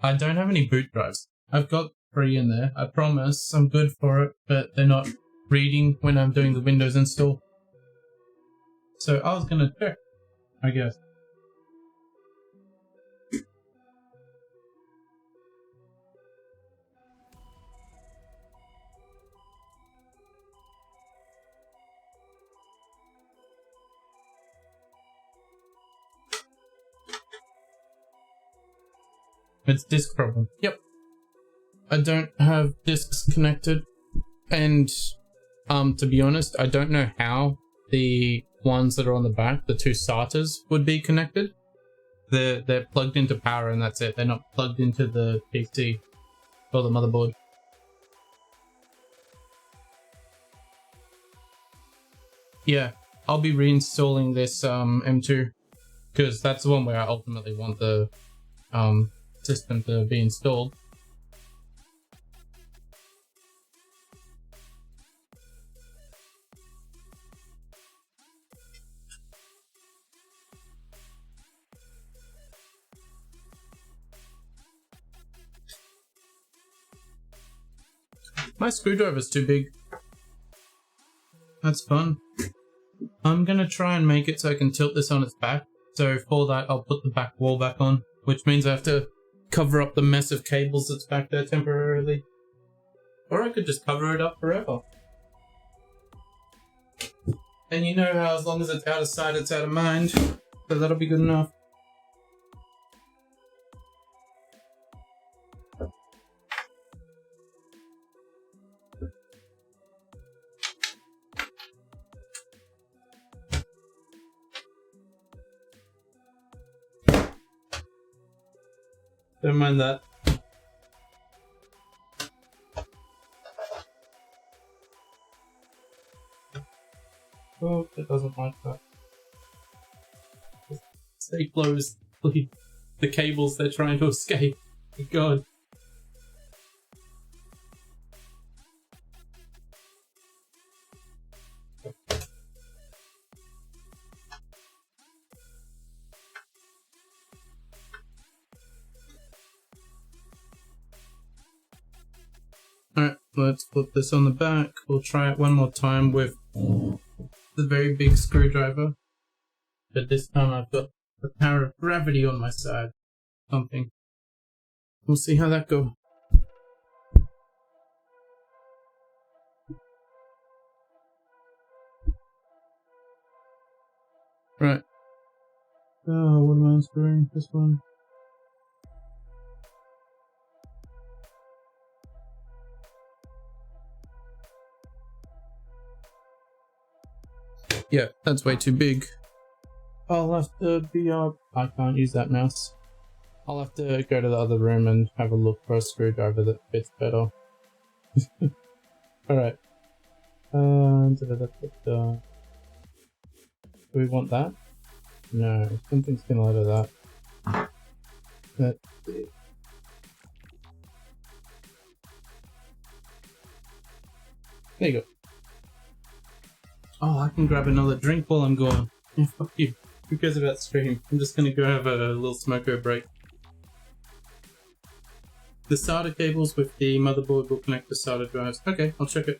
I don't have any boot drives. I've got 3 in there. I promise I'm good for it, but they're not reading when I'm doing the Windows install. So I was gonna check, I guess. It's disk problem. Yep. I don't have disks connected, and to be honest, I don't know how the ones that are on the back, the 2 SATAs, would be connected. They're plugged into power and that's it. They're not plugged into the PC or the motherboard. Yeah, I'll be reinstalling this M2 because that's the one where I ultimately want the system to be installed. My screwdriver's too big. That's fun. I'm gonna try and make it so I can tilt this on its back. So for that, I'll put the back wall back on, which means I have to cover up the mess of cables that's back there temporarily. Or I could just cover it up forever. And you know how as long as it's out of sight, it's out of mind. So that'll be good enough. Don't mind that. Oh, it doesn't like that. Stay closed, please. The cables, they're trying to escape. God. Alright, let's put this on the back. We'll try it one more time with the very big screwdriver. But this time I've got the power of gravity on my side. Something. We'll see how that goes. Right. Oh, what am I unscrewing? This one. Yeah, that's way too big. I'll have to be up. I can't use that mouse. I'll have to go to the other room and have a look for a screwdriver that fits better. Alright. Do we want that? No, something similar to that. That's it. There you go. Oh, I can grab another drink while I'm gone. Yeah, fuck you. Who cares about stream? I'm just gonna go have a little smoko break. The SATA cables with the motherboard will connect to SATA drives. Okay, I'll check it.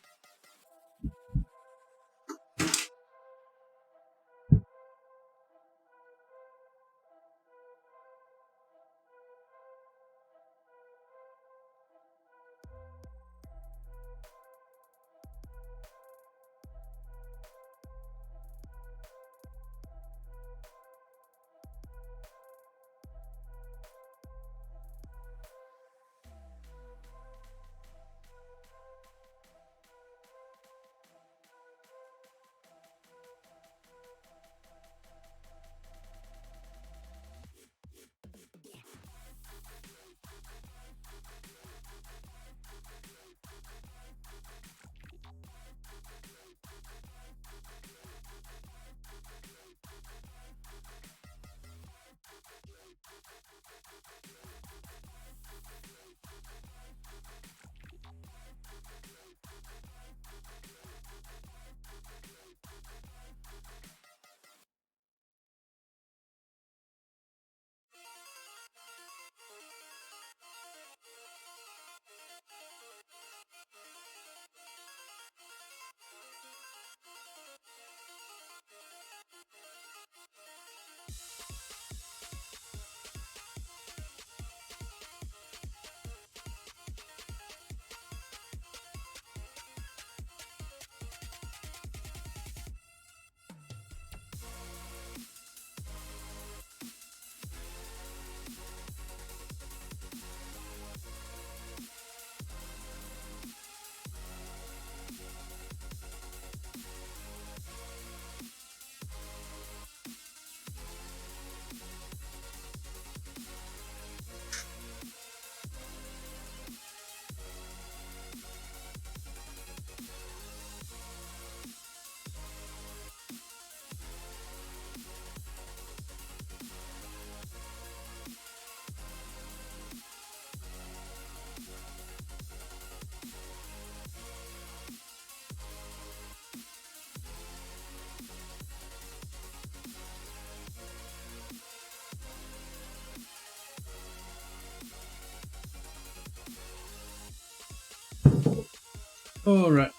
All right.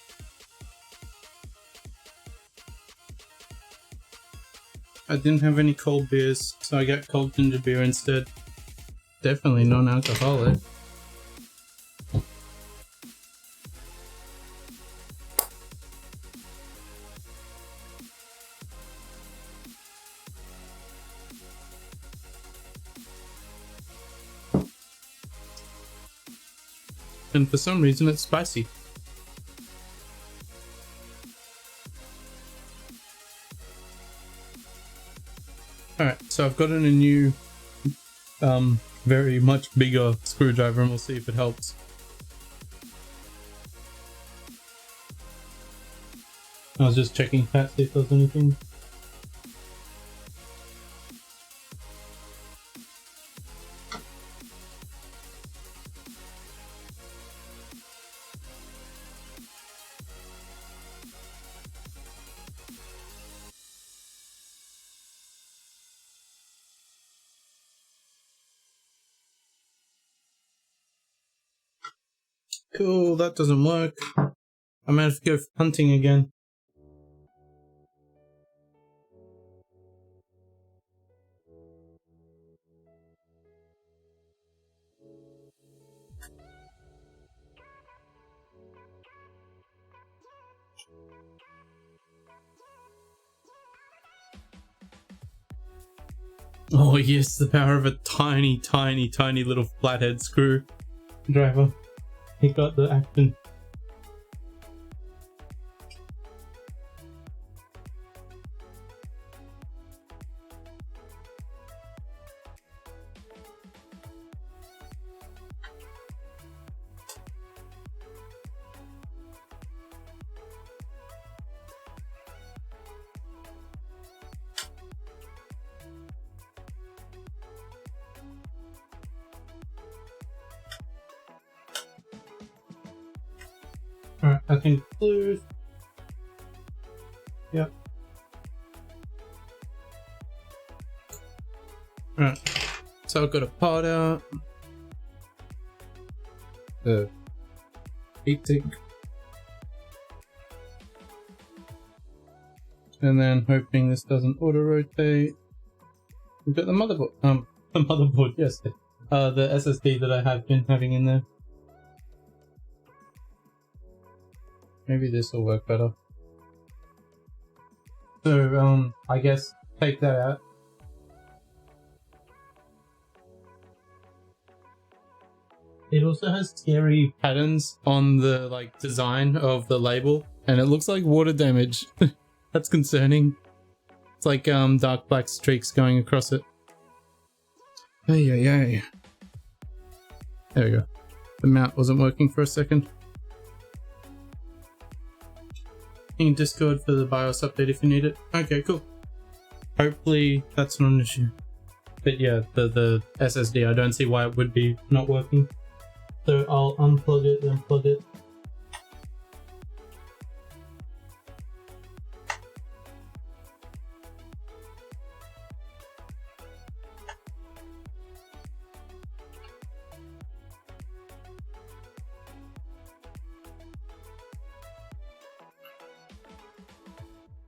I didn't have any cold beers, so I got cold ginger beer instead. Definitely non-alcoholic. And for some reason it's spicy. Alright, so I've gotten a new, very much bigger screwdriver, and we'll see if it helps. I was just checking Pat, see if there's anything. Cool, that doesn't work. I might have to go hunting again. Oh yes, the power of a tiny, tiny, tiny little flathead screwdriver. He got the action. Alright, I can close. Yep. Alright, so I've got a pot out. The heat sink. And then hoping this doesn't auto rotate. We've got the motherboard. The motherboard, yes. The SSD that I have been having in there. Maybe this will work better. So, I guess take that out. It also has scary patterns on the design of the label, and it looks like water damage. That's concerning. It's like dark black streaks going across it. Hey, hey, hey. There we go. The mount wasn't working for a second. In Discord for the BIOS update if you need it. Okay, cool. Hopefully that's not an issue. But yeah, the SSD, I don't see why it would be not working. So I'll unplug it, then plug it.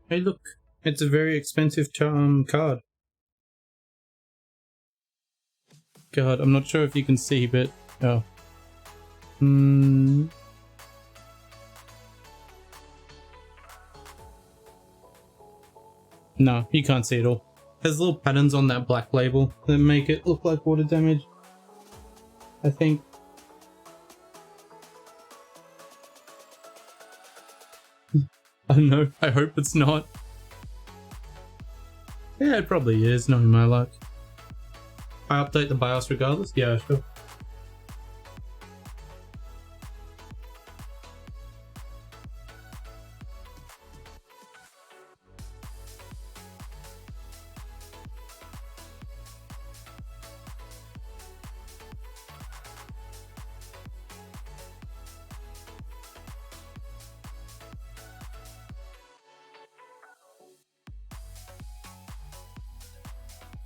Hey look, it's a very expensive card. God, I'm not sure if you can see, but oh. No, you can't see it all. There's little patterns on that black label that make it look like water damage, I think. I don't know, I hope it's not. Yeah, it probably is, knowing my luck. I update the BIOS regardless? Yeah, sure.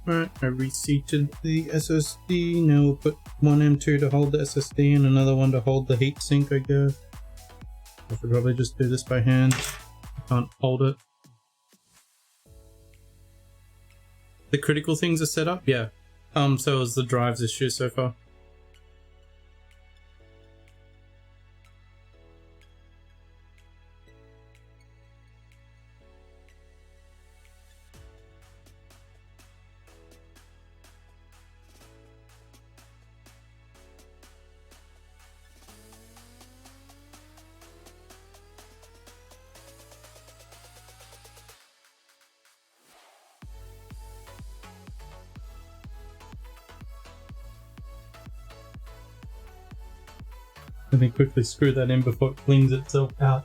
Right, I reseated the SSD. Now we'll put one M2 to hold the SSD and another one to hold the heatsink, I guess. I should probably just do this by hand. I can't hold it. The critical things are set up? Yeah. So is the drives issue so far. Let me quickly screw that in before it cleans itself out.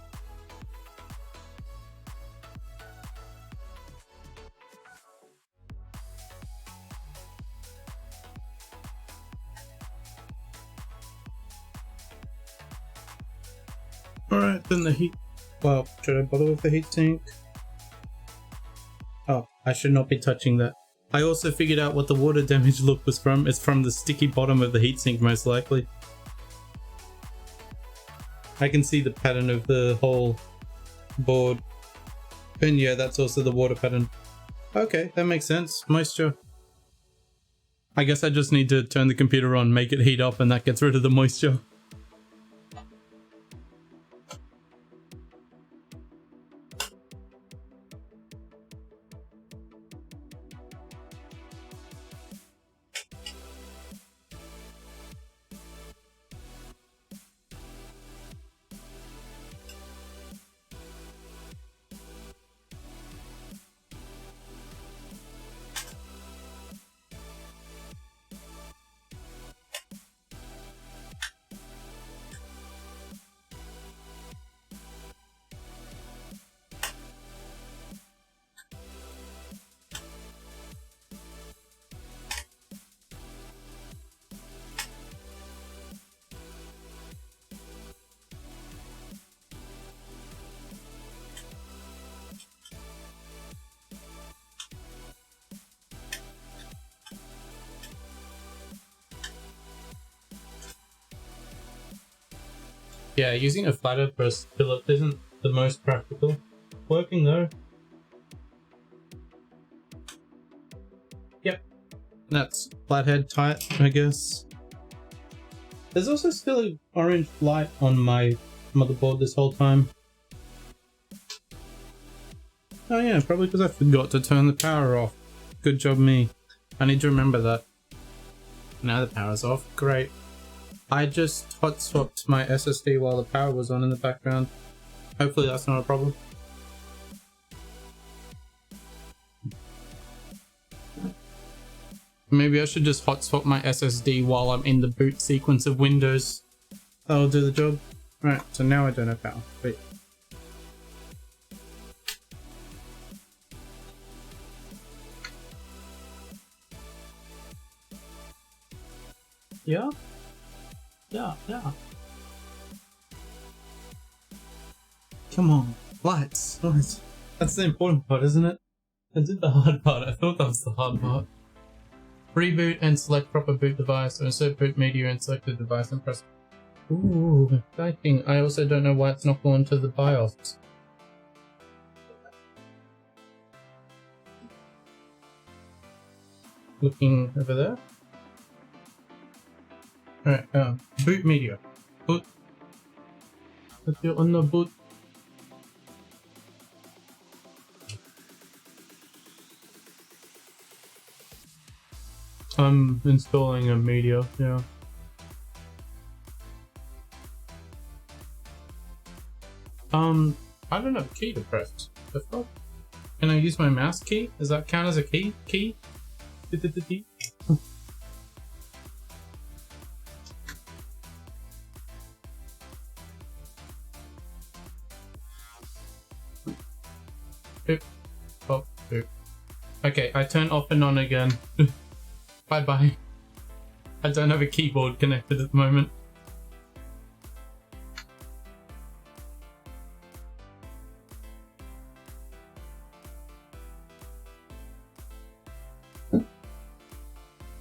Alright, then the heat... Well, should I bother with the heatsink? Oh, I should not be touching that. I also figured out what the water damage look was from. It's from the sticky bottom of the heatsink, most likely. I can see the pattern of the whole board. And yeah, that's also the water pattern. Okay, that makes sense. Moisture. I guess I just need to turn the computer on, make it heat up, and that gets rid of the moisture. Yeah, using a flatter press fillet isn't the most practical. Working though. Yep. That's flathead tight, I guess. There's also still an orange light on my motherboard this whole time. Oh yeah, probably because I forgot to turn the power off. Good job me. I need to remember that. Now the power's off. Great. I just hot swapped my SSD while the power was on in the background. Hopefully that's not a problem. Maybe I should just hot swap my SSD while I'm in the boot sequence of Windows. That'll do the job. Right, so now I don't have power. Wait. Yeah? Yeah. Come on, lights. That's the important part, isn't it? I did the hard part. I thought that was the hard part. Reboot and select proper boot device, or insert boot media and select the device and press. Ooh, exciting. I also don't know why it's not going to the BIOS. Looking over there. Alright, boot media. Boot. Put you on the boot. I'm installing a media, yeah. I don't have a key to press. The fuck? Can I use my mouse key? Does that count as a key? Key? Boop. Oh, boop. Okay, I turn off and on again. Bye bye. I don't have a keyboard connected at the moment.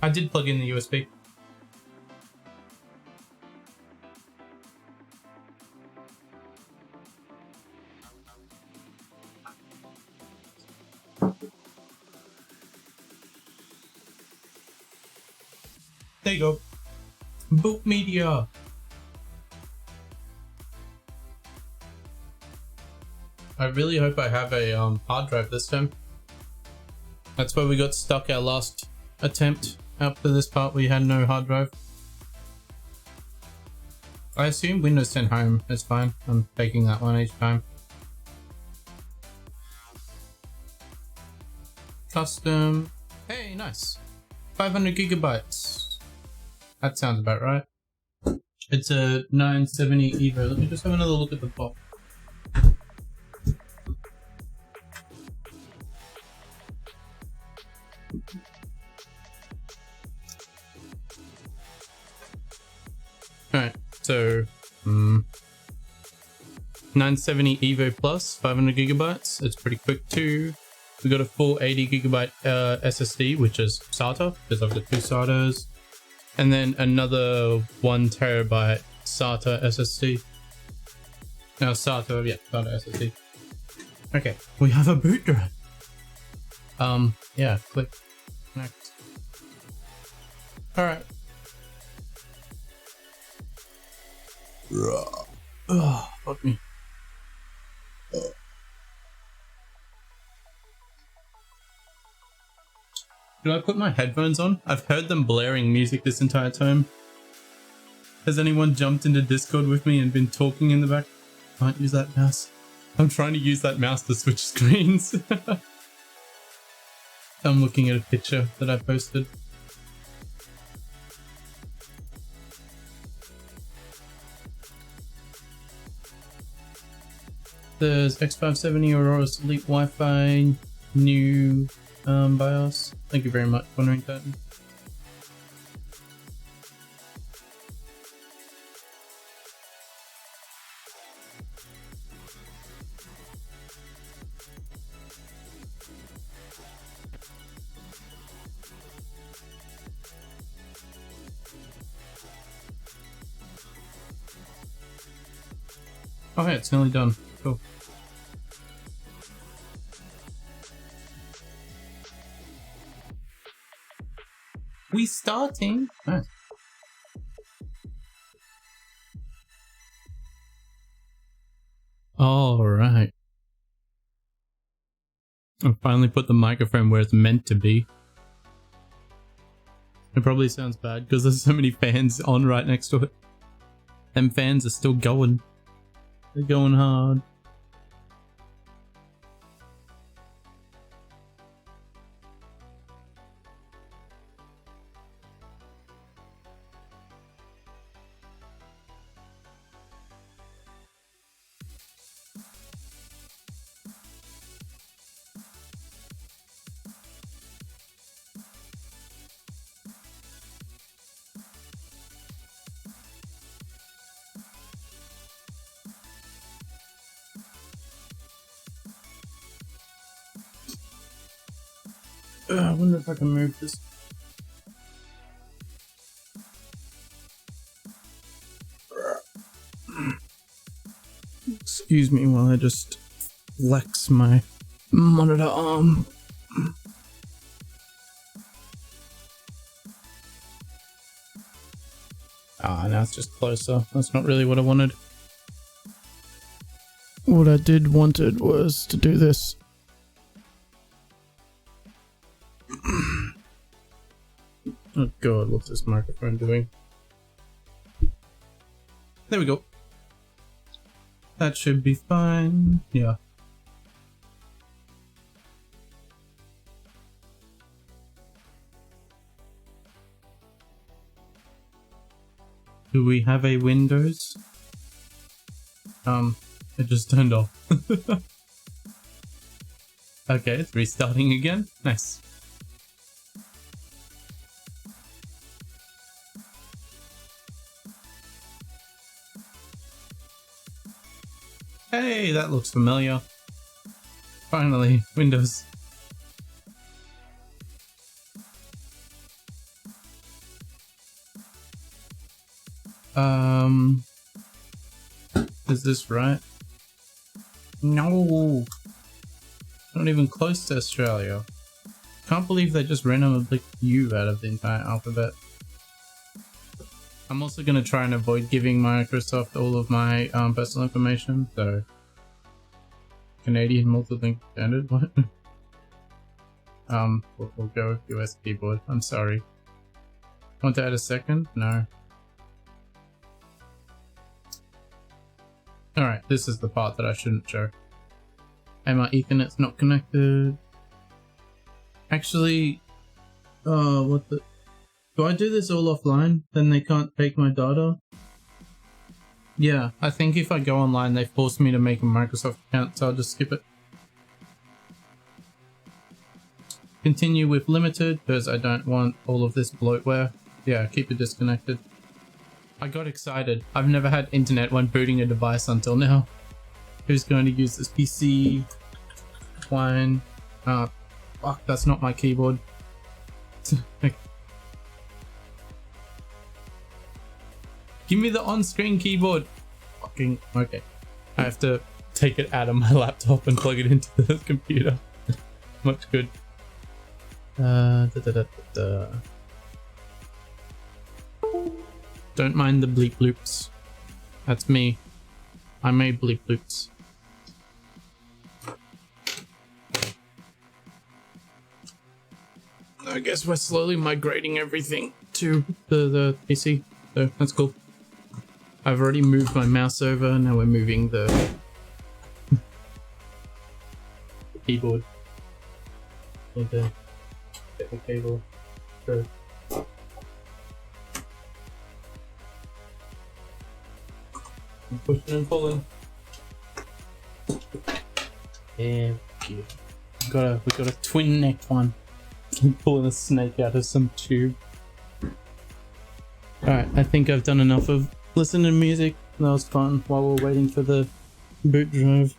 I did plug in the USB. There you go. Boot media. I really hope I have a hard drive this time. That's where we got stuck our last attempt. Up to this part we had no hard drive. I assume Windows 10 Home is fine. I'm taking that one each time. Custom. Hey, nice. 500 gigabytes. That sounds about right. It's a 970 Evo. Let me just have another look at the box. Alright, so 970 Evo Plus, 500 gigabytes. It's pretty quick too. We got a full 80 gigabyte SSD, which is SATA, because I've got two SATAs. And then another 1 terabyte SATA SSD. No, SATA, yeah, SATA SSD. Okay, we have a boot drive. Yeah, click next. Alright. Oh, fuck me. Do I put my headphones on? I've heard them blaring music this entire time. Has anyone jumped into Discord with me and been talking in the back? Can't use that mouse. I'm trying to use that mouse to switch screens. I'm looking at a picture that I posted. There's X570 Aurora's Elite Wi-Fi new BIOS. Thank you very much, Wondering Titan. Oh yeah, it's nearly done. Cool. We starting? Nice. All right. I finally put the microphone where it's meant to be. It probably sounds bad because there's so many fans on right next to it. Them fans are still going. They're going hard. I wonder if I can move this. Excuse me while I just flex my monitor arm. Ah, now it's just closer. That's not really what I wanted. What I wanted was to do this. Oh god, what's this microphone doing? There we go. That should be fine. Yeah. Do we have a Windows? It just turned off. Okay, it's restarting again. Nice. Hey, that looks familiar. Finally, Windows. Is this right? No! Not even close to Australia. Can't believe they just randomly picked U out of the entire alphabet. I'm also going to try and avoid giving Microsoft all of my personal information, so Canadian multi-link standard, what? We'll go with US keyboard, I'm sorry. Want to add a second? No. Alright, this is the part that I shouldn't show. And my Ethernet's not connected. Actually, what the... Do I do this all offline? Then they can't take my data? Yeah, I think if I go online, they force me to make a Microsoft account, so I'll just skip it. Continue with limited, because I don't want all of this bloatware. Yeah, keep it disconnected. I got excited. I've never had internet when booting a device until now. Who's going to use this PC? Wine. Fuck, that's not my keyboard. Give me the on-screen keyboard. Fucking okay. I have to take it out of my laptop and plug it into the computer. Much good. Don't mind the bleep loops. That's me. I made bleep loops. I guess we're slowly migrating everything to the PC, so that's cool. I've already moved my mouse over, now we're moving the keyboard. Okay. Get the cable. Go. I'm pushing and pulling. Yeah, we got a twin neck one. I'm pulling a snake out of some tube. Alright, I think I've done enough of listening to music. That was fun while we're waiting for the boot drive.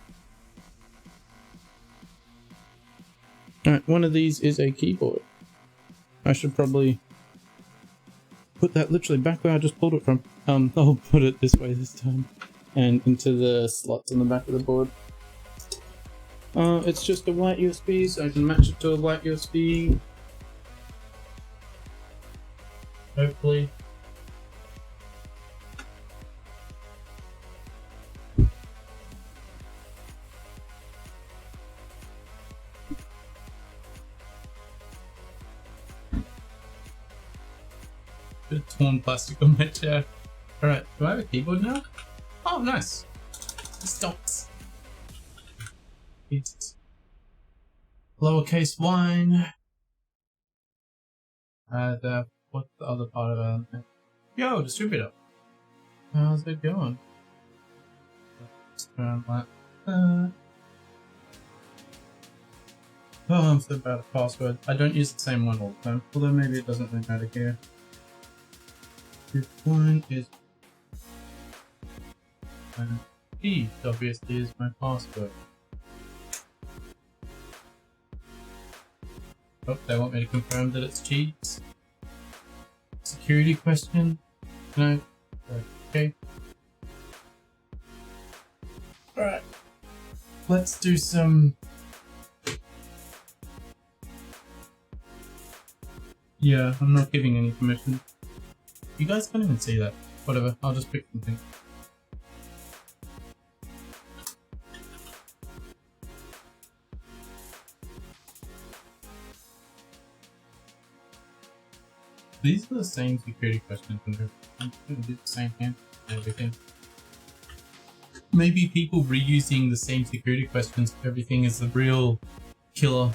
Alright, one of these is a keyboard. I should probably put that literally back where I just pulled it from. I'll put it this way this time. And into the slots on the back of the board. It's just a white USB, so I can match it to a white USB. Hopefully. Bit of torn plastic on my chair. Alright, do I have a keyboard now? Oh, nice. It stops. Jesus. Lowercase wine. What's the other part of it? Yo, distributor. How's it going? Just around like that. Oh, I'm so bad at password. I don't use the same one all the time, although maybe it doesn't really matter here. This one is P, obviously, is my password. Oh, they want me to confirm that it's cheats. Security question? No? Okay. Alright. Let's do some... Yeah, I'm not giving any permission. You guys can't even see that. Whatever, I'll just pick something. These are the same security questions and I'm gonna do the same hand and everything. Maybe people reusing the same security questions for everything is the real killer.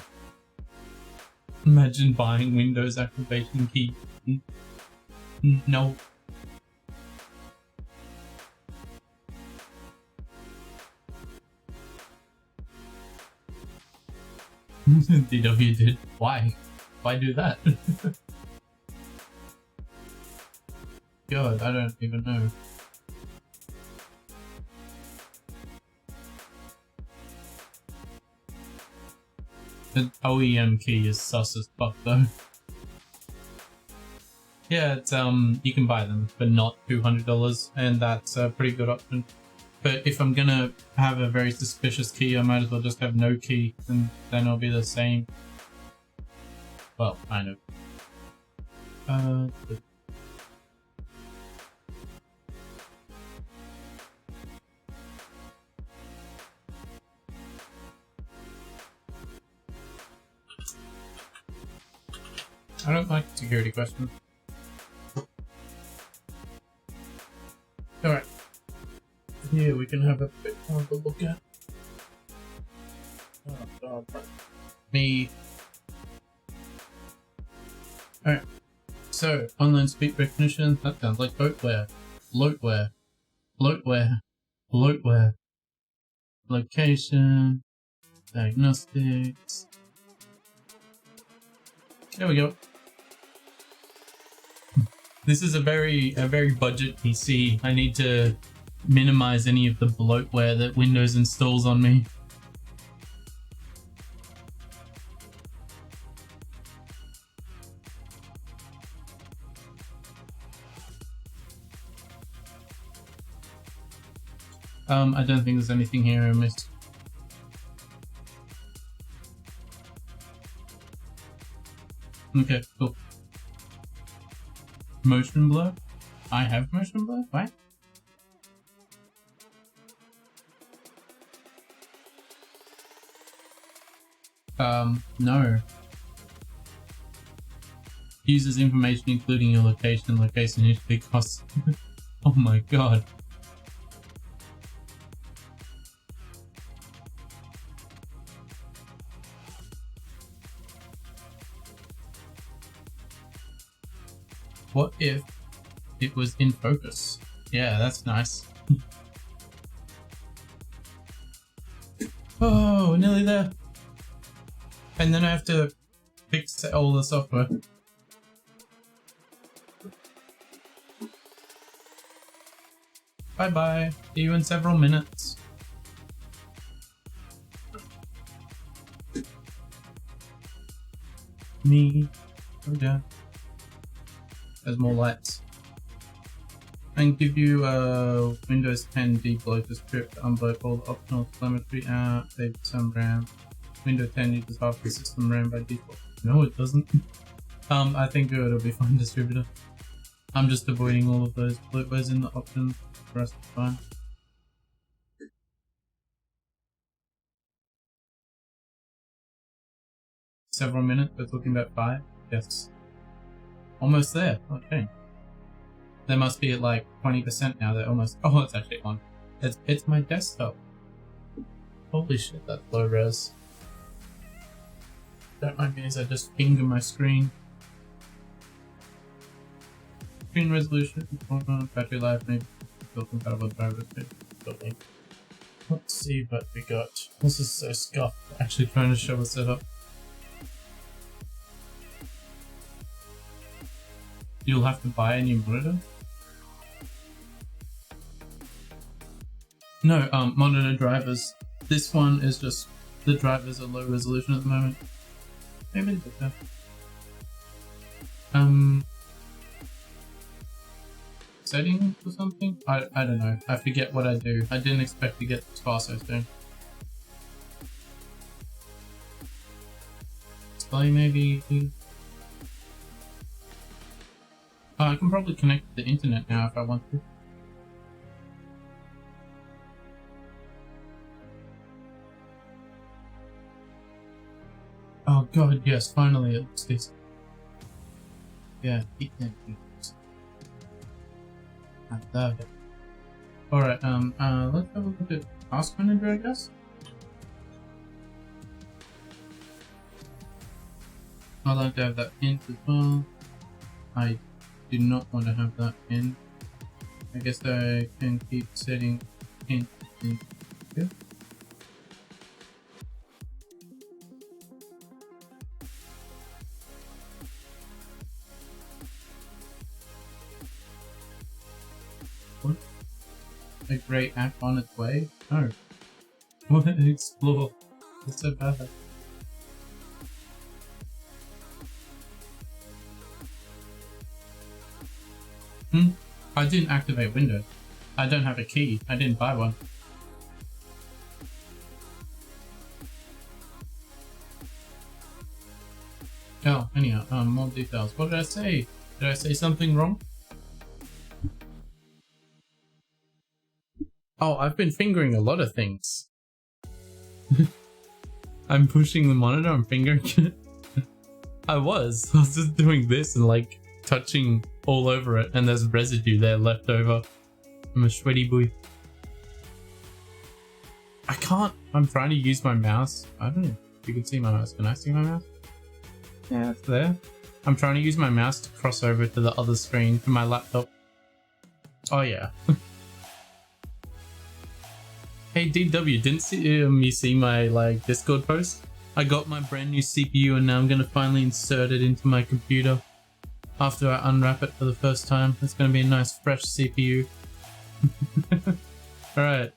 Imagine buying Windows activation key. No. DW did. Why? Why do that? God, I don't even know. The OEM key is sus as fuck though. Yeah, it's you can buy them for not $200, and that's a pretty good option. But if I'm gonna have a very suspicious key, I might as well just have no key, and then it'll be the same. Well, kind of. I don't like security questions. Alright. Here we can have a bit more of a look at. Oh god. Me. Alright. So, online speech recognition, that sounds like boatware. Bloatware. Bloatware. Bloatware. Location. Diagnostics. There we go. This is a very budget PC. I need to minimize any of the bloatware that Windows installs on me. I don't think there's anything here I missed. Okay, cool. Motion blur? I have motion blur? Why? No. Uses information including your location history costs. Oh my god. What if it was in focus? Yeah, that's nice. Oh, we're nearly there. And then I have to fix all the software. Bye bye. See you in several minutes. Me. Oh yeah. There's more lights. And give you Windows 10 debloater script to unbloat all the optional telemetry out, save some RAM. Windows 10 uses half the system RAM by default. No, it doesn't. I think it'll be fine, distributor. I'm just avoiding all of those bloatwares in the options. The rest is fine. Several minutes, we're talking about 5? Yes. Almost there. Okay. They must be at like 20% now. They're almost. Oh, it's actually on. It's my desktop. Holy shit, that's low res. Don't mind me as I just finger my screen. Screen resolution, battery life, maybe built compatible drivers. Let's see what we got. This is so scuffed. Actually trying to show a setup. You'll have to buy a new monitor? No, monitor drivers. This one is just, the drivers are low resolution at the moment. Maybe it's okay. Settings or something? I don't know. I forget what I do. I didn't expect to get this far so soon. Display maybe? Oh, I can probably connect to the internet now if I want to. Oh god, yes, finally it looks decent. Yeah, Ethernet. I love it. Alright, let's have a look at Task Manager, I guess. I'd like to have that pinned as well. I do not want to have that pinned. I guess I can keep setting in here. What? A great app on its way? No. What? Explore. It's so bad. I didn't activate Windows. I don't have a key. I didn't buy one. Oh, anyhow, more details. What did I say? Did I say something wrong? Oh, I've been fingering a lot of things. I'm pushing the monitor, I'm fingering it. I was just doing this and like touching all over it, and there's residue there left over. I'm a sweaty boy. I can't. I'm trying to use my mouse. I don't know if you can see my mouse. Can I see my mouse? Yeah, it's there. I'm trying to use my mouse to cross over to the other screen for my laptop. Oh yeah. Hey DW, didn't you see my like Discord post? I got my brand new CPU and now I'm gonna finally insert it into my computer. After I unwrap it for the first time, it's gonna be a nice fresh CPU. Alright,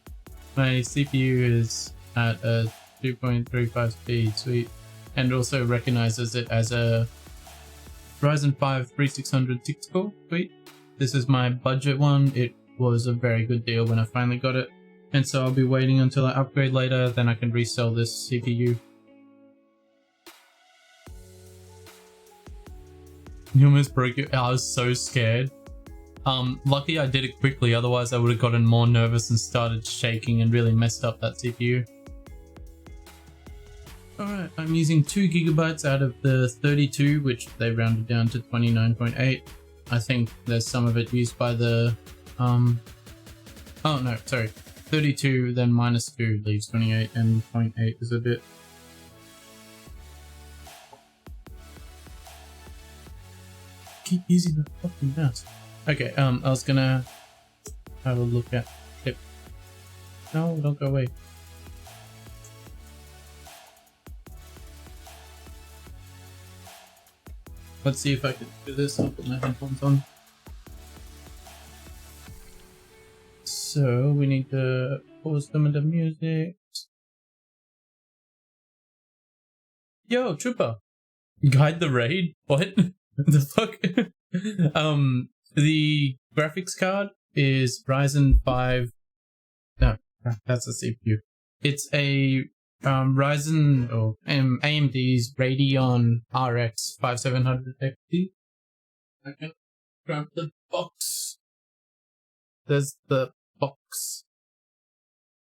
my CPU is at a 2.35 speed, sweet. And also recognizes it as a Ryzen 5 3600 6-core, sweet. This is my budget one. It was a very good deal when I finally got it. And so I'll be waiting until I upgrade later, then I can resell this CPU. You almost broke it. I was so scared. Lucky I did it quickly, otherwise I would have gotten more nervous and started shaking and really messed up that CPU. Alright, I'm using 2 GB out of the 32, which they rounded down to 29.8. I think there's some of it used by the, oh no, sorry. 32, then minus 2 leaves 28, and 0.8 is a bit. Keep using the fucking mouse. Okay, I was gonna have a look at it. No, don't go away. Let's see if I can do this. I'll put my headphones on. So we need to pause some of the music. Yo, Trooper! Guide the raid? What? The fuck? The graphics card is Ryzen 5. No, that's a CPU. It's a Ryzen or AMD's Radeon RX 5700 XT. I can grab the box. There's the box.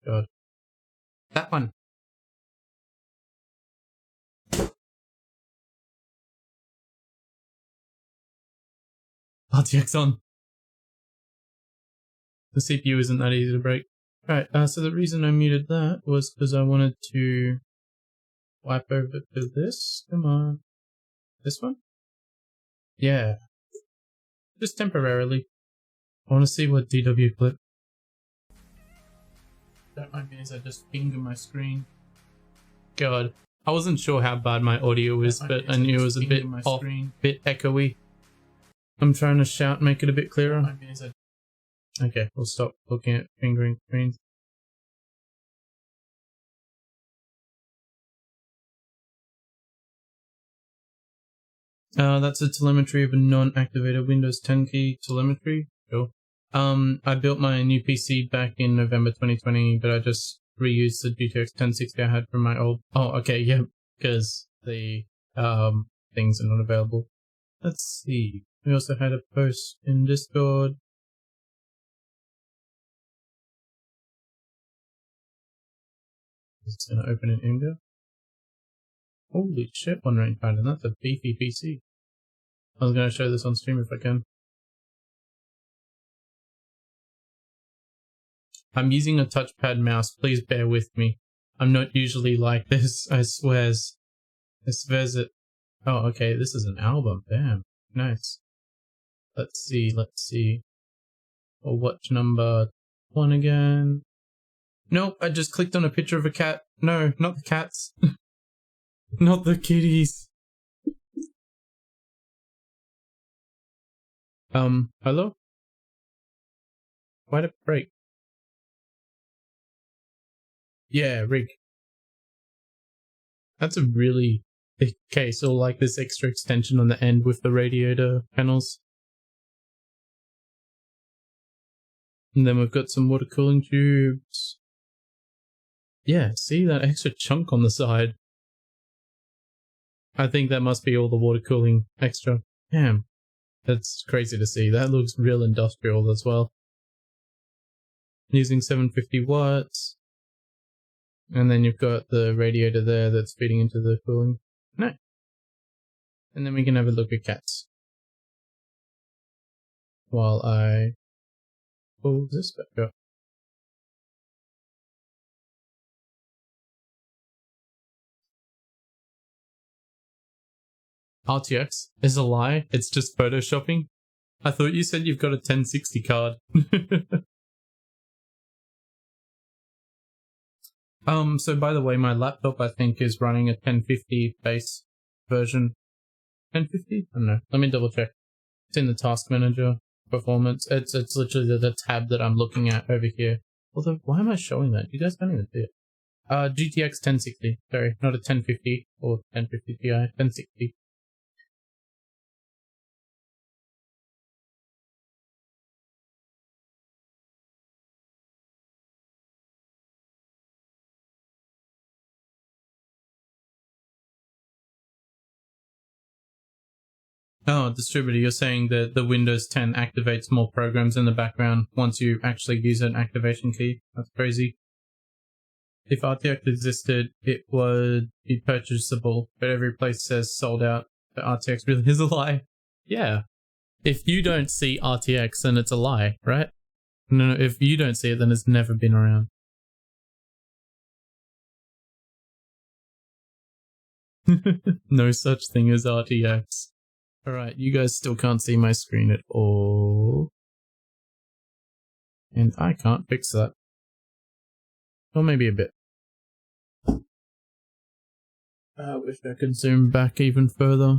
God. That one. RTX on. The CPU isn't that easy to break. Right, so the reason I muted that was because I wanted to wipe over to this. Come on. This one? Yeah. Just temporarily. I want to see what DW clip. Don't mind me as I just finger my screen. God. I wasn't sure how bad my audio is, but I knew it was a bit off, bit echoey. I'm trying to shout, make it a bit clearer. Okay, we'll stop looking at fingering screens. That's a telemetry of a non-activated Windows 10 key telemetry. Sure. I built my new PC back in November 2020, but I just reused the GTX 1060 I had from my old. Oh, okay, yeah, because the things are not available. Let's see. We also had a post in Discord. It's gonna open in India. Holy shit, one range pattern. That's a beefy PC. I was gonna show this on stream if I can. I'm using a touchpad mouse. Please bear with me. I'm not usually like this. I swears. I swears it. Oh, okay. This is an album. Damn. Nice. Let's see. Let's see. We'll watch number 1 again. Nope. I just clicked on a picture of a cat. No, not the cats. Not the kitties. Hello? Why'd it break? Yeah, rig. That's a really big case, or like this extra extension on the end with the radiator panels. And then we've got some water cooling tubes. Yeah, see that extra chunk on the side? I think that must be all the water cooling extra. Damn. That's crazy to see. That looks real industrial as well. Using 750 watts. And then you've got the radiator there that's feeding into the cooling. Nice. And then we can have a look at cats. While I pull this back up. RTX is a lie. It's just photoshopping. I thought you said you've got a 1060 card. So by the way, my laptop I think is running a 1050 base version. 1050? I don't know. Let me double check. It's in the task manager performance. It's literally the tab that I'm looking at over here. Although, why am I showing that? You guys don't even see it. GTX 1060. Sorry, not a 1050 or 1050 Ti. 1060. Oh, distributor, you're saying that the Windows 10 activates more programs in the background once you actually use an activation key. That's crazy. If RTX existed, it would be purchasable, but every place says sold out. But RTX really is a lie. Yeah. If you don't see RTX, then it's a lie, right? No, if you don't see it, then it's never been around. No such thing as RTX. Alright, you guys still can't see my screen at all. And I can't fix that. Or maybe a bit. I wish I could zoom back even further.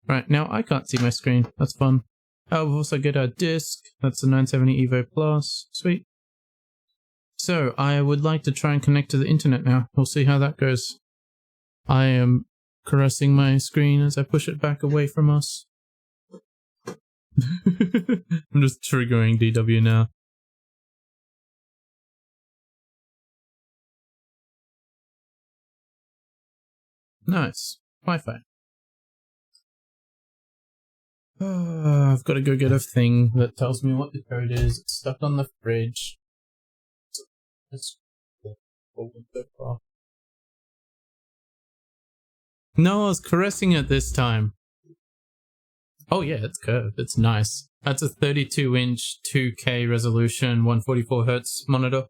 Right, now I can't see my screen. That's fun. Oh, we've also got our disc. That's the 970 Evo Plus. Sweet. So, I would like to try and connect to the internet now. We'll see how that goes. I am caressing my screen as I push it back away from us. I'm just triggering DW now. Nice. Wi-Fi. I've got to go get a thing that tells me what the code is. It's stuck on the fridge. That's cool. No, I was caressing it this time. Oh yeah, it's curved. It's nice. That's a 32-inch 2K resolution 144Hz monitor.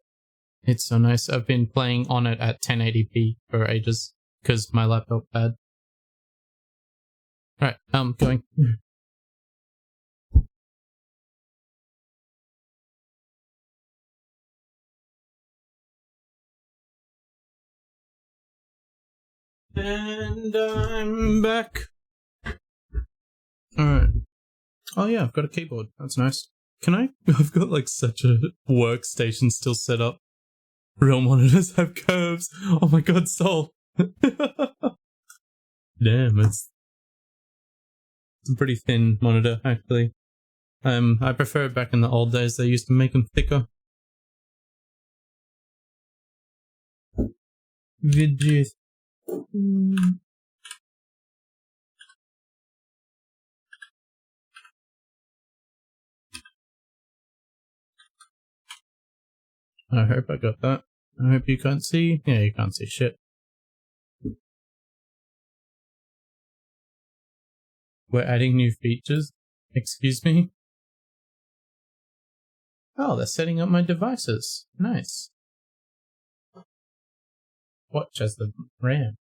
It's so nice. I've been playing on it at 1080p for ages because my laptop bad. Alright, going. And I'm back. Alright. Oh yeah, I've got a keyboard. That's nice. Can I? I've got like such a workstation still set up. Real monitors have curves. Oh my god, Sol. Damn, it's a pretty thin monitor, actually. I prefer it back in the old days. They used to make them thicker. Vidget. I hope I got that. I hope you can't see. Yeah, you can't see shit. We're adding new features. Excuse me? Oh, they're setting up my devices. Nice. Watch as the RAM.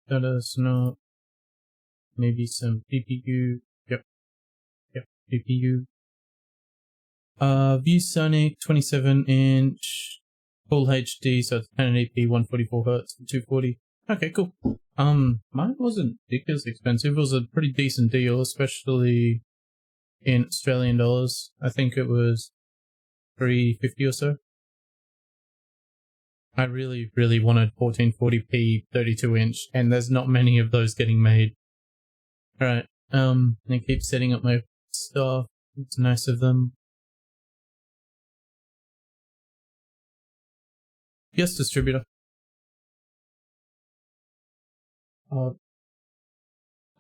Let us know. Maybe some PPU. Yep, PPU. ViewSonic 27-inch full HD, so it's 1080p 144Hz 240. Okay, cool. Mine wasn't ridiculously expensive. It was a pretty decent deal, especially in Australian dollars. I think it was $350 or so. I really, really wanted 1440p 32-inch, and there's not many of those getting made. Alright, they keep setting up my stuff. It's nice of them. Yes, distributor.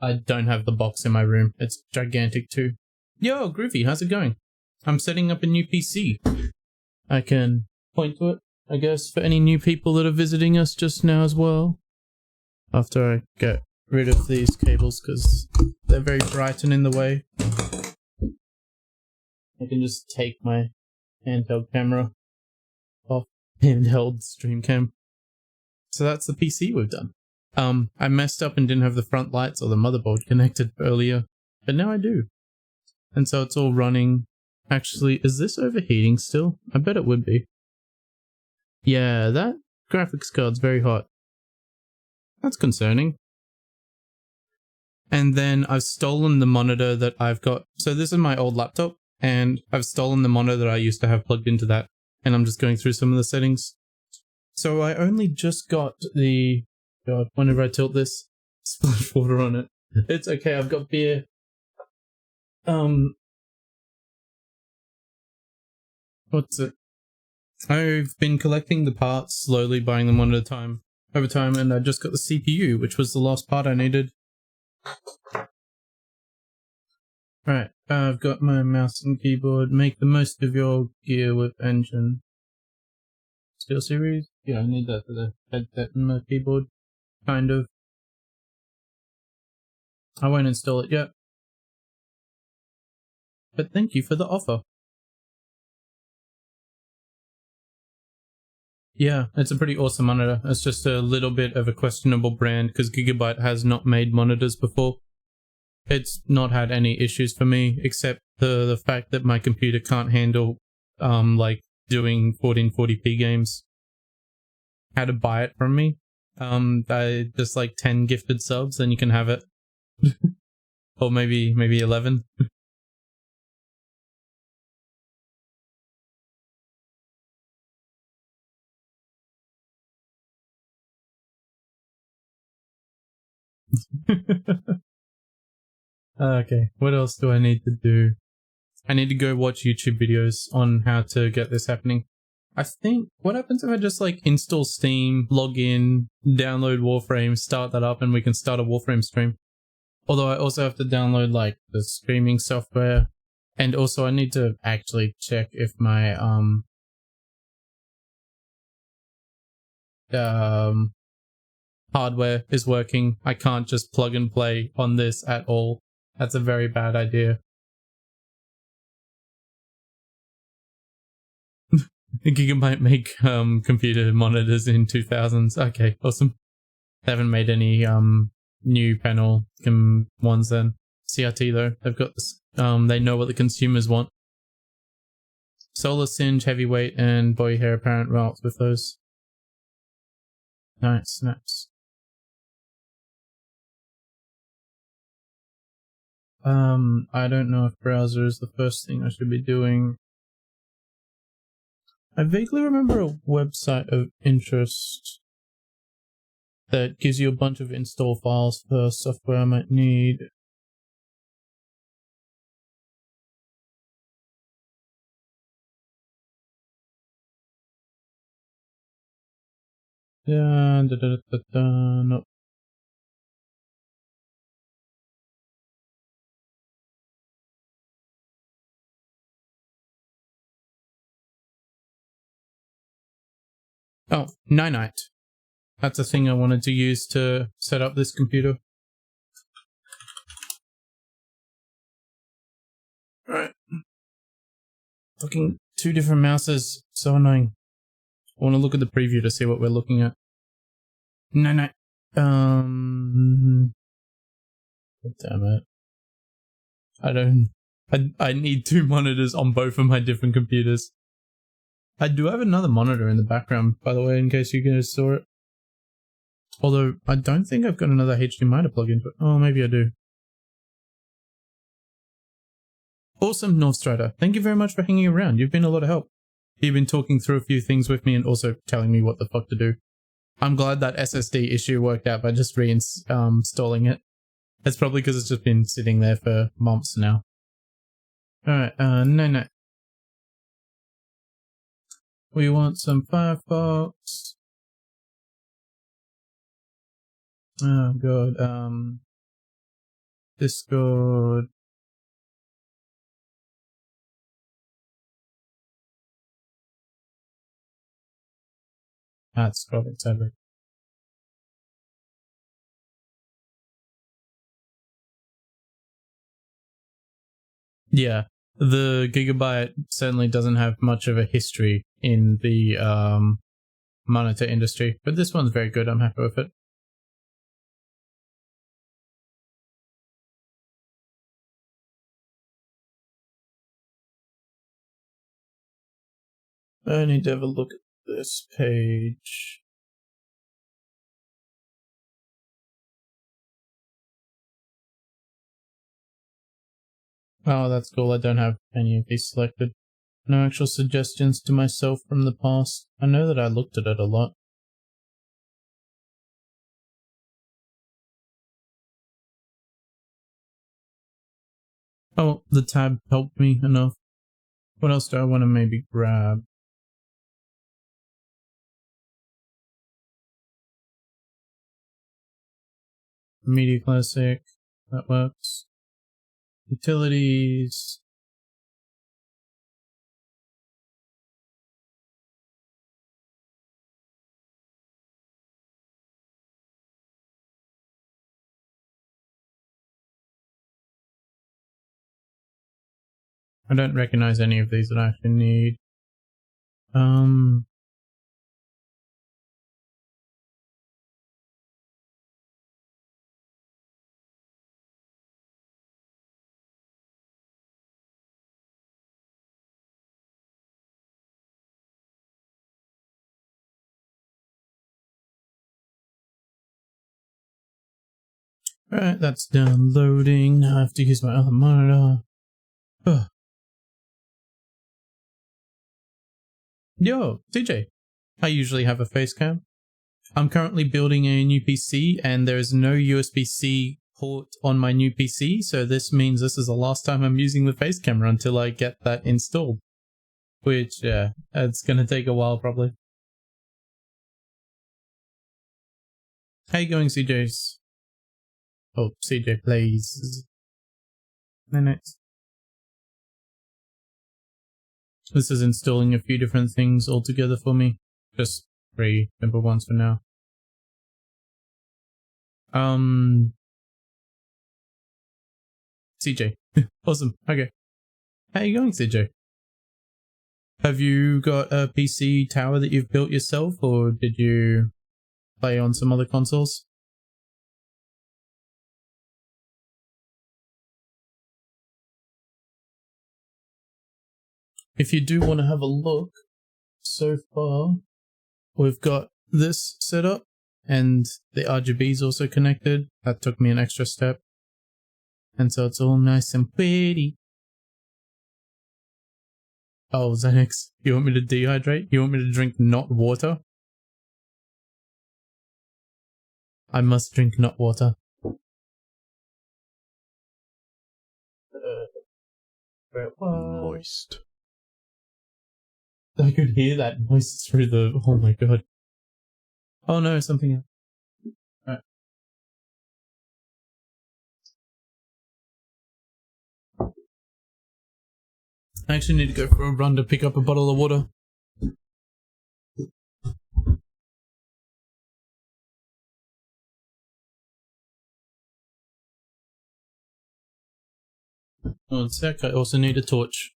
I don't have the box in my room. It's gigantic too. Yo, Groovy, how's it going? I'm setting up a new PC. I can point to it, I guess, for any new people that are visiting us just now as well. After I get rid of these cables, because they're very bright and in the way. I can just take my handheld camera off handheld stream cam. So that's the PC we've done. I messed up and didn't have the front lights or the motherboard connected earlier, but now I do. And so it's all running. Actually, is this overheating still? I bet it would be. Yeah, that graphics card's very hot. That's concerning. And then I've stolen the monitor that I've got. So this is my old laptop, and I've stolen the monitor that I used to have plugged into that. And I'm just going through some of the settings. So I only just got the... God, whenever I tilt this, splash water on it. It's okay, I've got beer. What's it? I've been collecting the parts, slowly buying them one at a time, over time, and I just got the CPU, which was the last part I needed. Right, I've got my mouse and keyboard. Make the most of your gear with engine. Steel series? Yeah, I need that for the headset and my keyboard. Kind of. I won't install it yet. But thank you for the offer. Yeah, it's a pretty awesome monitor. It's just a little bit of a questionable brand because Gigabyte has not made monitors before. It's not had any issues for me except the fact that my computer can't handle like doing 1440p games. Had to buy it from me. I just like 10 gifted subs, then you can have it. Or maybe 11. Okay, what else do I need to do? I need to go watch YouTube videos on how to get this happening. I think, what happens if I just like install Steam, log in, download Warframe, start that up, and we can start a Warframe stream? Although I also have to download like the streaming software, and also I need to actually check if my hardware is working. I can't just plug and play on this at all. That's a very bad idea. Gigabyte make computer monitors in 2000s. Okay, awesome. They haven't made any new panel ones then. CRT though, they've got this, they know what the consumers want. Solar Singe, Heavyweight, and Body Hair Apparent routes with those. Nice, nice. I don't know if browser is the first thing I should be doing. I vaguely remember a website of interest that gives you a bunch of install files for software I might need. Yeah, nope. Oh, Ninite. That's a thing I wanted to use to set up this computer. Alright. Looking two different mouses. So annoying. I want to look at the preview to see what we're looking at. Ninite. Damn it. I need two monitors on both of my different computers. I do have another monitor in the background, by the way, in case you guys saw it. Although, I don't think I've got another HDMI to plug into it. Oh, maybe I do. Awesome, Northstrider. Thank you very much for hanging around. You've been a lot of help. You've been talking through a few things with me and also telling me what the fuck to do. I'm glad that SSD issue worked out by just reinstalling it. It's probably because it's just been sitting there for months now. Alright, no. We want some Firefox. Oh god, Discord. That's scrolling sideways. Yeah, the Gigabyte certainly doesn't have much of a history in the monitor industry, but this one's very good. I'm happy with it. I need to have a look at this page. Oh, that's cool. I don't have any of these selected. No actual suggestions to myself from the past. I know that I looked at it a lot. Oh, the tab helped me enough. What else do I want to maybe grab? Media Classic. That works. Utilities. I don't recognize any of these that I actually need. Alright, that's downloading. Now I have to use my other monitor. Ugh. Yo, CJ. I usually have a face cam. I'm currently building a new PC and there is no USB-C port on my new PC, so this means this is the last time I'm using the face camera until I get that installed. Which, yeah, it's gonna take a while probably. How you going, CJs? Oh, CJ plays. Minutes. This is installing a few different things all together for me. Just 3 simple ones for now. CJ. Awesome. Okay. How you going, CJ? Have you got a PC tower that you've built yourself, or did you play on some other consoles? If you do want to have a look, so far we've got this set up and the RGB is also connected. That took me an extra step. And so it's all nice and pretty. Oh, Xenix, you want me to dehydrate? You want me to drink not water? I must drink not water. Moist. I could hear that noise through the... Oh my god. Oh no, something else. Right. I actually need to go for a run to pick up a bottle of water. One sec, I also need a torch.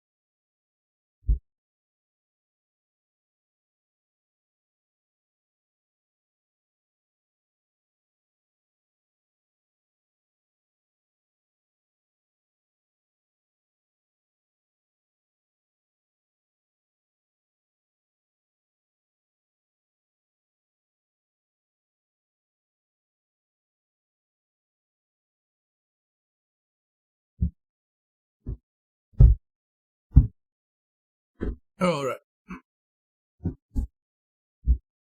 Alright.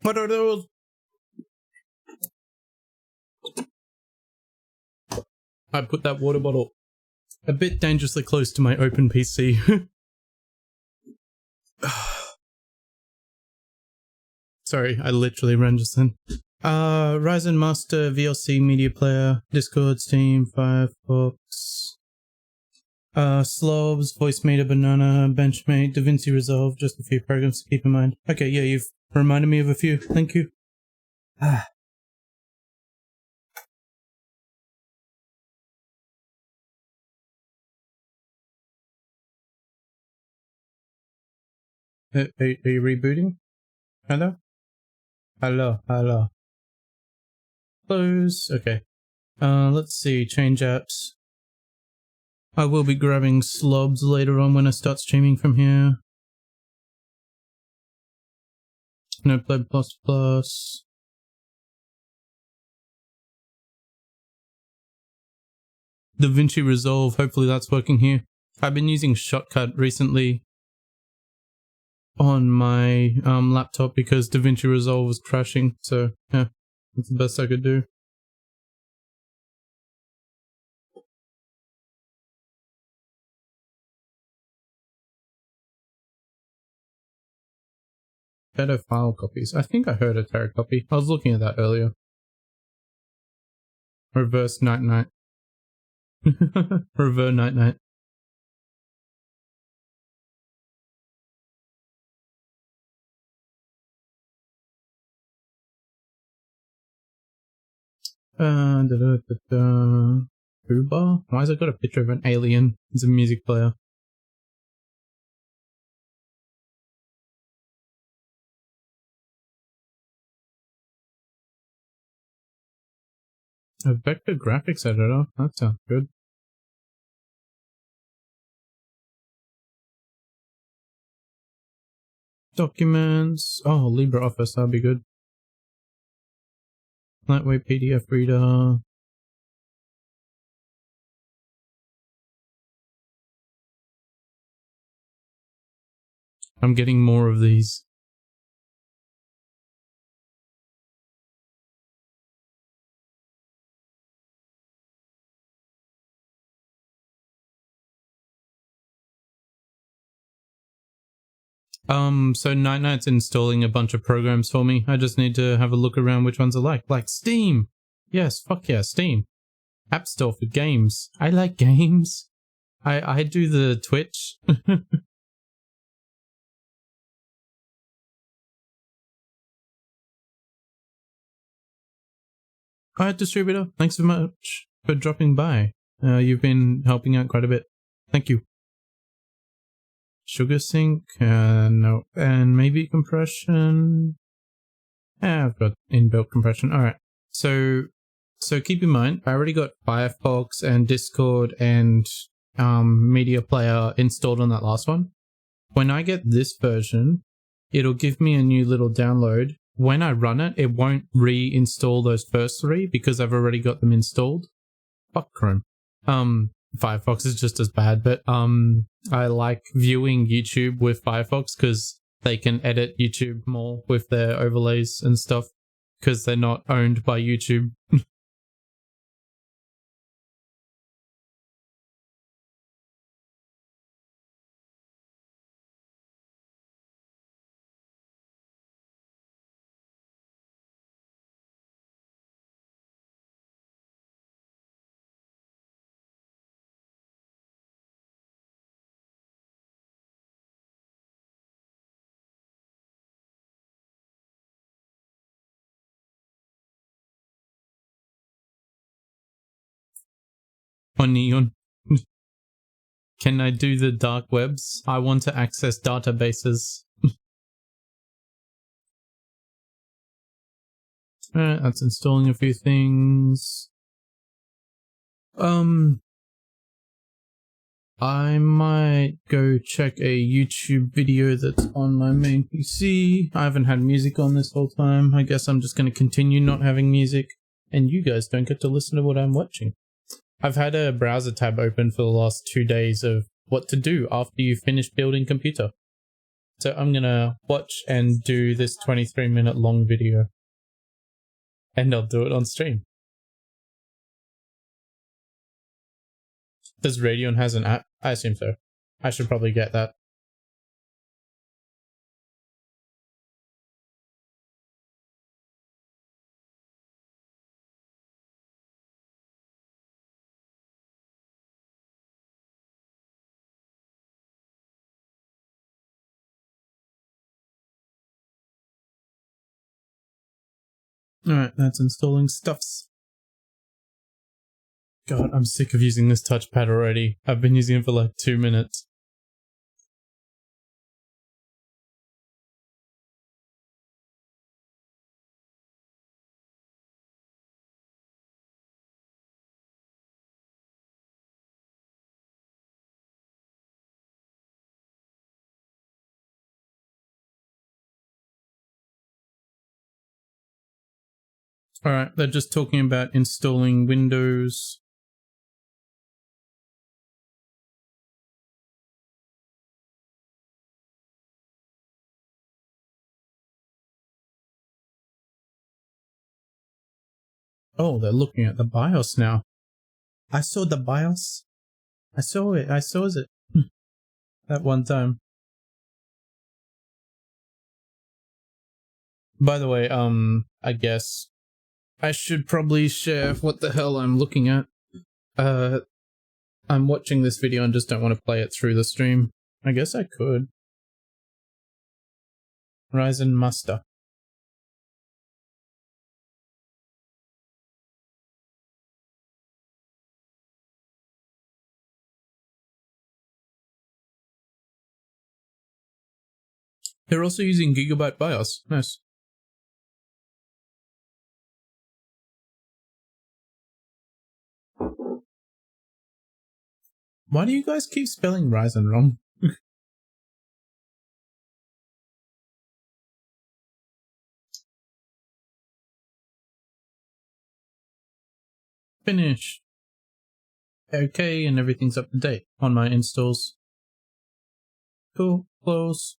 What are those? I put that water bottle a bit dangerously close to my open PC. Sorry, I literally ran just then. Ryzen Master, VLC Media Player, Discord, Steam, Firefox, Slobs, Voice Meter, Banana, Benchmate, DaVinci Resolve, just a few programs to keep in mind. Okay, yeah, you've Reminded me of a few. Thank you. Ah. Are you rebooting? Hello? Hello. Close. Okay. Let's see. Change apps. I will be grabbing slobs later on when I start streaming from here. Notepad++. DaVinci Resolve. Hopefully that's working here. I've been using Shotcut recently on my laptop because DaVinci Resolve was crashing. So yeah, that's the best I could do. Better file copies. I think I heard a terra copy. I was looking at that earlier. Reverse night night. Reverse night night. Uber? Why has it got a picture of an alien as a music player? A vector graphics editor? That sounds good. Documents. Oh, LibreOffice, that'd be good. Lightweight PDF reader. I'm getting more of these. So Night Night's installing a bunch of programs for me. I just need to have a look around which ones I like. Like Steam! Yes, fuck yeah, Steam. App Store for games. I like games. I do the Twitch. Alright, distributor. Thanks so much for dropping by. You've been helping out quite a bit. Thank you. Sugar sync? No. And maybe compression? I've got inbuilt compression. Alright. So keep in mind, I already got Firefox and Discord and Media Player installed on that last one. When I get this version, it'll give me a new little download. When I run it, it won't reinstall those first three because I've already got them installed. Fuck Chrome. Firefox is just as bad, but I like viewing YouTube with Firefox because they can edit YouTube more with their overlays and stuff because they're not owned by YouTube. On Neon. Can I do the dark webs? I want to access databases. Alright, that's installing a few things. I might go check a YouTube video that's on my main PC. I haven't had music on this whole time. I guess I'm just going to continue not having music, and you guys don't get to listen to what I'm watching. I've had a browser tab open for the last 2 days of what to do after you finish building computer. So I'm going to watch and do this 23-minute long video. And I'll do it on stream. Does Radeon has an app? I assume so. I should probably get that. Alright, that's installing stuffs. God, I'm sick of using this touchpad already. I've been using it for like 2 minutes. Alright, they're just talking about installing Windows. Oh, they're looking at the BIOS now. I saw the BIOS. I saw it. I saw it. That one time. By the way, I guess I should probably share what the hell I'm looking at. I'm watching this video and just don't want to play it through the stream. I guess I could. Ryzen Master. They're also using Gigabyte BIOS. Nice. Why do you guys keep spelling Ryzen wrong? Finish. Okay, and everything's up to date on my installs. Cool. Close.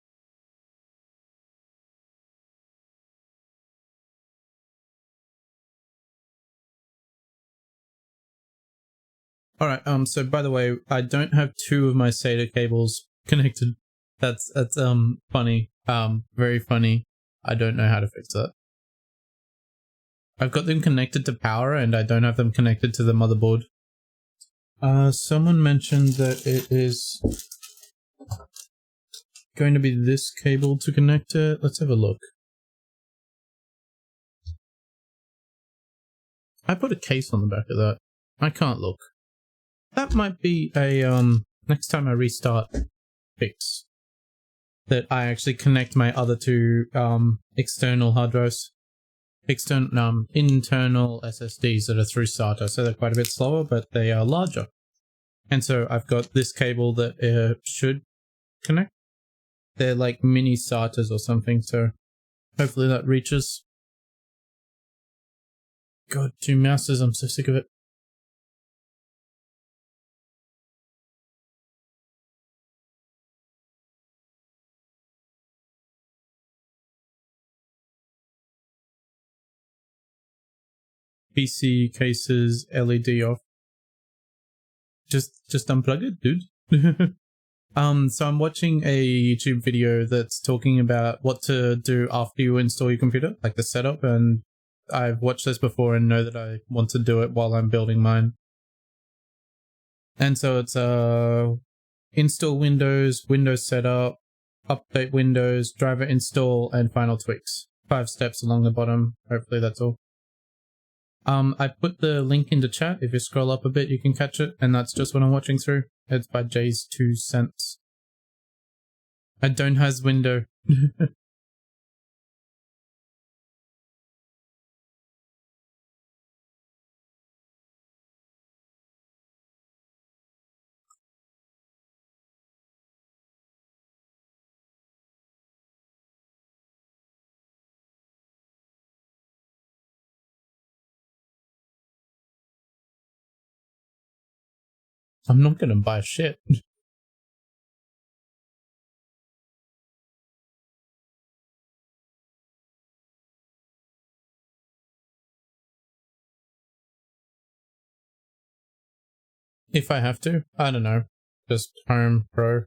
Alright, so by the way, I don't have 2 of my SATA cables connected. That's funny. Very funny. I don't know how to fix that. I've got them connected to power and I don't have them connected to the motherboard. Someone mentioned that it is going to be this cable to connect it. Let's have a look. I put a case on the back of that. I can't look. That might be a, next time I restart, fix. That I actually connect my other 2, external hard drives. Internal SSDs that are through SATA, so they're quite a bit slower, but they are larger. And so I've got this cable that should connect. They're like mini SATAs or something, so hopefully that reaches. God, 2 mouses, I'm so sick of it. PC cases, LED off. Just unplug it, dude. So I'm watching a YouTube video that's talking about what to do after you install your computer, like the setup, and I've watched this before and know that I want to do it while I'm building mine. And so it's install Windows, Windows setup, update Windows, driver install, and final tweaks. 5 steps along the bottom. Hopefully that's all. I put the link into chat. If you scroll up a bit, you can catch it, and that's just what I'm watching through. It's by Jay's 2 cents. I don't has window. I'm not gonna buy shit. If I have to, I don't know. Just Home Pro.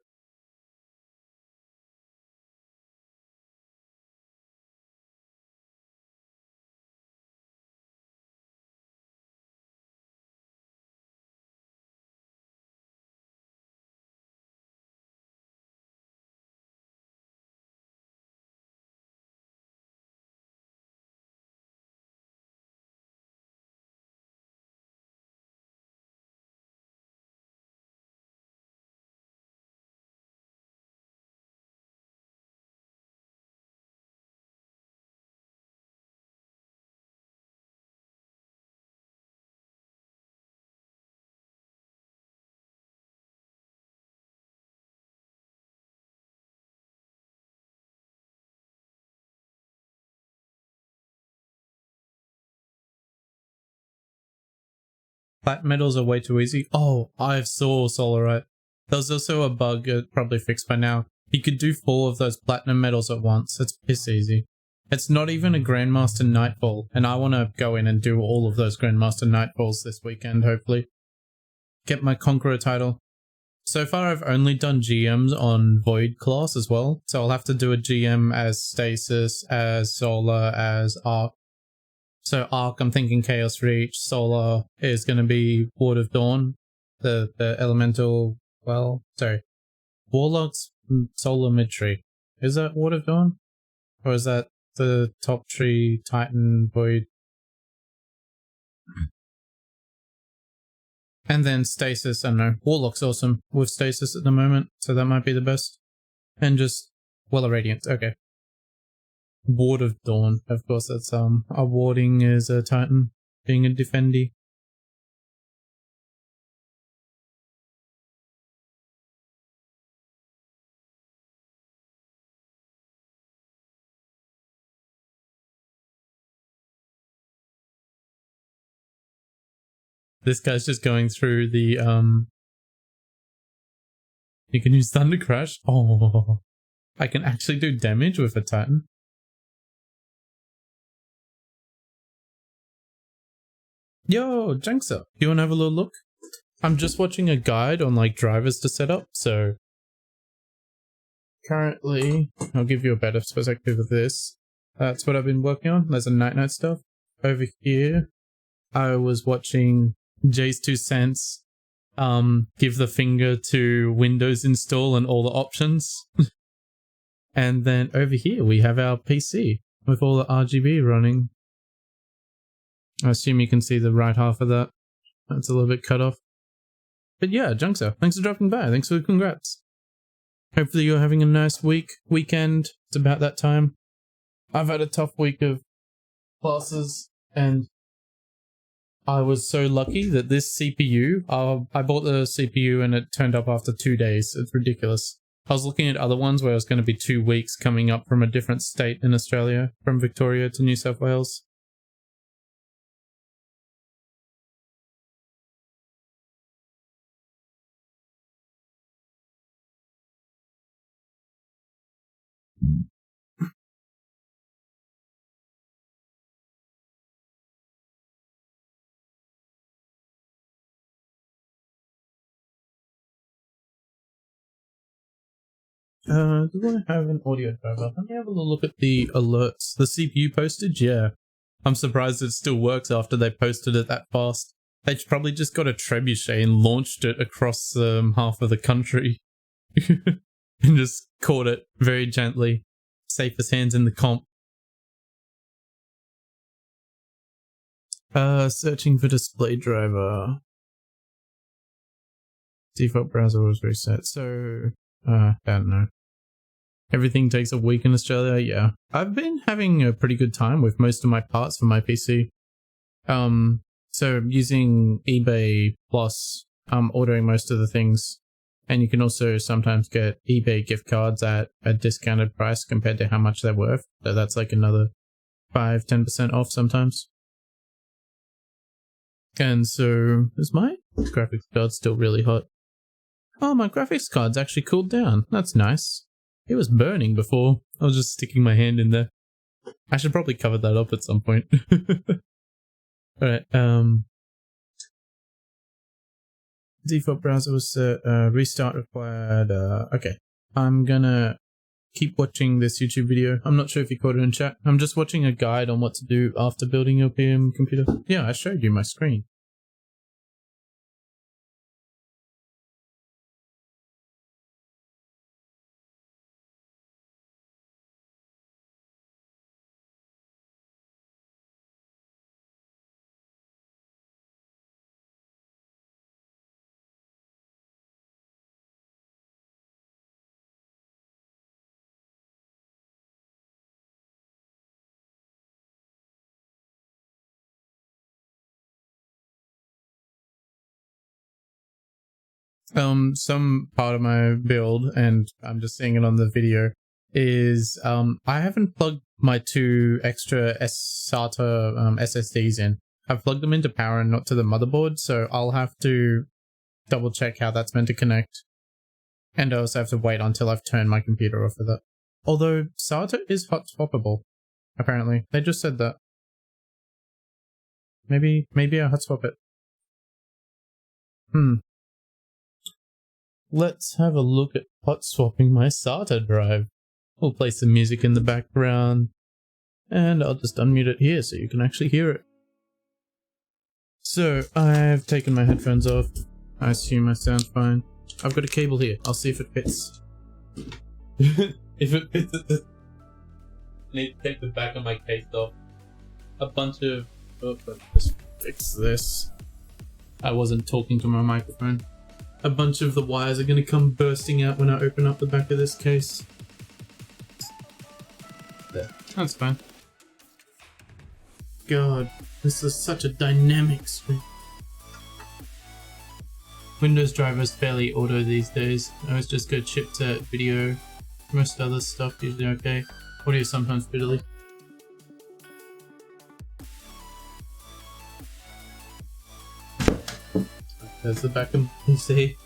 Plat metals are way too easy. Oh, I saw Solarite. There was also a bug, probably fixed by now. You could do 4 of those platinum medals at once. It's piss easy. It's not even a Grandmaster Nightfall, and I want to go in and do all of those Grandmaster Nightfalls this weekend, hopefully. Get my Conqueror title. So far, I've only done GMs on Void class as well, so I'll have to do a GM as Stasis, as Solar, as Arc. So Arc, I'm thinking Chaos Reach. Solar is going to be Ward of Dawn, the elemental, well, sorry, Warlock's Solar Mid-Tree. Is that Ward of Dawn? Or is that the top tree, Titan, Void? And then Stasis, I don't know. Warlock's awesome with Stasis at the moment, so that might be the best. And just, well, a Radiant, okay. Ward of Dawn, of course, that's, a warding is a Titan, being a defendy. This guy's just going through the, you can use Thunder Crash. Oh, I can actually do damage with a Titan. Yo, Junkster, you wanna have a little look? I'm just watching a guide on like drivers to set up, so currently, I'll give you a better perspective of this. That's what I've been working on. There's a night stuff. Over here, I was watching Jay's 2 cents give the finger to Windows install and all the options. And then over here we have our PC with all the RGB running. I assume you can see the right half of that. That's a little bit cut off. But yeah, Junkster, thanks for dropping by. Thanks for the congrats. Hopefully you're having a nice weekend. It's about that time. I've had a tough week of classes, and I was so lucky that this CPU, I bought the CPU and it turned up after 2 days. It's ridiculous. I was looking at other ones where it was going to be 2 weeks coming up from a different state in Australia, from Victoria to New South Wales. Do I have an audio driver? Let me have a little look at the alerts. The CPU postage? Yeah. I'm surprised it still works after they posted it that fast. They probably just got a trebuchet and launched it across half of the country. And just caught it very gently. Safest hands in the comp. Searching for display driver. Default browser was reset, so I don't know. Everything takes a week in Australia, yeah. I've been having a pretty good time with most of my parts for my PC. So using eBay plus ordering most of the things. And you can also sometimes get eBay gift cards at a discounted price compared to how much they're worth. So that's like another 5-10% off sometimes. And so, is my graphics card still really hot? Oh, my graphics card's actually cooled down. That's nice. It was burning before. I was just sticking my hand in there. I should probably cover that up at some point. Alright, default browser was set, restart required, okay. I'm gonna keep watching this YouTube video. I'm not sure if you caught it in chat. I'm just watching a guide on what to do after building your PM computer. Yeah, I showed you my screen. Some part of my build, and I'm just seeing it on the video, is I haven't plugged my 2 extra SATA SSDs in. I've plugged them into power and not to the motherboard, so I'll have to double check how that's meant to connect. And I also have to wait until I've turned my computer off for that. Although SATA is hot swappable, apparently. They just said that. Maybe I hot swap it. Let's have a look at hot swapping my SATA drive. We'll play some music in the background. And I'll just unmute it here so you can actually hear it. So, I've taken my headphones off. I assume I sound fine. I've got a cable here. I'll see if it fits. If it fits I need to take the back of my case off. A bunch of... Oh, let's just fix this. I wasn't talking to my microphone. A bunch of the wires are going to come bursting out when I open up the back of this case. There. That's fine. God, this is such a dynamic screen. Windows drivers fairly auto these days. I always just go chipset, video. Most other stuff usually okay. Audio sometimes fiddly. There's the back of my PC.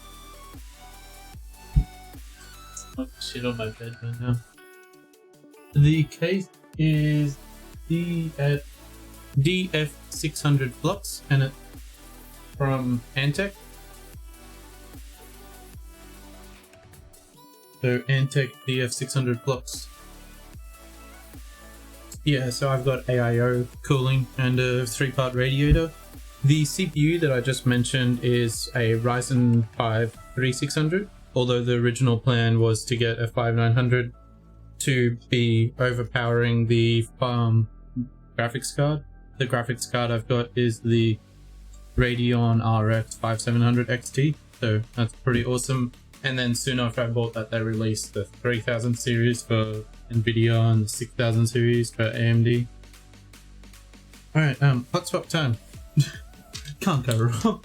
Oh, shit on my bed right now. The case is DF600 Flux and it's from Antec. So Antec DF600 Flux. Yeah, so I've got AIO cooling and a 3-part radiator. The CPU that I just mentioned is a Ryzen 5 3600, although the original plan was to get a 5900 to be overpowering the graphics card. The graphics card I've got is the Radeon RX 5700 XT, so that's pretty awesome. And then soon after I bought that, they released the 3000 series for Nvidia and the 6000 series for AMD. Alright, hot swap time. Can't go wrong.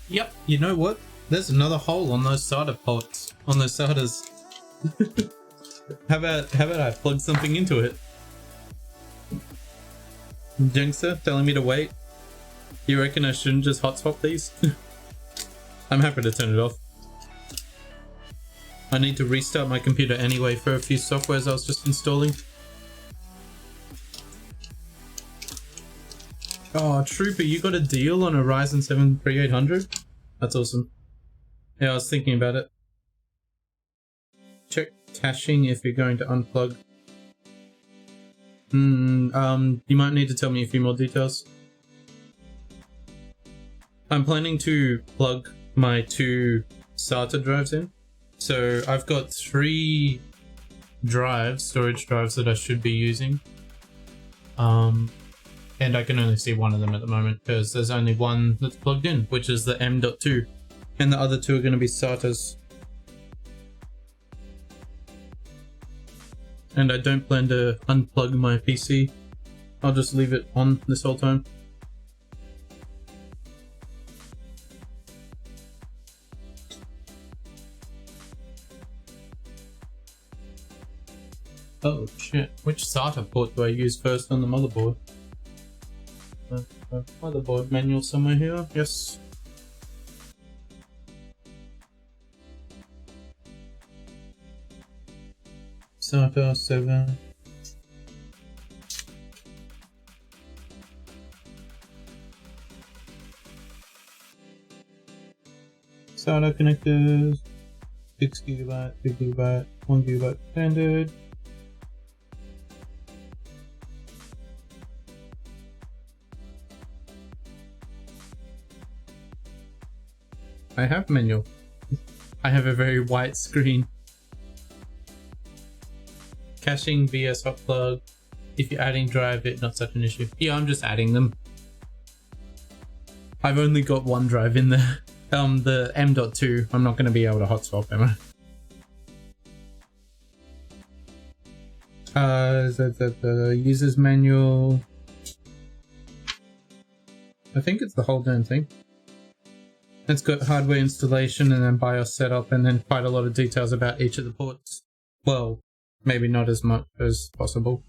Yep, you know what? There's another hole on those SATA ports, on those SATAs. How about I plug something into it? Jinxer telling me to wait. You reckon I shouldn't just hot swap these? I'm happy to turn it off. I need to restart my computer anyway for a few softwares I was just installing. Oh, Trooper, you got a deal on a Ryzen 7 3800? That's awesome. Yeah, I was thinking about it. Check caching if you're going to unplug. You might need to tell me a few more details. I'm planning to plug my 2 SATA drives in. So I've got 3 drives, storage drives that I should be using. And I can only see one of them at the moment because there's only one that's plugged in, which is the M.2. And the other 2 are going to be SATAs. And I don't plan to unplug my PC. I'll just leave it on this whole time. Oh shit, which SATA port do I use first on the motherboard? Motherboard manual somewhere here, yes. SATA 7. SATA connectors. 6 GB, 2 GB, 1 GB standard. I have manual. I have a very white screen. Caching vs hot plug. If you're adding drive bit, not such an issue. Yeah, I'm just adding them. I've only got 1 drive in there. The M.2, I'm not going to be able to hot swap, am I? The user's manual. I think it's the whole damn thing. It's got hardware installation and then BIOS setup and then quite a lot of details about each of the ports. Well, maybe not as much as possible.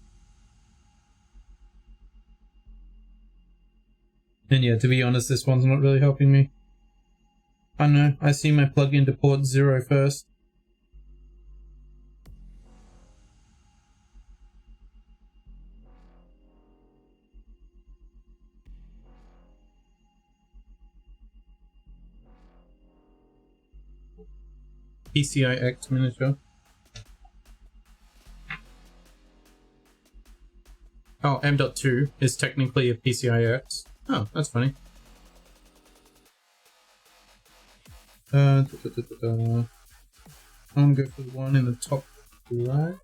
And yeah, to be honest, this one's not really helping me. I know, I see my plug into port 0 first. PCI-X miniature. Oh, M.2 is technically a PCI-X. Oh, that's funny. I'm gonna go for the one in the top right.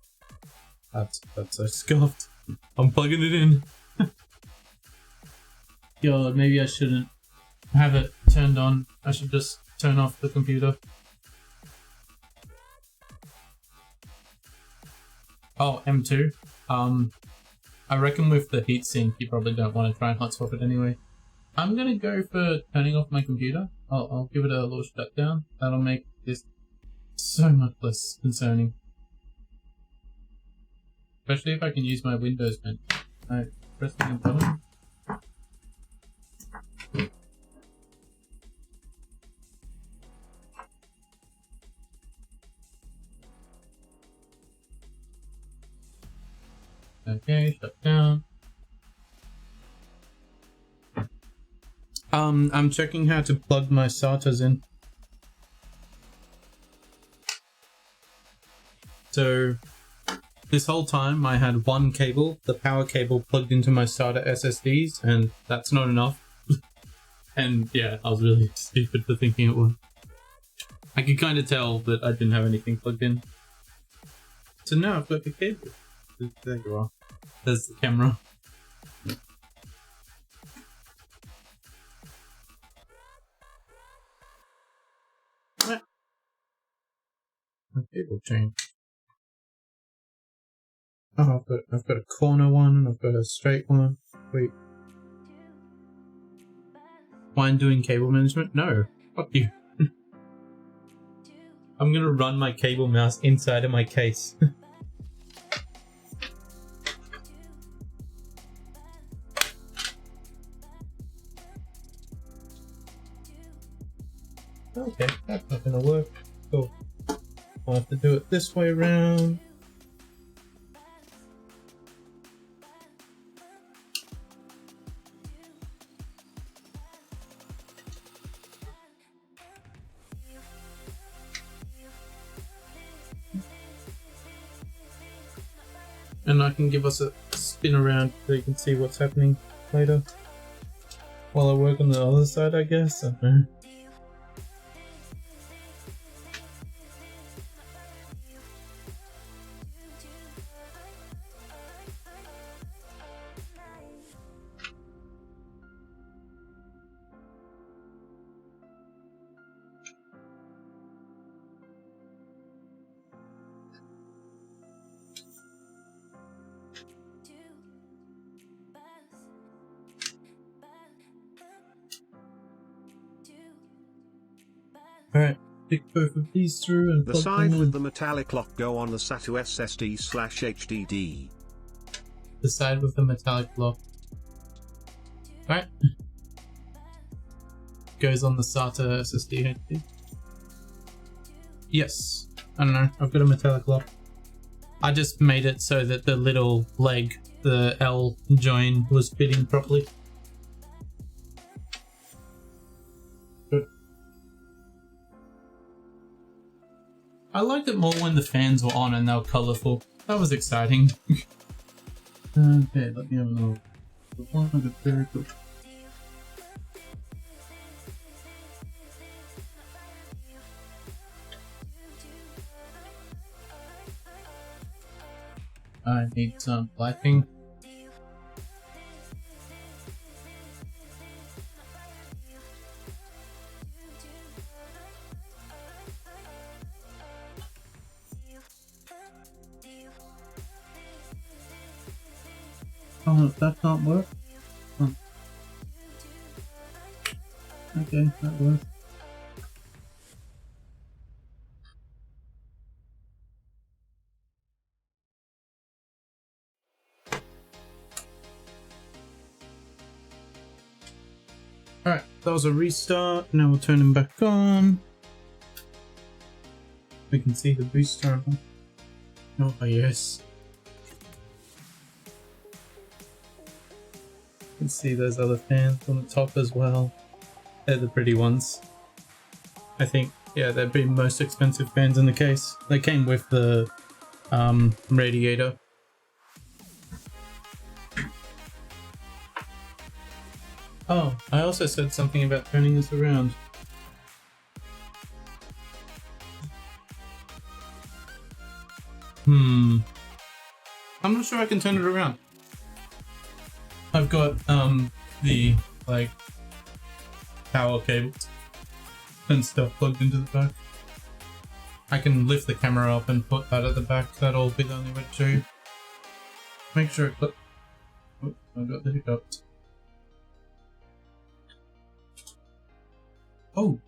That's so scuffed. I'm plugging it in. God, maybe I shouldn't have it turned on. I should just turn off the computer. Oh, M2. I reckon with the heatsink, you probably don't want to try and hot swap it anyway. I'm gonna go for turning off my computer. I'll give it a little shutdown. That'll make this so much less concerning. Especially if I can use my Windows pen. I press the button. Okay, shut down. I'm checking how to plug my SATAs in. So, this whole time I had one cable, the power cable, plugged into my SATA SSDs, and that's not enough. And yeah, I was really stupid for thinking it would. I could kind of tell that I didn't have anything plugged in. So now I've got the cable. There you are. There's the camera. The cable change. Oh, I've got a corner one and I've got a straight one. Wait. Mind doing cable management? No. Fuck you. I'm gonna run my cable mouse inside of my case. Okay, that's not gonna work. Cool. I'll have to do it this way around. And I can give us a spin around so you can see what's happening later. While I work on the other side, I guess. I don't know. Alright, pick both of these through and the side with the metallic lock go on the SATA SSD/HDD. The side with the metallic lock. Alright. Goes on the SATA SSD HD. Yes. I don't know, I've got a metallic lock. I just made it so that the little leg, the L join, was fitting properly. Good. I liked it more when the fans were on and they were colourful. That was exciting. Okay, let me have a little. Very good. I need some lighting. Oh, that can't work? Oh. Okay, that works. Alright, that was a restart. Now we'll turn them back on. We can see the booster. Oh, yes. You can see those other fans on the top as well. They're the pretty ones. I think, yeah, they'd be most expensive fans in the case. They came with the radiator. Oh, I also said something about turning this around. I'm not sure I can turn it around. I've got the like power cables and stuff plugged into the back. I can lift the camera up and put that at the back. That'll be the only way to show you. Make sure it clips. Oh, I got the hiccups. Oh,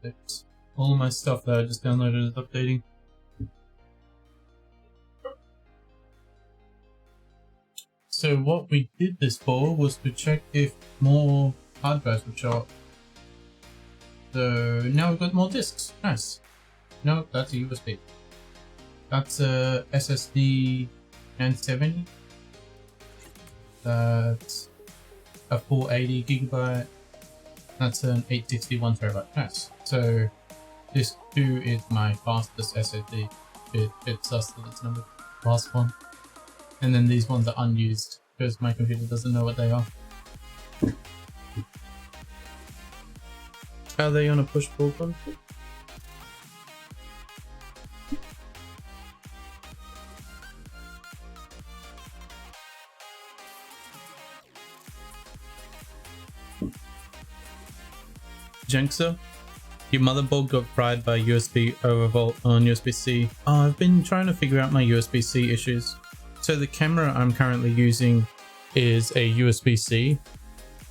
it's all of my stuff that I just downloaded is updating. So what we did this for was to check if more hard drives would show up. So now we've got more disks. Nice. No, that's a USB. That's a SSD 970. That's a 480 gigabyte. That's an 861 terabyte. Nice. So disk 2 is my fastest SSD. It's us that it's number last one. And then these ones are unused because my computer doesn't know what they are. Are they on a push-pull button? Jenxa, your motherboard got fried by USB overvolt on USB-C. Oh, I've been trying to figure out my USB-C issues. So the camera I'm currently using is a USB-C,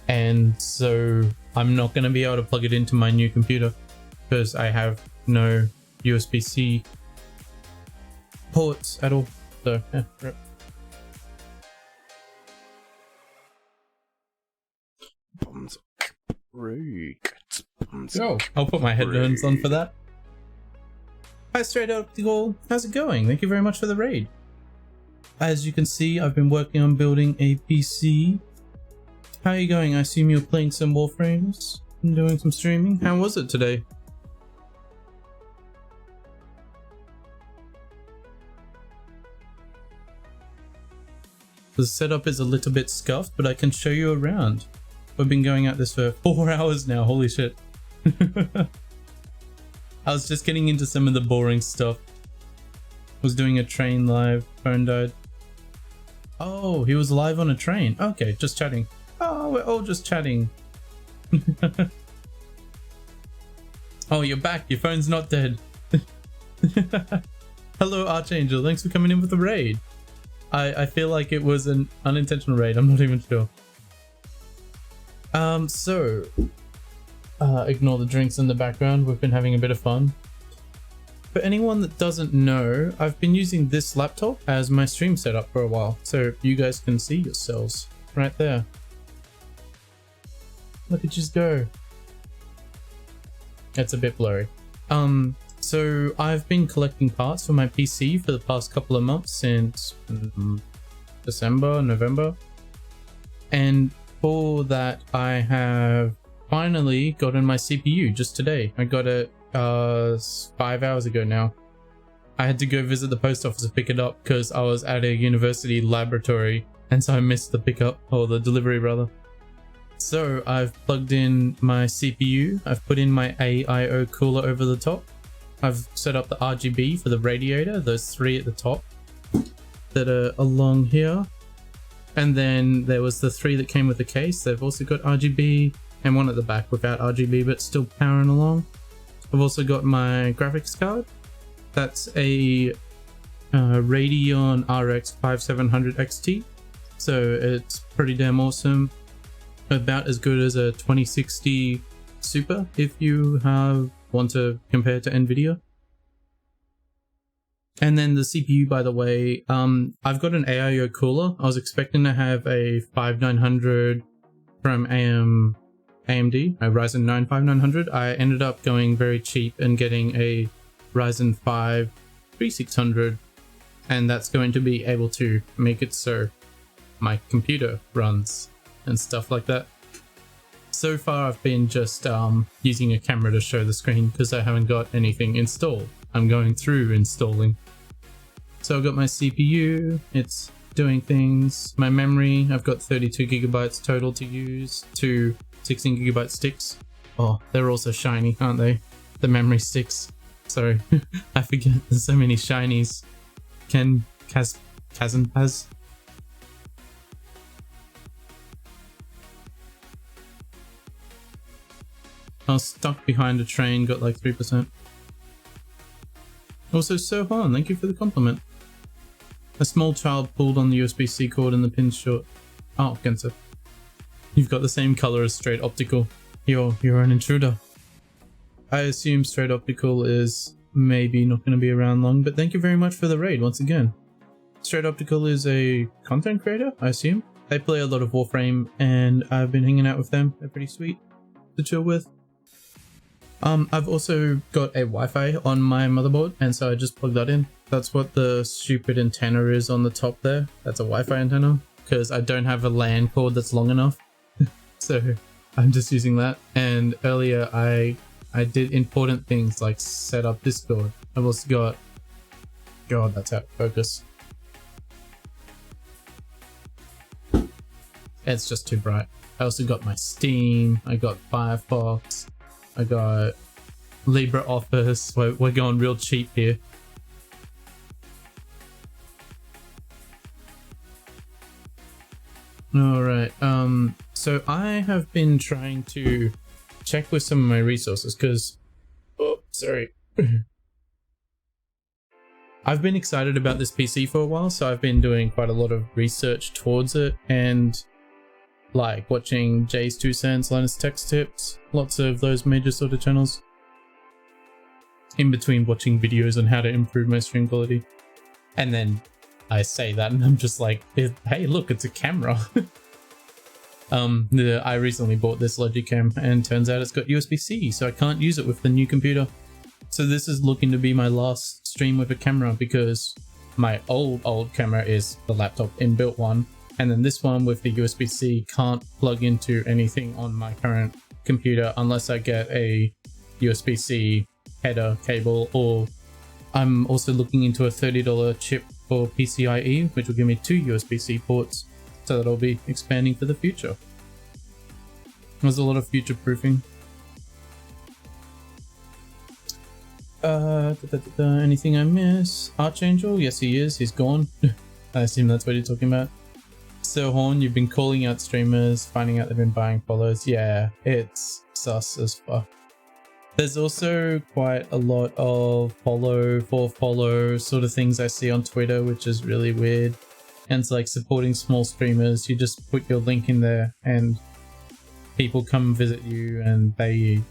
and so I'm not going to be able to plug it into my new computer because I have no USB-C ports at all. So yeah, rip. Yo, I'll put my headphones on for that. Hi, Straight Optical. How's it going? Thank you very much for the raid. As you can see, I've been working on building a PC. How are you going? I assume you're playing some Warframes and doing some streaming. How was it today? The setup is a little bit scuffed, but I can show you around. We've been going at this for 4 hours now, holy shit. I was just getting into some of the boring stuff. Was doing a train live, phone died. Oh, he was live on a train. Okay, just chatting. Oh, we're all just chatting. Oh, you're back. Your phone's not dead. Hello, Archangel. Thanks for coming in with the raid. I feel like it was an unintentional raid. I'm not even sure. Ignore the drinks in the background. We've been having a bit of fun. For anyone that doesn't know, I've been using this laptop as my stream setup for a while, so you guys can see yourselves right there. Look at you go. It's a bit blurry. So I've been collecting parts for my PC for the past couple of months, since December, November. And for that, I have finally gotten my CPU just today. I got it 5 hours ago now. I had to go visit the post office to pick it up because I was at a university laboratory, and so I missed the pickup, or the delivery rather. So I've plugged in my CPU, I've put in my AIO cooler over the top, I've set up the RGB for the radiator, those 3 at the top that are along here, and then there was the 3 that came with the case. They've also got RGB, and 1 at the back without RGB but still powering along. I've also got my graphics card. That's a Radeon RX 5700 XT. So it's pretty damn awesome. About as good as a 2060 Super if you want to compare to NVIDIA. And then the CPU, by the way, I've got an AIO cooler. I was expecting to have a 5900 from AMD, a Ryzen 9 5900. I ended up going very cheap and getting a Ryzen 5 3600, and that's going to be able to make it so my computer runs and stuff like that. So far I've been just using a camera to show the screen because I haven't got anything installed. I'm going through installing. So I've got my CPU, it's doing things. My memory, I've got 32 gigabytes total to use, 2 16 gigabyte sticks. Oh, they're also shiny, aren't they? The memory sticks. Sorry, I forget there's so many shinies. Kazan has. I was stuck behind a train, got like 3%. Also, Sohan, thank you for the compliment. A small child pulled on the USB-C cord and the pin's short. Oh, Gensa. You've got the same color as Straight Optical. You're an intruder. I assume Straight Optical is maybe not going to be around long, but thank you very much for the raid once again. Straight Optical is a content creator, I assume. They play a lot of Warframe, and I've been hanging out with them. They're pretty sweet to chill with. I've also got a Wi-Fi on my motherboard, and so I just plug that in. That's what the stupid antenna is on the top there. That's a Wi-Fi antenna, because I don't have a LAN cord that's long enough. So I'm just using that. And earlier I did important things like set up Discord. I've also got... God, that's out of focus. It's just too bright. I also got my Steam, I got Firefox, I got LibreOffice. We're going real cheap here. Alright, so I have been trying to check with some of my resources because... Oh, sorry. I've been excited about this PC for a while, so I've been doing quite a lot of research towards it and like watching Jay's 2 Cents, Linus Tech Tips, lots of those major sort of channels. In between watching videos on how to improve my stream quality. And then I say that and I'm just like, hey look, it's a camera. I recently bought this Logicam and turns out it's got USB-C, so I can't use it with the new computer. So this is looking to be my last stream with a camera because my old camera is the laptop inbuilt one, and then this one with the USB-C can't plug into anything on my current computer unless I get a USB-C header cable, or I'm also looking into a $30 chip for PCIe, which will give me 2 USB-C ports, so that'll be expanding for the future. There's a lot of future proofing. Anything I miss? Archangel? Yes, he is. He's gone. I assume that's what you're talking about. So Horn, you've been calling out streamers, finding out they've been buying follows. Yeah, it's sus as fuck. There's also quite a lot of follow for follow sort of things I see on Twitter, which is really weird. And it's like supporting small streamers. You just put your link in there and people come visit you and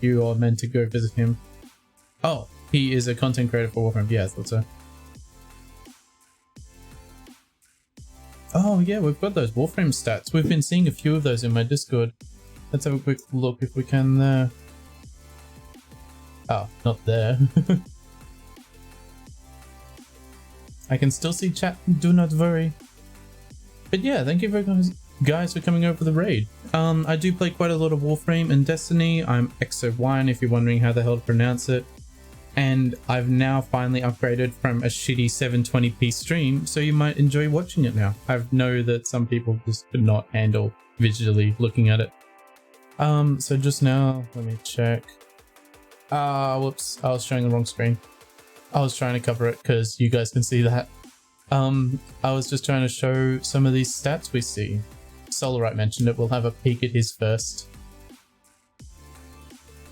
you are meant to go visit him. Oh, he is a content creator for Warframe. Yeah, I thought so. Oh yeah, we've got those Warframe stats. We've been seeing a few of those in my Discord. Let's have a quick look if we can there. Oh, not there. I can still see chat, do not worry. But yeah, thank you very much guys for coming over for the raid. I do play quite a lot of Warframe and Destiny. I'm XO1 if you're wondering how the hell to pronounce it. And I've now finally upgraded from a shitty 720p stream, so you might enjoy watching it now. I know that some people just could not handle visually looking at it. So just now, let me check. Whoops, I was showing the wrong screen. I was trying to cover it because you guys can see that. I was just trying to show some of these stats we see. Solarite mentioned it, we'll have a peek at his first.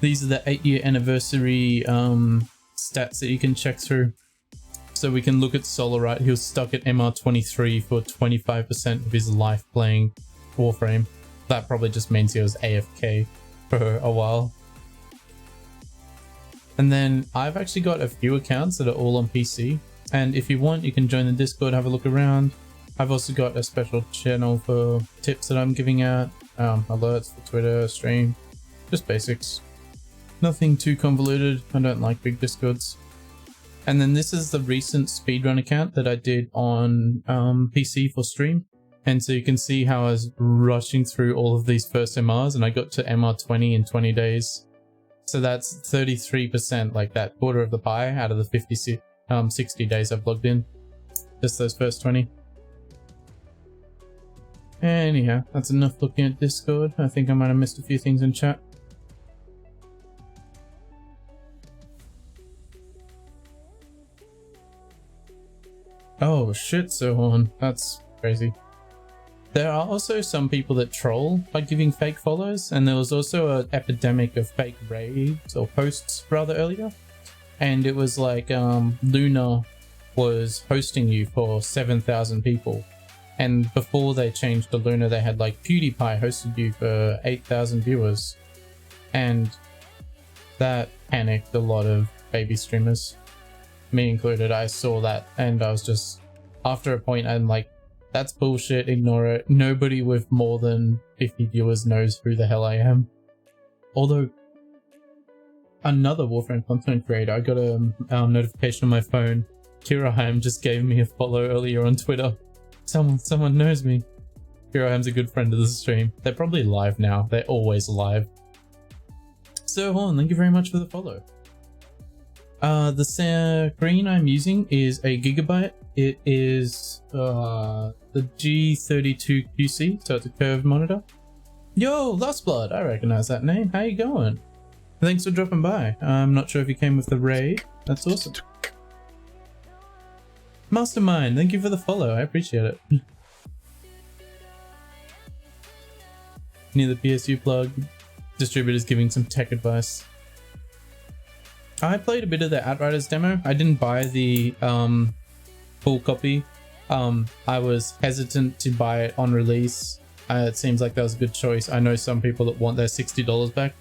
These are the 8-year anniversary stats that you can check through. So we can look at Solarite. He was stuck at MR23 for 25% of his life playing Warframe. That probably just means he was AFK for a while. And then I've actually got a few accounts that are all on PC. And if you want, you can join the Discord, have a look around. I've also got a special channel for tips that I'm giving out, alerts for Twitter, stream, just basics. Nothing too convoluted. I don't like big Discords. And then this is the recent speedrun account that I did on PC for stream. And so you can see how I was rushing through all of these first MRs and I got to MR20 in 20 days. So that's 33%, like that quarter of the pie out of the 60 days I've logged in. Just those first 20. Anyhow, that's enough looking at Discord. I think I might have missed a few things in chat. Oh shit, Sohorn. That's crazy. There are also some people that troll by giving fake follows, and there was also an epidemic of fake raids or posts rather earlier. And it was like Luna was hosting you for 7,000 people. And before they changed to Luna, they had like PewDiePie hosted you for 8,000 viewers. And that panicked a lot of baby streamers. Me included. I saw that and I was just, after a point, I'm like, that's bullshit, ignore it. Nobody with more than 50 viewers knows who the hell I am. Although, another Warframe content creator, I got a notification on my phone. Kiraham just gave me a follow earlier on Twitter. Someone knows me. Kiraham's a good friend of the stream. They're probably live now. They're always live. So, Horn, thank you very much for the follow. The screen I'm using is a gigabyte. It is the G32QC, so it's a curved monitor. Yo, Lost Blood, I recognize that name. How you going? Thanks for dropping by. I'm not sure if you came with the raid. That's awesome. Mastermind, thank you for the follow. I appreciate it. Near the PSU plug, distributors giving some tech advice. I played a bit of the Outriders demo. I didn't buy the full copy. I was hesitant to buy it on release. It seems like that was a good choice. I know some people that want their $60 back.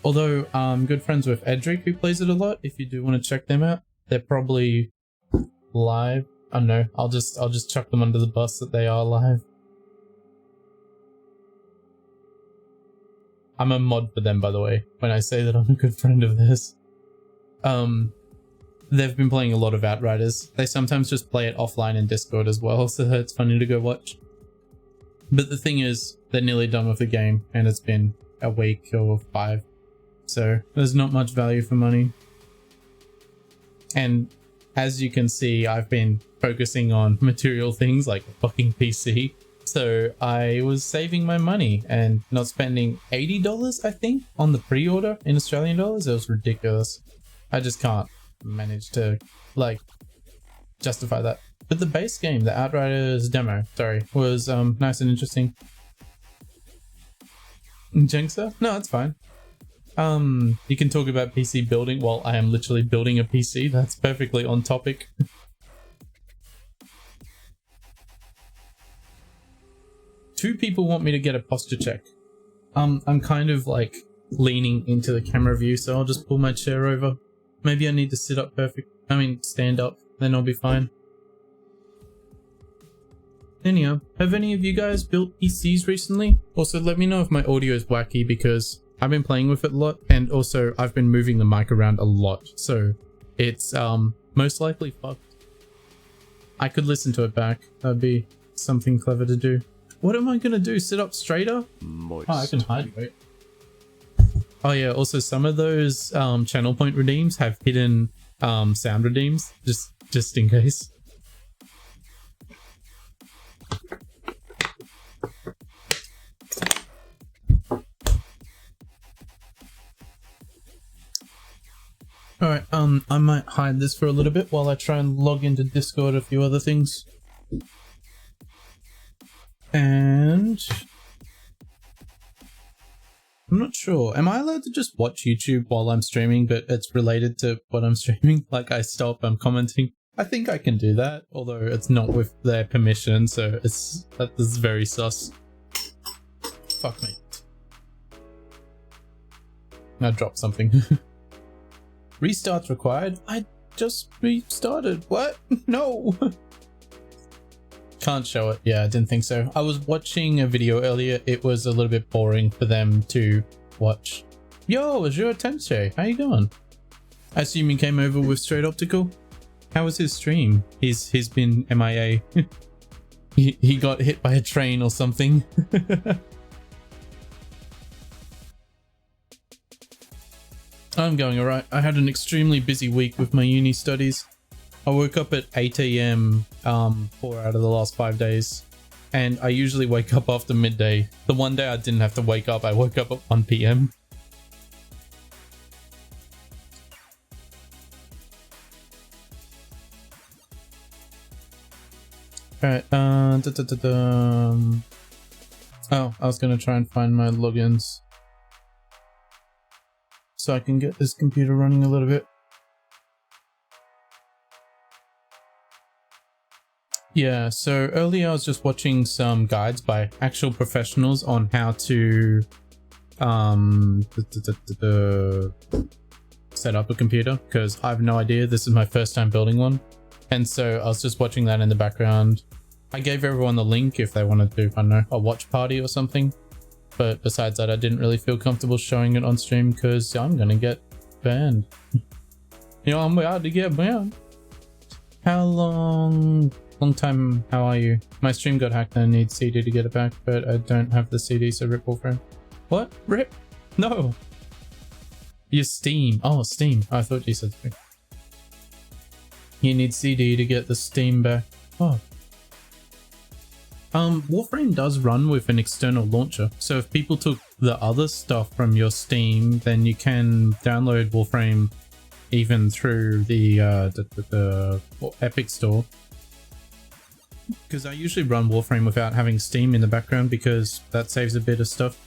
Although I'm good friends with Edric, who plays it a lot. If you do want to check them out, they're probably live. I don't know. I'll just chuck them under the bus that they are live. I'm a mod for them, by the way, when I say that I'm a good friend of theirs. They've been playing a lot of Outriders. They sometimes just play it offline in Discord as well, so it's funny to go watch. But the thing is, they're nearly done with the game, and it's been a week or 5. So there's not much value for money. And as you can see, I've been focusing on material things like a fucking PC. So I was saving my money and not spending $80, I think, on the pre-order in Australian dollars. It was ridiculous. I just can't manage to, like, justify that. But the base game, the Outriders demo, sorry, was nice and interesting. Jinxer? No, that's fine. You can talk about PC building while I am literally building a PC. That's perfectly on topic. Two people want me to get a posture check. I'm kind of like leaning into the camera view, so I'll just pull my chair over. Maybe I need to sit up stand up, then I'll be fine. Anyhow, have any of you guys built PCs recently? Also, let me know if my audio is wacky because I've been playing with it a lot, and also I've been moving the mic around a lot, so it's most likely fucked. I could listen to it back. That'd be something clever to do. What am I gonna do? Sit up straighter? Moist. Oh, I can hydrate. Oh yeah, also some of those channel point redeems have hidden sound redeems, just in case. Alright, I might hide this for a little bit while I try and log into Discord, a few other things. And I'm not sure. Am I allowed to just watch YouTube while I'm streaming, but it's related to what I'm streaming? Like I stop, I'm commenting. I think I can do that, although it's not with their permission, so that is very sus. Fuck me. I dropped something. Restarts required? I just restarted. What? No! Can't show it. Yeah, I didn't think so. I was watching a video earlier. It was a little bit boring for them to watch. Yo, Azure Tensei, how you going? I assume you came over with Straight Optical? How was his stream? He's been MIA. he got hit by a train or something. I'm going alright. I had an extremely busy week with my uni studies. I woke up at 8 AM 4 out of the last 5 days. And I usually wake up after midday. The one day I didn't have to wake up, I woke up at 1 PM. Alright, oh, I was gonna try and find my logins so I can get this computer running a little bit. Yeah, so earlier I was just watching some guides by actual professionals on how to set up a computer, because I have no idea. This is my first time building one. And so I was just watching that in the background. I gave everyone the link if they wanted to, I don't know, a watch party or something. But besides that, I didn't really feel comfortable showing it on stream because I'm gonna get banned. You know, I'm about to get banned. How long time, how are you? My stream got hacked and I need CD to get it back, but I don't have the CD, so rip Warframe. What? Rip? No! Your Steam. Oh, Steam. I thought you said Steam. You need CD to get the Steam back. Oh. Warframe does run with an external launcher, so if people took the other stuff from your Steam, then you can download Warframe even through the Epic Store. Because I usually run Warframe without having Steam in the background because that saves a bit of stuff.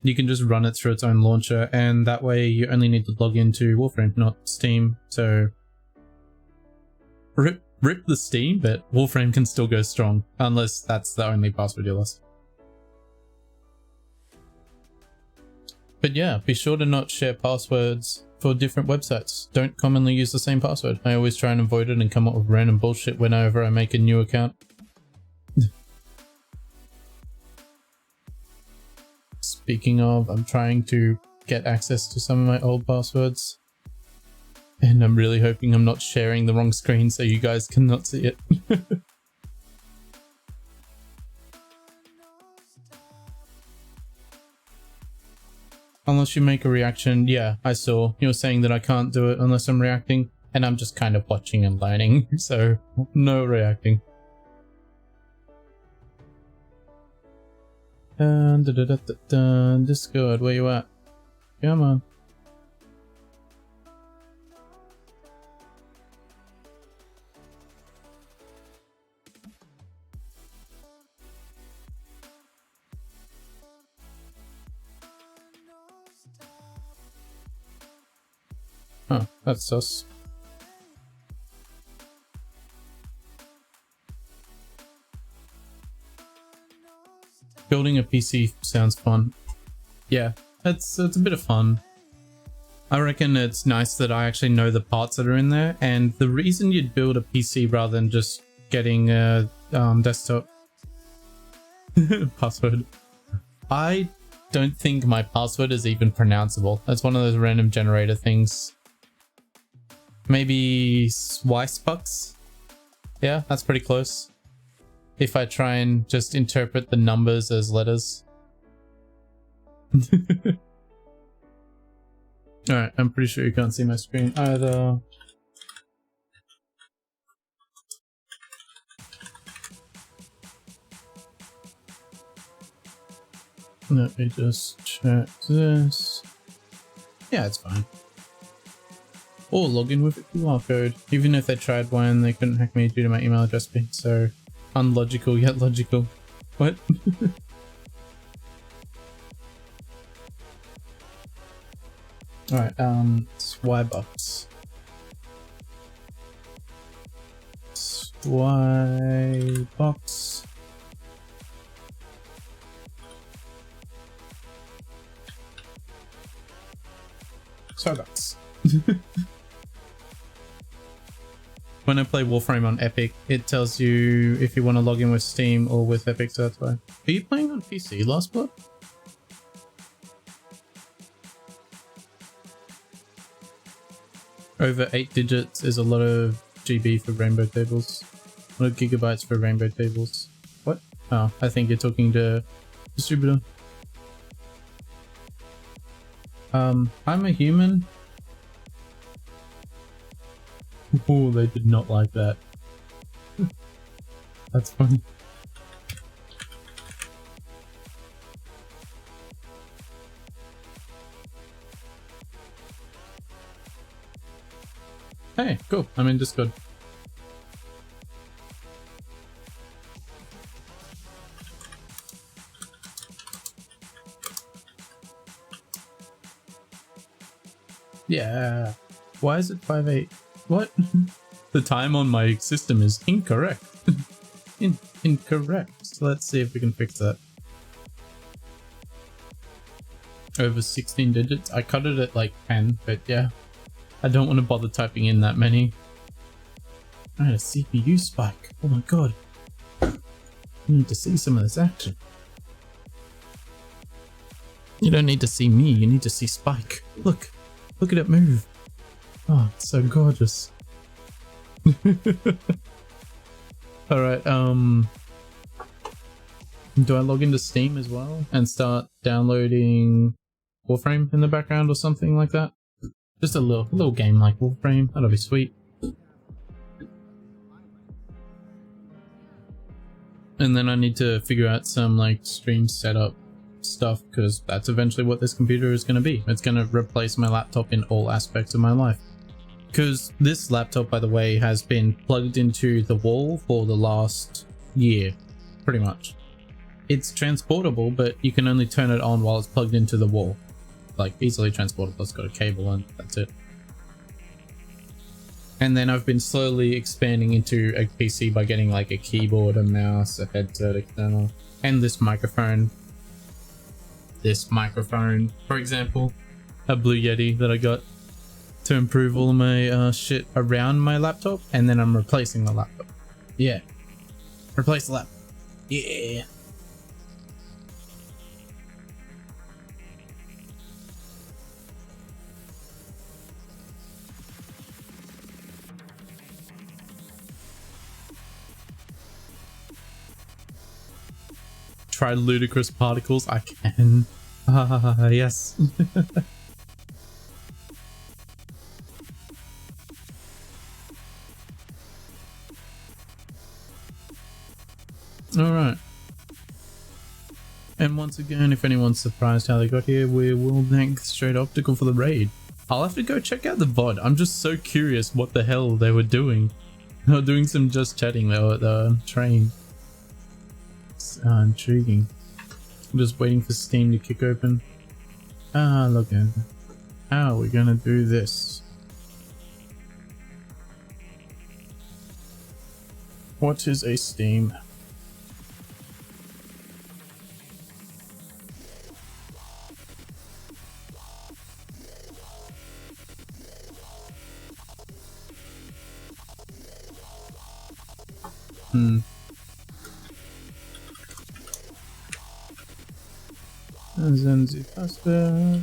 You can just run it through its own launcher, and that way you only need to log into Warframe, not Steam. So rip the Steam, but Warframe can still go strong, unless that's the only password you lost. But yeah, be sure to not share passwords for different websites. Don't commonly use the same password. I always try and avoid it and come up with random bullshit whenever I make a new account. Speaking of, I'm trying to get access to some of my old passwords. And I'm really hoping I'm not sharing the wrong screen so you guys cannot see it. Unless you make a reaction. Yeah, I saw. You were saying that I can't do it unless I'm reacting. And I'm just kind of watching and learning. So, no reacting. Discord, where you at? Come on. Oh, that's sus. Building a PC sounds fun. Yeah, it's a bit of fun. I reckon it's nice that I actually know the parts that are in there, and the reason you'd build a PC rather than just getting a desktop password. I don't think my password is even pronounceable. That's one of those random generator things. Maybe Swicebucks? Yeah, that's pretty close. If I try and just interpret the numbers as letters. Alright, I'm pretty sure you can't see my screen either. Let me just check this. Yeah, it's fine. Or log in with a QR code. Even if they tried one, they couldn't hack me due to my email address being so unlogical yet logical. What? Alright, Swicebucks. Y box. Starbucks. When I play Warframe on Epic, it tells you if you want to log in with Steam or with Epic, so that's why. Are you playing on PC, Last Blood? Over 8 digits is a lot of GB for rainbow tables. A lot of gigabytes for rainbow tables. What? Oh, I think you're talking to distributor. I'm a human. Oh, they did not like that. That's funny. Hey, cool. I'm in Discord. Yeah. Why is it 5:08? What? The time on my system is incorrect. Incorrect. So let's see if we can fix that. Over 16 digits. I cut it at like 10, but yeah. I don't want to bother typing in that many. I had a CPU spike. Oh my god. I need to see some of this action. You don't need to see me, you need to see Spike. Look. Look at it move. Oh, it's so gorgeous. Alright, do I log into Steam as well and start downloading Warframe in the background or something like that? Just a little game like Warframe, that'll be sweet. And then I need to figure out some like stream setup stuff, because that's eventually what this computer is going to be. It's going to replace my laptop in all aspects of my life. Because this laptop, by the way, has been plugged into the wall for the last year, pretty much. It's transportable, but you can only turn it on while it's plugged into the wall. Like, easily transportable. It's got a cable and that's it. And then I've been slowly expanding into a PC by getting like a keyboard, a mouse, a headset, external, and this microphone. This microphone, for example, a Blue Yeti that I got to improve all my shit around my laptop, and then I'm replacing the laptop. Yeah. Replace the laptop. Yeah. Try ludicrous particles. I can. Ah, yes. Alright. And once again, if anyone's surprised how they got here, we will thank Straight Optical for the raid. I'll have to go check out the VOD. I'm just so curious what the hell they were doing. They were doing some just chatting. They were trained. Intriguing. I'm just waiting for Steam to kick open. Ah, look at that. How are we gonna do this? What is a Steam? Then the pasta.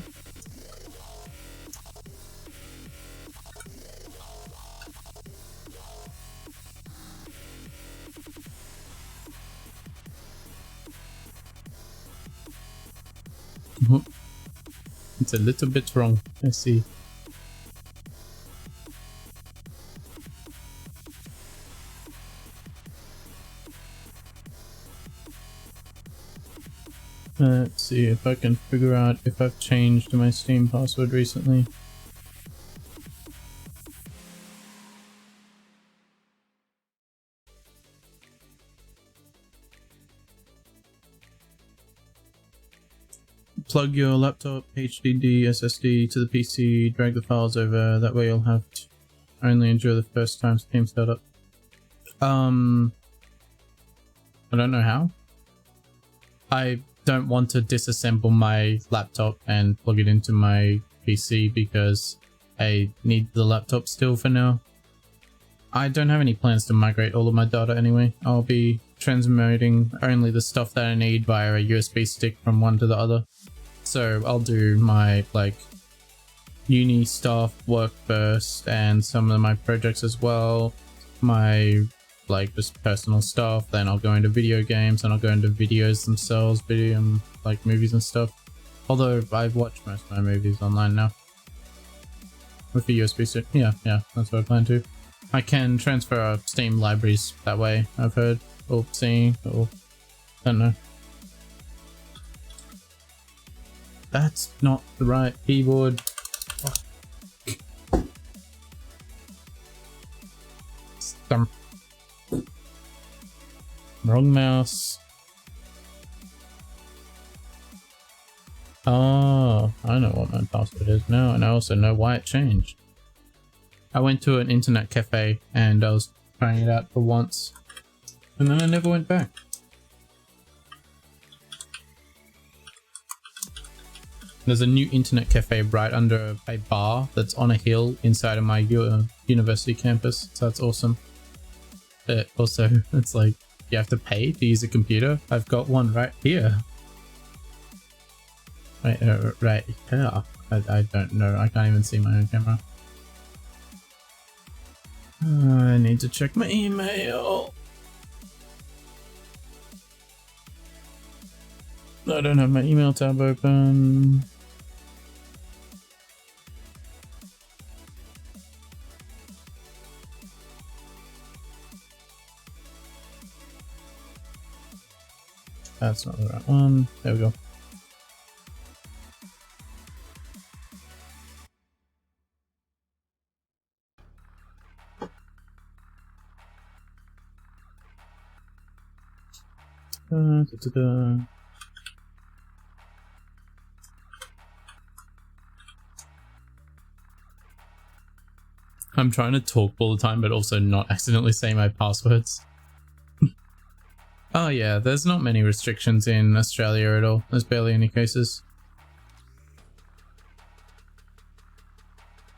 Oh, it's a little bit wrong. I see. Let's see if I can figure out if I've changed my Steam password recently. Plug your laptop, HDD, SSD to the PC, drag the files over, that way you'll have to only endure the first time Steam startup. I don't know how. I don't want to disassemble my laptop and plug it into my PC because I need the laptop still for now. I don't have any plans to migrate all of my data anyway. I'll be transmitting only the stuff that I need via a USB stick from one to the other. So I'll do my like uni stuff, work first, and some of my projects as well. My like just personal stuff, then I'll go into video games, and I'll go into videos themselves, video like movies and stuff. Although I've watched most of my movies online now. With the USB stick. Yeah, that's what I plan to. I can transfer Steam libraries that way, I've heard, or seen, or I don't know. That's not the right keyboard. Stump. Wrong mouse. Oh, I know what my password is now, and I also know why it changed. I went to an internet cafe and I was trying it out for once, and then I never went back. There's a new internet cafe right under a bar that's on a hill inside of my university campus, so that's awesome. But also, it's like, you have to pay to use a computer. I've got one right here. Right here. I don't know. I can't even see my own camera. I need to check my email. I don't have my email tab open. That's not the right one. There we go. I'm trying to talk all the time, but also not accidentally say my passwords. Oh yeah, there's not many restrictions in Australia at all. There's barely any cases.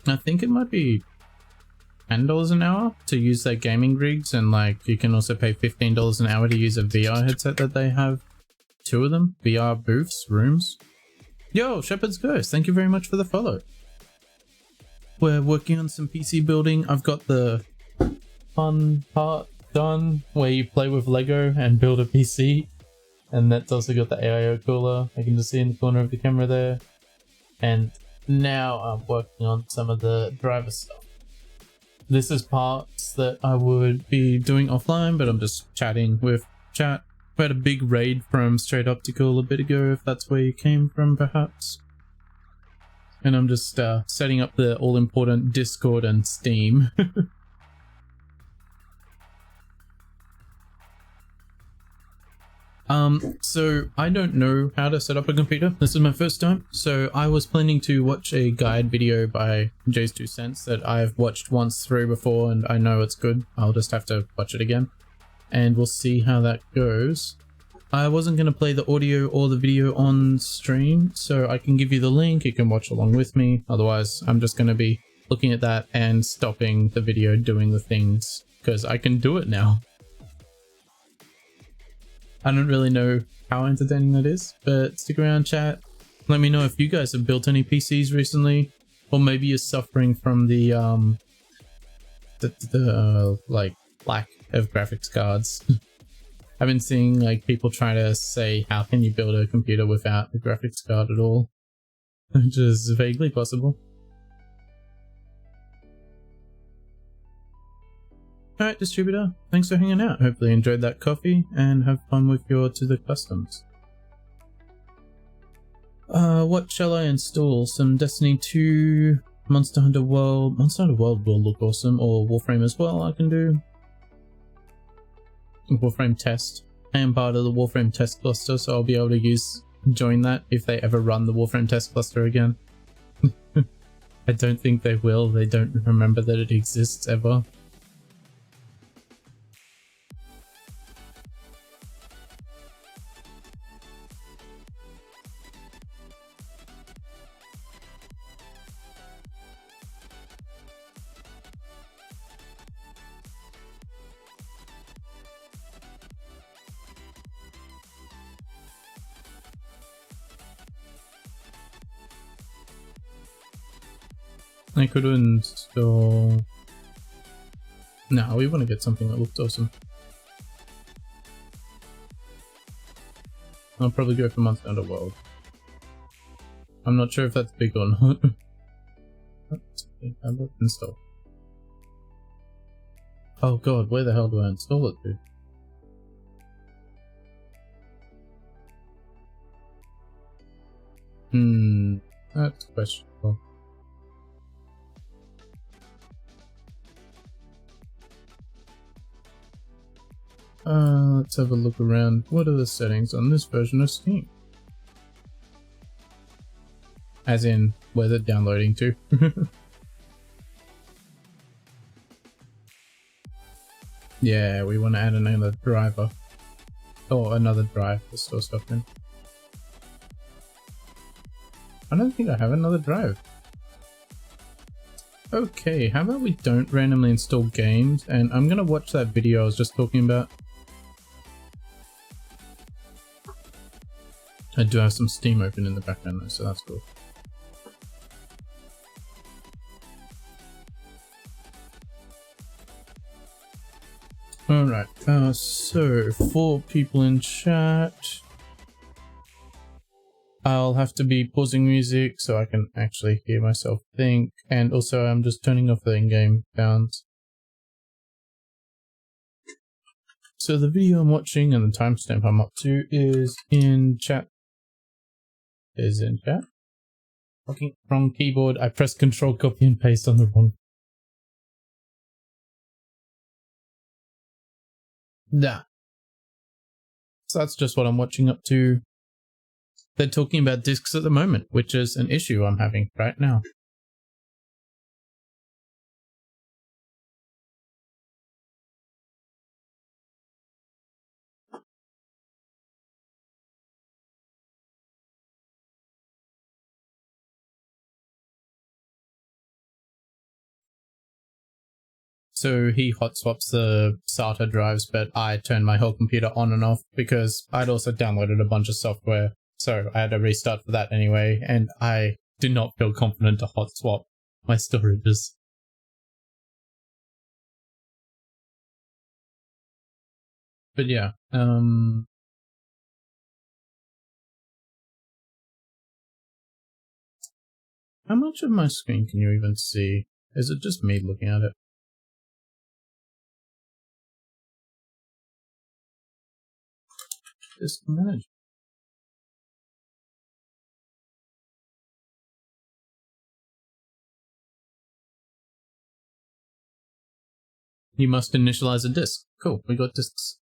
I think it might be $10 an hour to use their gaming rigs, and like you can also pay $15 an hour to use a VR headset that they have. 2 of them, VR booths, rooms. Yo, Shepherd's Ghost, thank you very much for the follow. We're working on some PC building. I've got the fun part done where you play with Lego and build a PC, and that's also got the AIO cooler. I can just see in the corner of the camera there. And now I'm working on some of the driver stuff. This is parts that I would be doing offline, but I'm just chatting with chat. We had a big raid from Straight Optical a bit ago, if that's where you came from perhaps. And I'm just setting up the all-important Discord and Steam. So I don't know how to set up a computer. This is my first time. So I was planning to watch a guide video by Jay's 2 Cents that I've watched once through before, and I know it's good. I'll just have to watch it again, and we'll see how that goes. I wasn't going to play the audio or the video on stream, so I can give you the link. You can watch along with me. Otherwise, I'm just going to be looking at that and stopping the video doing the things, because I can do it now. I don't really know how entertaining that is, but stick around, chat. Let me know if you guys have built any PCs recently, or maybe you're suffering from the like lack of graphics cards. I've been seeing like people try to say, how can you build a computer without a graphics card at all? Which is vaguely possible. Alright, distributor, thanks for hanging out. Hopefully you enjoyed that coffee and have fun with your To The Customs. What shall I install? Some Destiny 2, Monster Hunter World. Monster Hunter World will look awesome, or Warframe as well I can do. Warframe test. I am part of the Warframe test cluster, so I'll be able to join that if they ever run the Warframe test cluster again. I don't think they will. They don't remember that it exists ever. I could install... No, we want to get something that looks awesome. I'll probably go for Monster Hunter World. I'm not sure if that's big or not. Install. Oh god, where the hell do I install it to? That's questionable. Let's have a look around. What are the settings on this version of Steam? As in, where's it downloading to? Yeah, we want to add another driver. Or another drive to store stuff in. I don't think I have another drive. Okay, how about we don't randomly install games, and I'm gonna watch that video I was just talking about. I do have some Steam open in the background though, so that's cool. Alright, so 4 people in chat. I'll have to be pausing music so I can actually hear myself think, and also I'm just turning off the in-game sounds. So the video I'm watching and the timestamp I'm up to is in chat. Is in chat. Fucking wrong keyboard. I pressed Control copy and paste on the wrong. Nah. So that's just what I'm watching up to. They're talking about discs at the moment, which is an issue I'm having right now. So he hot swaps the SATA drives, but I turned my whole computer on and off because I'd also downloaded a bunch of software. So I had to restart for that anyway, and I do not feel confident to hot swap my storages. But yeah, how much of my screen can you even see? Is it just me looking at it? Disk manage. You must initialize a disk. Cool, we got disks.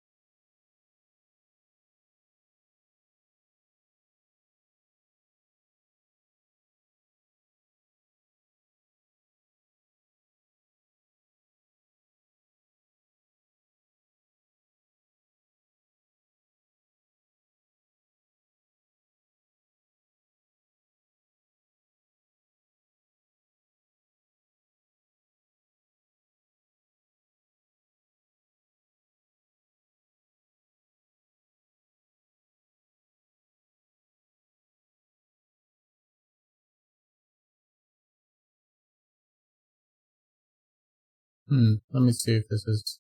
Let me see if this is...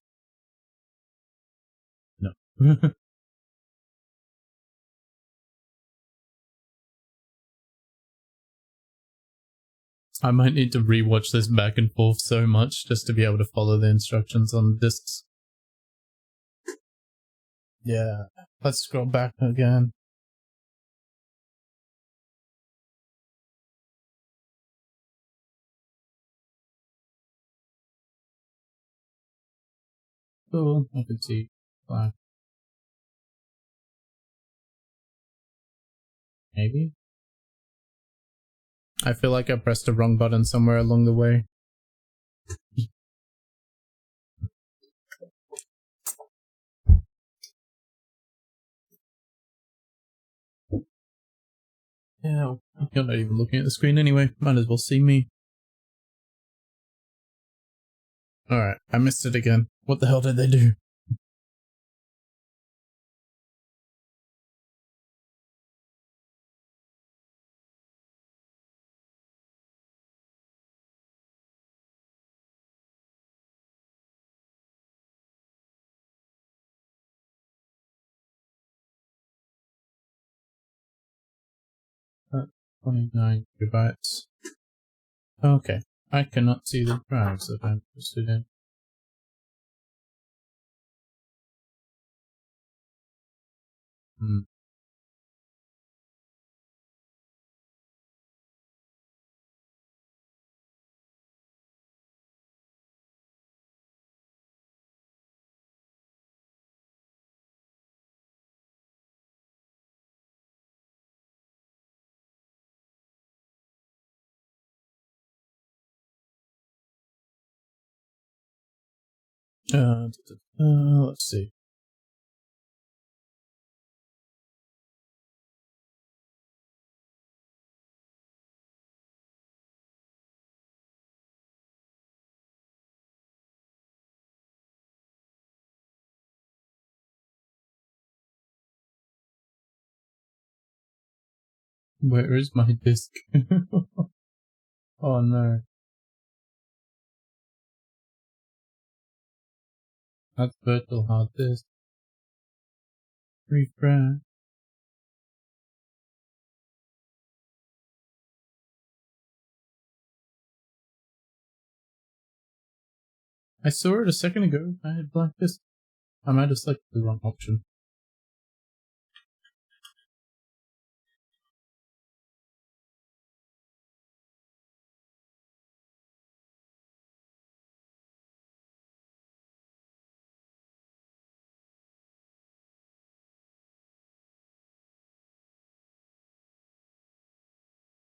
No. I might need to rewatch this back and forth so much just to be able to follow the instructions on the discs. Yeah, let's scroll back again. Cool, I can see. Fine. Maybe? I feel like I pressed the wrong button somewhere along the way. Yeah, you're not even looking at the screen anyway. Might as well see me. Alright, I missed it again. What the hell did they do? 29 gigabytes. Okay, I cannot see the drives that I'm interested in. Let's see. Where is my disk? Oh no. That's virtual hard disk. Refresh. I saw it a second ago. I had black disk. I might have selected the wrong option.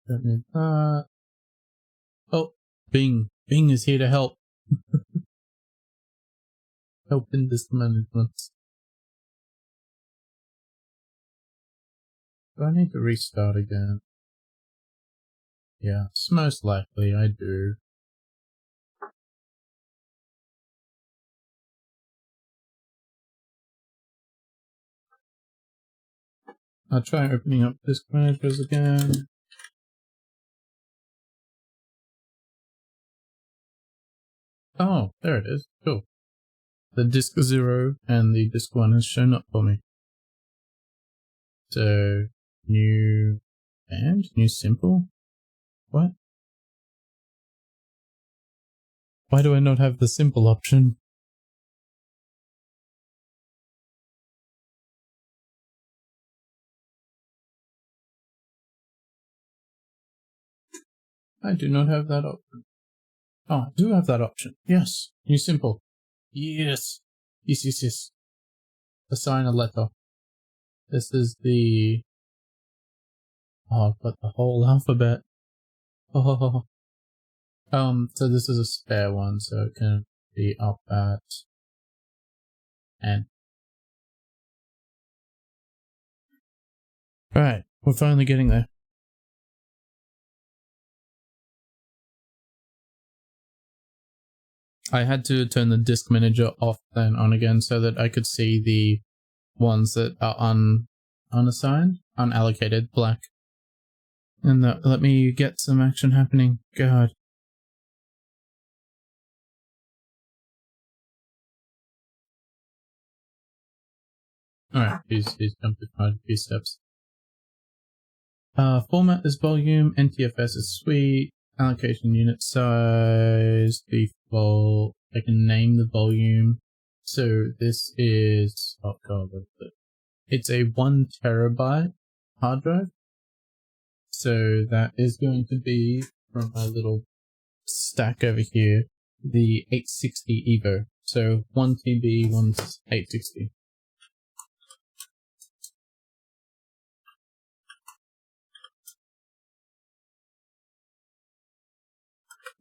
Don't need that. Oh, Bing. Bing is here to help. Help in disk management. Do I need to restart again? Yes, most likely I do. I'll try opening up disk managers again. Oh, there it is. Cool. The disk 0 and the disk 1 has shown up for me. So, new and new simple? What? Why do I not have the simple option? I do not have that option. Oh, I do have that option. Yes. New simple. Yes. Yes. Assign a letter. This is the... Oh, I've got the whole alphabet. Oh. So this is a spare one, so it can be up at N. Right, we're finally getting there. I had to turn the disk manager off then on again so that I could see the ones that are unassigned, unallocated, black. And let me get some action happening. God. Alright, he's jumped quite a few steps. Format is volume, NTFS is suite, allocation unit size, default, I can name the volume. So this is, oh god, what is it? It's a 1 terabyte hard drive. So that is going to be, from my little stack over here, the 860 Evo. So 1 TB, one's 860.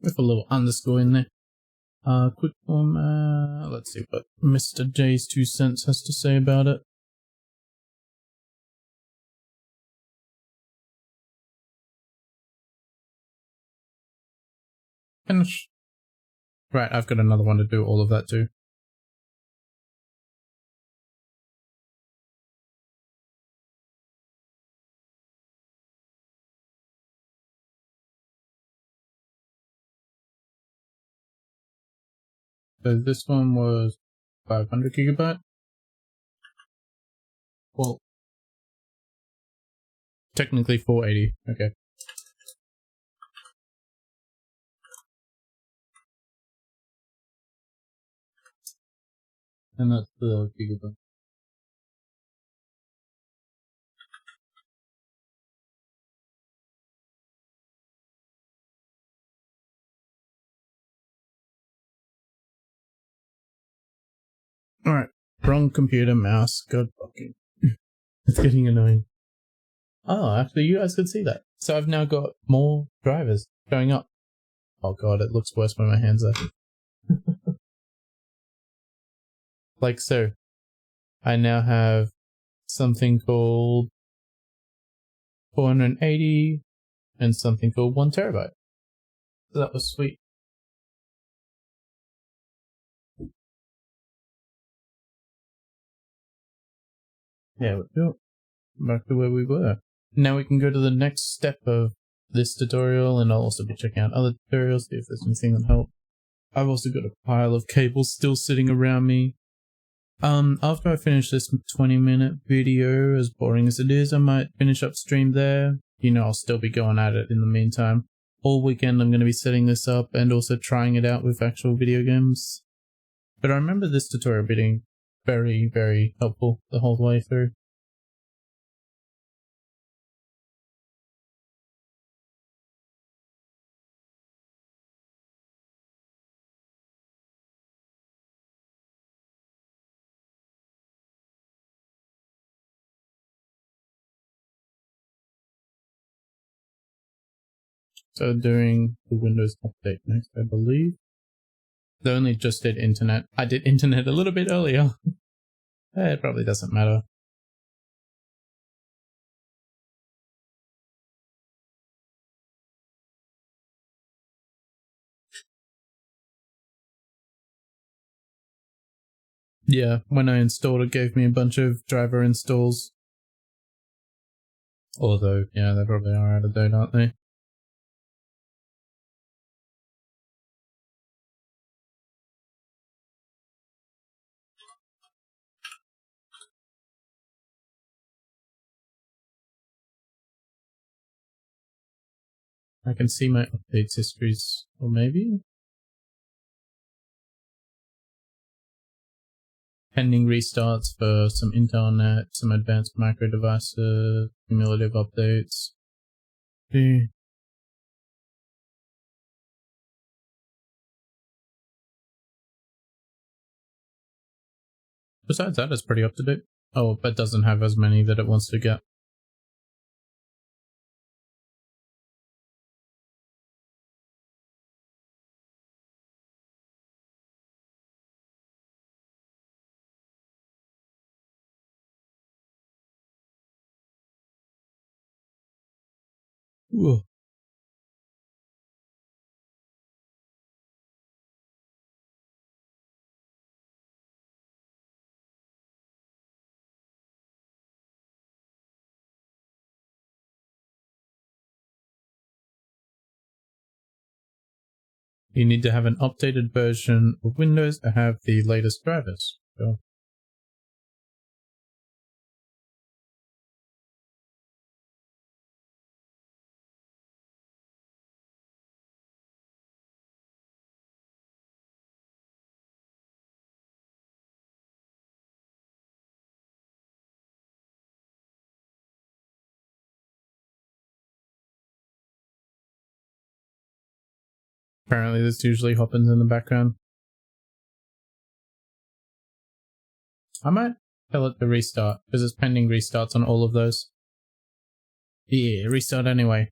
With a little underscore in there. Quick format, let's see what Mr. J's 2 cents has to say about it. Finish. Right, I've got another one to do all of that too. So this one was 500 gigabyte. Well, technically 480. Okay. And that's the gigabyte. Alright, wrong computer, mouse, god fucking. It's getting annoying. Oh, actually you guys could see that. So I've now got more drivers showing up. Oh god, it looks worse when my hands are. Like so. I now have something called 480 and something called 1 terabyte. So that was sweet. Yeah, we'll do it. Back to where we were. Now we can go to the next step of this tutorial, and I'll also be checking out other tutorials, see if there's anything that helps. I've also got a pile of cables still sitting around me. After I finish this 20-minute video, as boring as it is, I might finish up stream there. You know, I'll still be going at it in the meantime. All weekend I'm going to be setting this up and also trying it out with actual video games. But I remember this tutorial being very, very helpful the whole way through. So doing the Windows update next, I believe. They only just did internet. I did internet a little bit earlier. It probably doesn't matter. Yeah, when I installed it gave me a bunch of driver installs. Although, yeah, they probably are out of date, aren't they? I can see my updates histories, or maybe? Pending restarts for some internet, some advanced micro devices, cumulative updates. Besides that, it's pretty up to date. Oh, but doesn't have as many that it wants to get. Whoa. You need to have an updated version of Windows to have the latest drivers. So. Apparently this usually happens in the background. I might tell it to restart, because it's pending restarts on all of those. Yeah, restart anyway.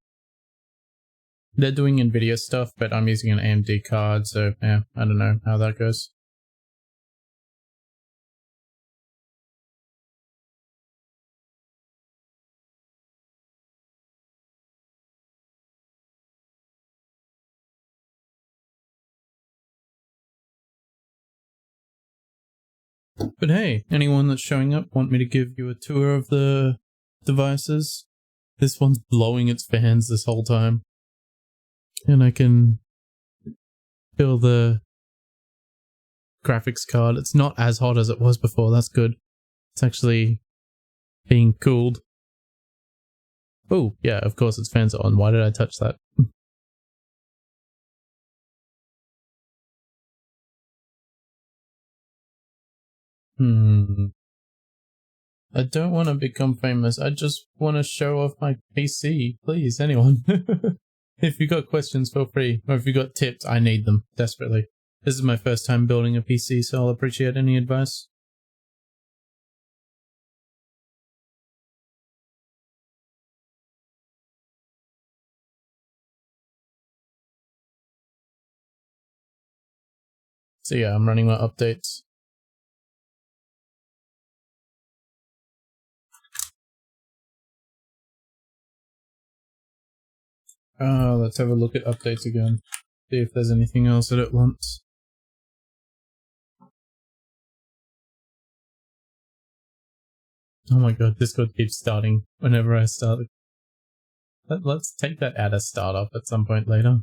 They're doing NVIDIA stuff, but I'm using an AMD card, so yeah, I don't know how that goes. But hey, anyone that's showing up want me to give you a tour of the devices? This one's blowing its fans this whole time. And I can feel the graphics card. It's not as hot as it was before, that's good. It's actually being cooled. Oh, yeah, of course its fans are on. Why did I touch that? I don't want to become famous. I just want to show off my PC. Please, anyone. If you got questions, feel free. Or if you got tips, I need them desperately. This is my first time building a PC, so I'll appreciate any advice. So yeah, I'm running my updates. Let's have a look at updates again. See if there's anything else that it wants. Oh my god, Discord keeps starting whenever I start. Let's take that out of startup at some point later.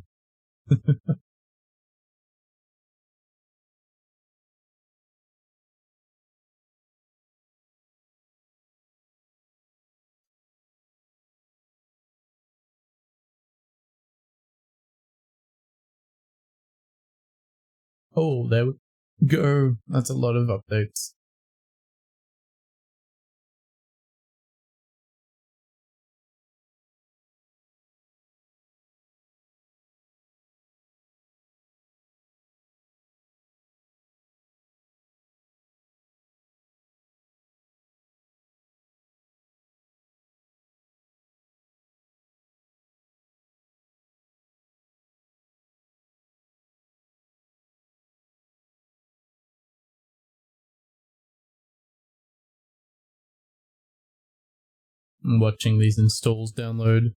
Oh, there we go. That's a lot of updates. I'm watching these installs download.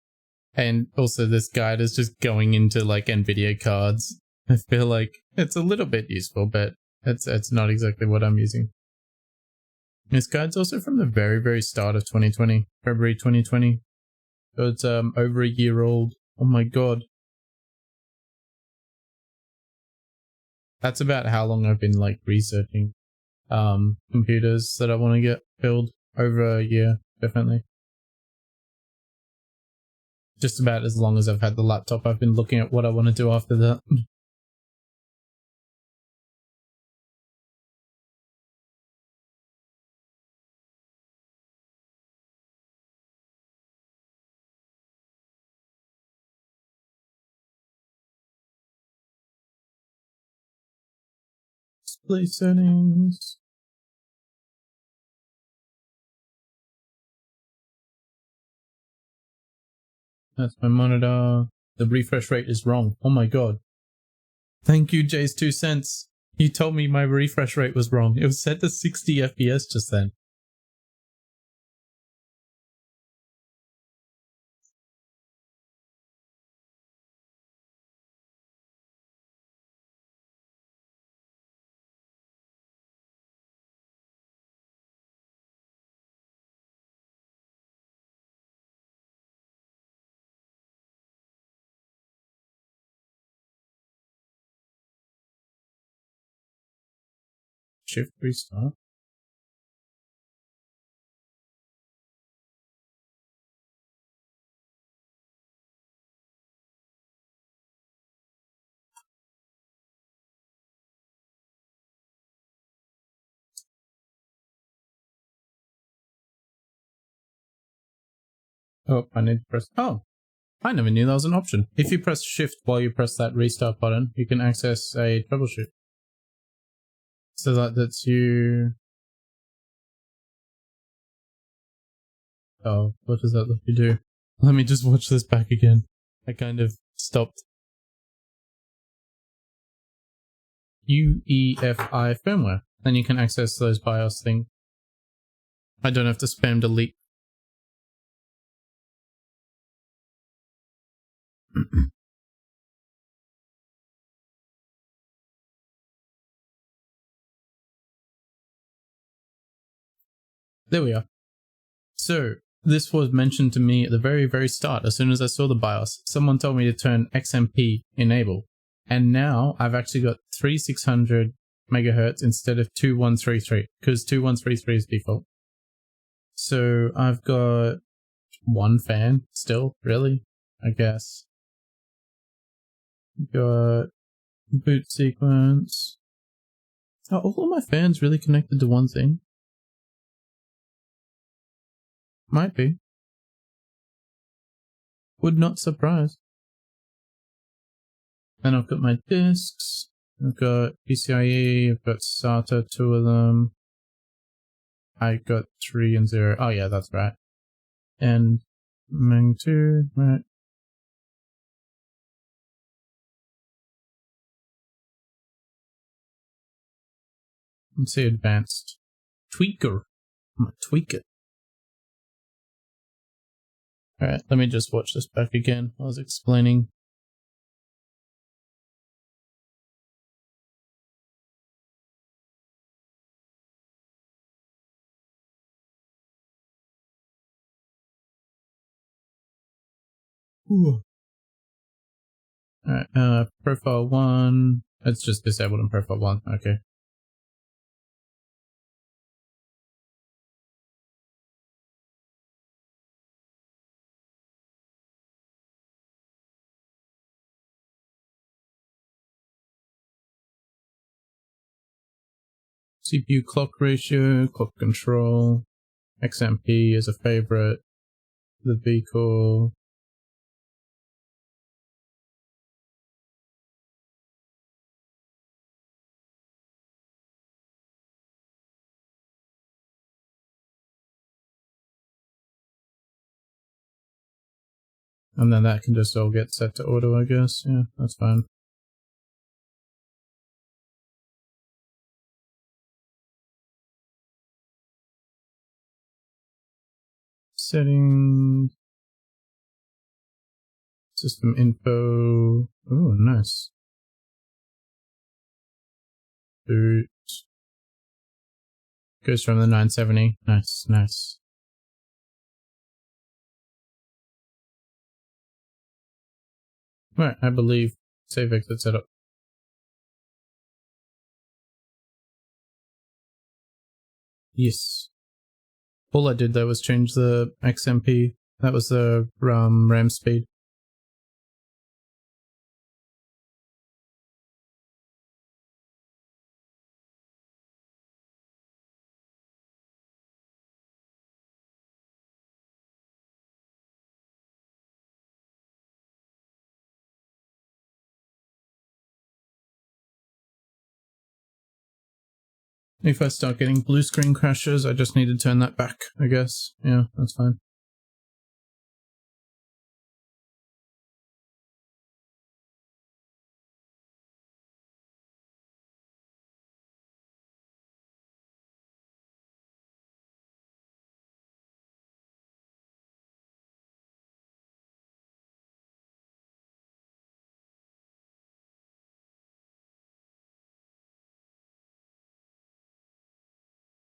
And also this guide is just going into like NVIDIA cards. I feel like it's a little bit useful, but it's not exactly what I'm using. This guide's also from the very, very start of 2020, February 2020. So it's over a year old. Oh my god. That's about how long I've been like researching computers that I want to get built. Over a year, definitely. Just about as long as I've had the laptop, I've been looking at what I want to do after that. Display settings. That's my monitor. The refresh rate is wrong. Oh my god. Thank you, Jay's 2 cents. You told me my refresh rate was wrong. It was set to 60 FPS just then. Shift restart. Oh, I need to press. Oh, I never knew that was an option. If you press shift while you press that restart button, you can access a troubleshoot. So that's you. Oh, what does that let you do? Let me just watch this back again. I kind of stopped. UEFI firmware. Then you can access those BIOS things. I don't have to spam delete. There we are. So, this was mentioned to me at the very, very start. As soon as I saw the BIOS, someone told me to turn XMP enable. And now I've actually got 3600 megahertz instead of 2133, because 2133 is default. So I've got one fan still, really, I guess. Got boot sequence. Are all of my fans really connected to one thing? Might be. Would not surprise. And I've got my discs. I've got PCIe. I've got SATA, 2 of them. I got 3 and 0. Oh yeah, that's right. And Meng 2, right. Let's see advanced. Tweaker. I'm a tweaker. Alright, let me just watch this back again. I was explaining. Alright, profile 1. It's just disabled in profile 1. Okay. CPU clock ratio, clock control, XMP is a favorite, the vehicle. And then that can just all get set to auto, I guess. Yeah, that's fine. Settings. System info. Oh, nice. Boot. Goes from the 970. Nice, nice. Right, I believe save exit setup. Yes. All I did though was change the XMP. That was the RAM speed. If I start getting blue screen crashes, I just need to turn that back, I guess. Yeah, that's fine.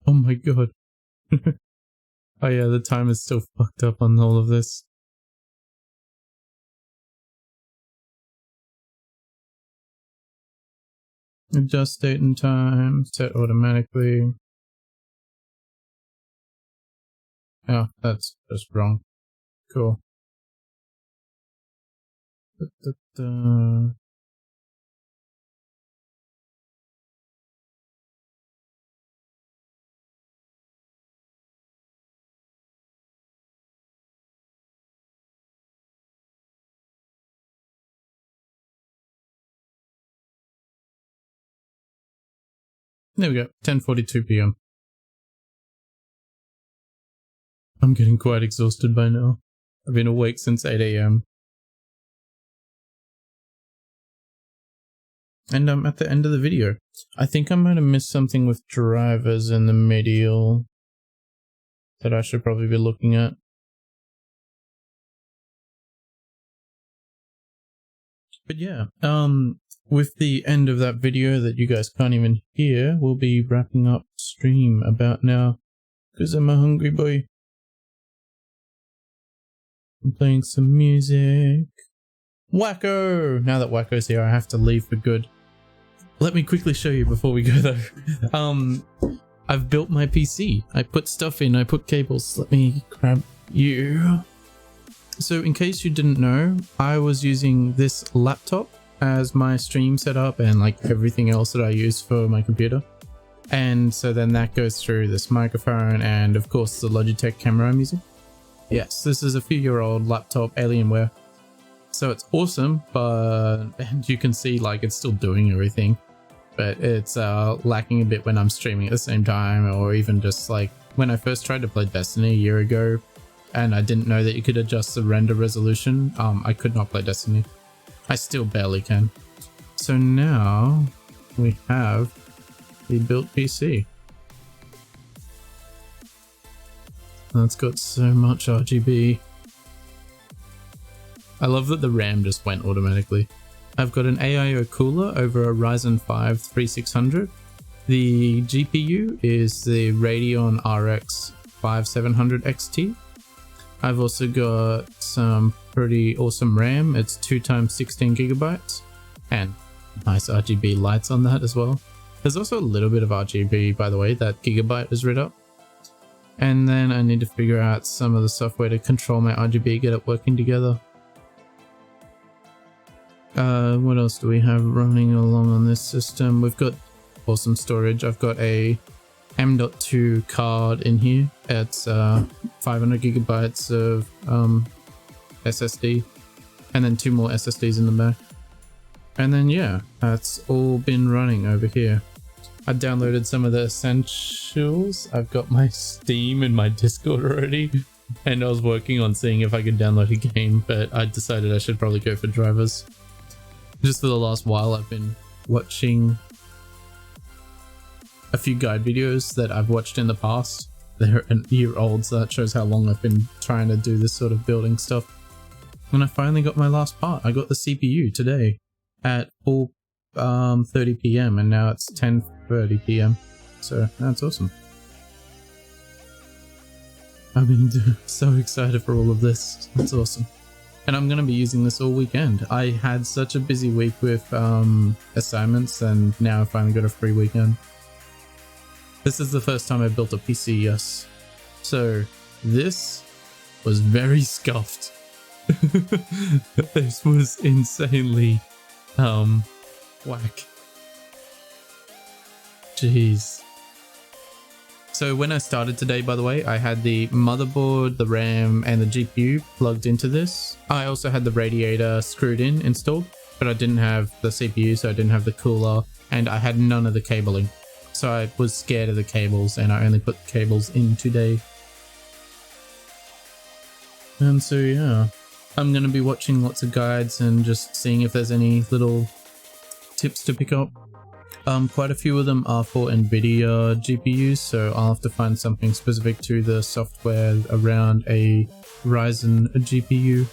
Oh my god. Oh yeah, the time is still fucked up on all of this. Adjust date and time, set automatically. Oh, that's just wrong. Cool. There we go, 10:42 PM. I'm getting quite exhausted by now. I've been awake since 8 AM. And I'm at the end of the video. I think I might have missed something with drivers in the medial that I should probably be looking at. But yeah, with the end of that video that you guys can't even hear, we'll be wrapping up stream about now. Because I'm a hungry boy. I'm playing some music. Wacko! Now that Wacko's here, I have to leave for good. Let me quickly show you before we go though. I've built my PC. I put stuff in, I put cables. Let me grab you. So in case you didn't know, I was using this laptop as my stream setup and like everything else that I use for my computer. And so then that goes through this microphone and of course the Logitech camera I'm using. Yes, this is a few-year-old laptop Alienware. So it's awesome, but and you can see like it's still doing everything, but it's lacking a bit when I'm streaming at the same time, or even just like when I first tried to play Destiny a year ago and I didn't know that you could adjust the render resolution. I could not play Destiny. I still barely can. So now we have the built PC. That's got so much RGB. I love that the RAM just went automatically. I've got an AIO cooler over a Ryzen 5 3600. The GPU is the Radeon RX 5700 XT. I've also got some pretty awesome RAM. It's 2 times 16 gigabytes and nice RGB lights on that as well. There's also a little bit of RGB, by the way, that gigabyte is lit up. And then I need to figure out some of the software to control my RGB, get it working together. What else do we have running along on this system? We've got awesome storage. I've got a M.2 card in here. It's 500 gigabytes of SSD, and then 2 more SSDs in the back. And then yeah, that's all been running over here. I downloaded some of the essentials. I've got my Steam and my Discord already, and I was working on seeing if I could download a game, but I decided I should probably go for drivers. Just for the last while, I've been watching a few guide videos that I've watched in the past. They're an year old, so that shows how long I've been trying to do this sort of building stuff. When I finally got my last part, I got the CPU today at 4:30 PM, and now it's 10:30 PM. So that's awesome. I've been so excited for all of this. That's awesome. And I'm going to be using this all weekend. I had such a busy week with assignments, and now I finally got a free weekend. This is the first time I built a PC, yes. So this was very scuffed. This was insanely whack. Jeez. So when I started today, by the way, I had the motherboard, the RAM, and the GPU plugged into this. I also had the radiator screwed in, installed, but I didn't have the CPU, so I didn't have the cooler, and I had none of the cabling. So I was scared of the cables, and I only put the cables in today. And so yeah, I'm going to be watching lots of guides and just seeing if there's any little tips to pick up. Quite a few of them are for NVIDIA GPUs, so I'll have to find something specific to the software around a Ryzen GPU.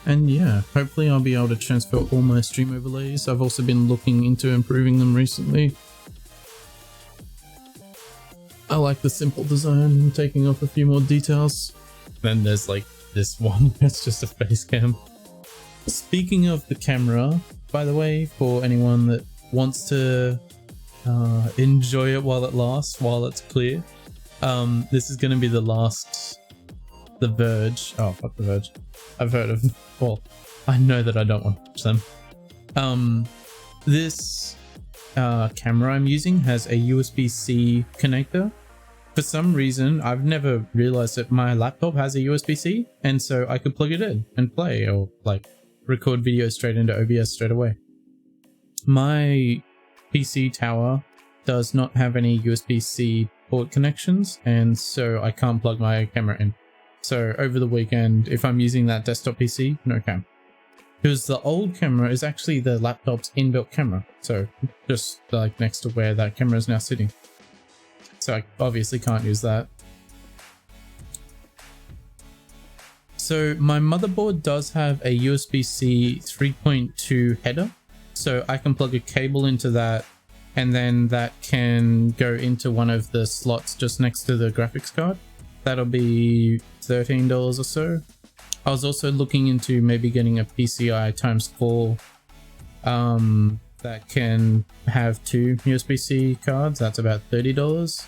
And yeah, hopefully I'll be able to transfer all my stream overlays. I've also been looking into improving them recently. I like the simple design and taking off a few more details. Then there's like this one that's just a face cam. Speaking of the camera, by the way, for anyone that wants to enjoy it while it lasts, while it's clear, this is going to be the last The Verge. Oh, fuck The Verge. I've heard of, well, I know that I don't want to watch them. This camera I'm using has a USB-C connector. For some reason, I've never realized that my laptop has a USB-C, and so I could plug it in and play, or like record video straight into OBS straight away. My PC tower does not have any USB-C port connections, and so I can't plug my camera in. So over the weekend, if I'm using that desktop PC, no cam. Because the old camera is actually the laptop's inbuilt camera, so just like next to where that camera is now sitting. So I obviously can't use that. So my motherboard does have a USB-C 3.2 header, so I can plug a cable into that, and then that can go into one of the slots just next to the graphics card. That'll be $13 or so. I was also looking into maybe getting a PCI x4 that can have 2 USB-C cards. That's about $30,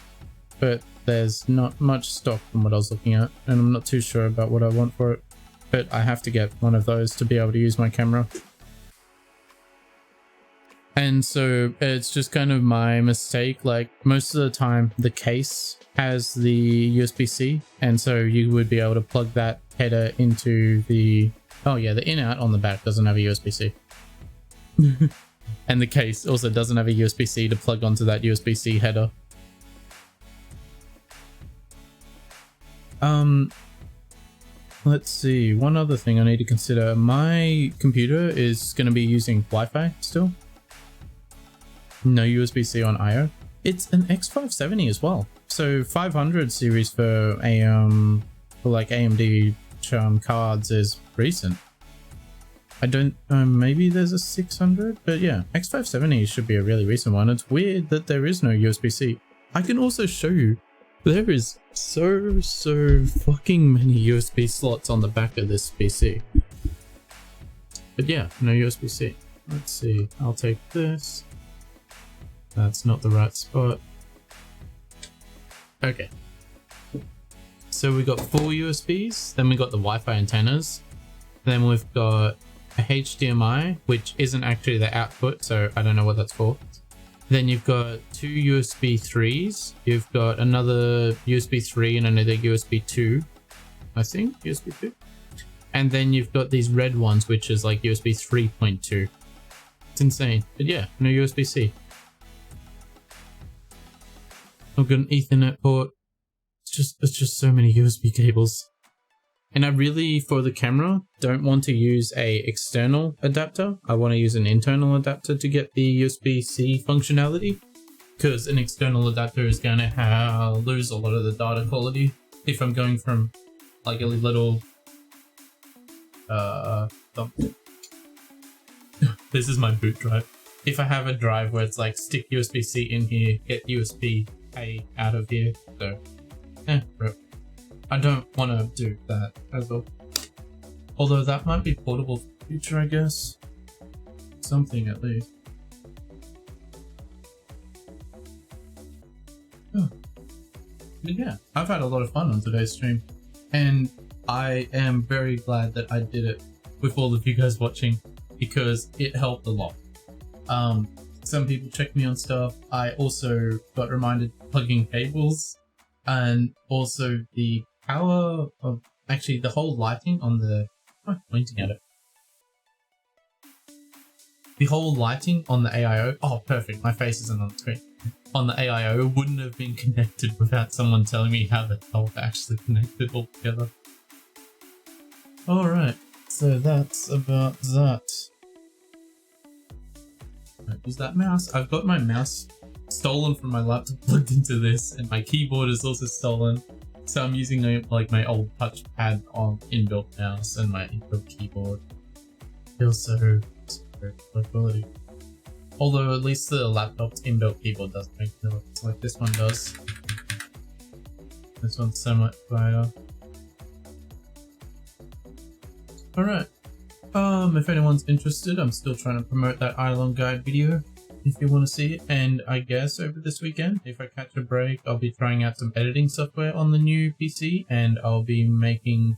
but there's not much stock from what I was looking at, and I'm not too sure about what I want for it, but I have to get one of those to be able to use my camera. And so it's just kind of my mistake. Like most of the time the case has the USB-C, and so you would be able to plug that header into the, oh yeah, the in-out on the back doesn't have a USB-C. And the case also doesn't have a USB-C to plug onto that USB-C header. Let's see, one other thing I need to consider. My computer is going to be using Wi-Fi still. No USB-C on I/O. It's an X570 as well. So 500 series for for like AMD cards is recent. I don't, maybe there's a 600, but yeah, X570 should be a really recent one. It's weird that there is no USB-C. I can also show you, there is so fucking many USB slots on the back of this PC. But yeah, no USB-C. Let's see, I'll take this. That's not the right spot. Okay. So we got 4 USBs, then we got the Wi-Fi antennas, then we've got a HDMI, which isn't actually the output, so I don't know what that's for. Then you've got 2 USB 3s, you've got another USB 3 and another USB 2, I think, USB 2. And then you've got these red ones, which is like USB 3.2. It's insane, but yeah, no USB-C. I've got an Ethernet port. It's just so many USB cables. And I really, for the camera, don't want to use a external adapter. I want to use an internal adapter to get the USB-C functionality, because an external adapter is going to lose a lot of the data quality if I'm going from like a little this is my boot drive. If I have a drive where it's like stick USB-C in here, get USB-A out of here, so bro. I don't want to do that as well. Although that might be portable for the future, I guess. Something at least. Oh. But yeah, I've had a lot of fun on today's stream. And I am very glad that I did it with all of you guys watching, because it helped a lot. Some people checked me on stuff. I also got reminded plugging cables, and also the power of actually the whole lighting on the, I'm pointing at it. The whole lighting on the AIO, oh perfect, my face isn't on the screen. On the AIO wouldn't have been connected without someone telling me how the hell to actually connect it all together. Alright, so that's about that. Use that mouse. I've got my mouse stolen from my laptop plugged into this, and my keyboard is also stolen. So I'm using like my old touchpad on inbuilt mouse and my inbuilt keyboard. Feels so low quality. Although at least the laptop's inbuilt keyboard doesn't make it look like this one does. This one's so much quieter. Alright. If anyone's interested, I'm still trying to promote that Eidolon guide video if you want to see it, and I guess over this weekend, if I catch a break, I'll be trying out some editing software on the new PC, and I'll be making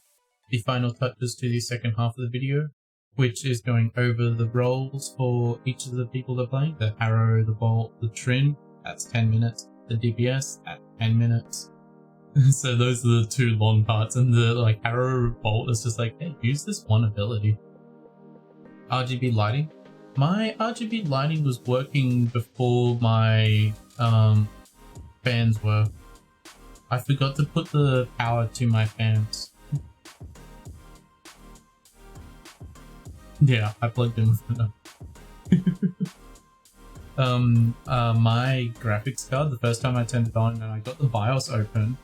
the final touches to the second half of the video, which is going over the roles for each of the people they're playing. The Harrow, the Bolt, the Trin, that's 10 minutes, the DPS at 10 minutes. So those are the 2 long parts, and the like Harrow Bolt is just like, hey, use this one ability. RGB lighting. My RGB lighting was working before my fans were. I forgot to put the power to my fans. Yeah, I plugged in with them. My graphics card, the first time I turned it on and I got the BIOS open,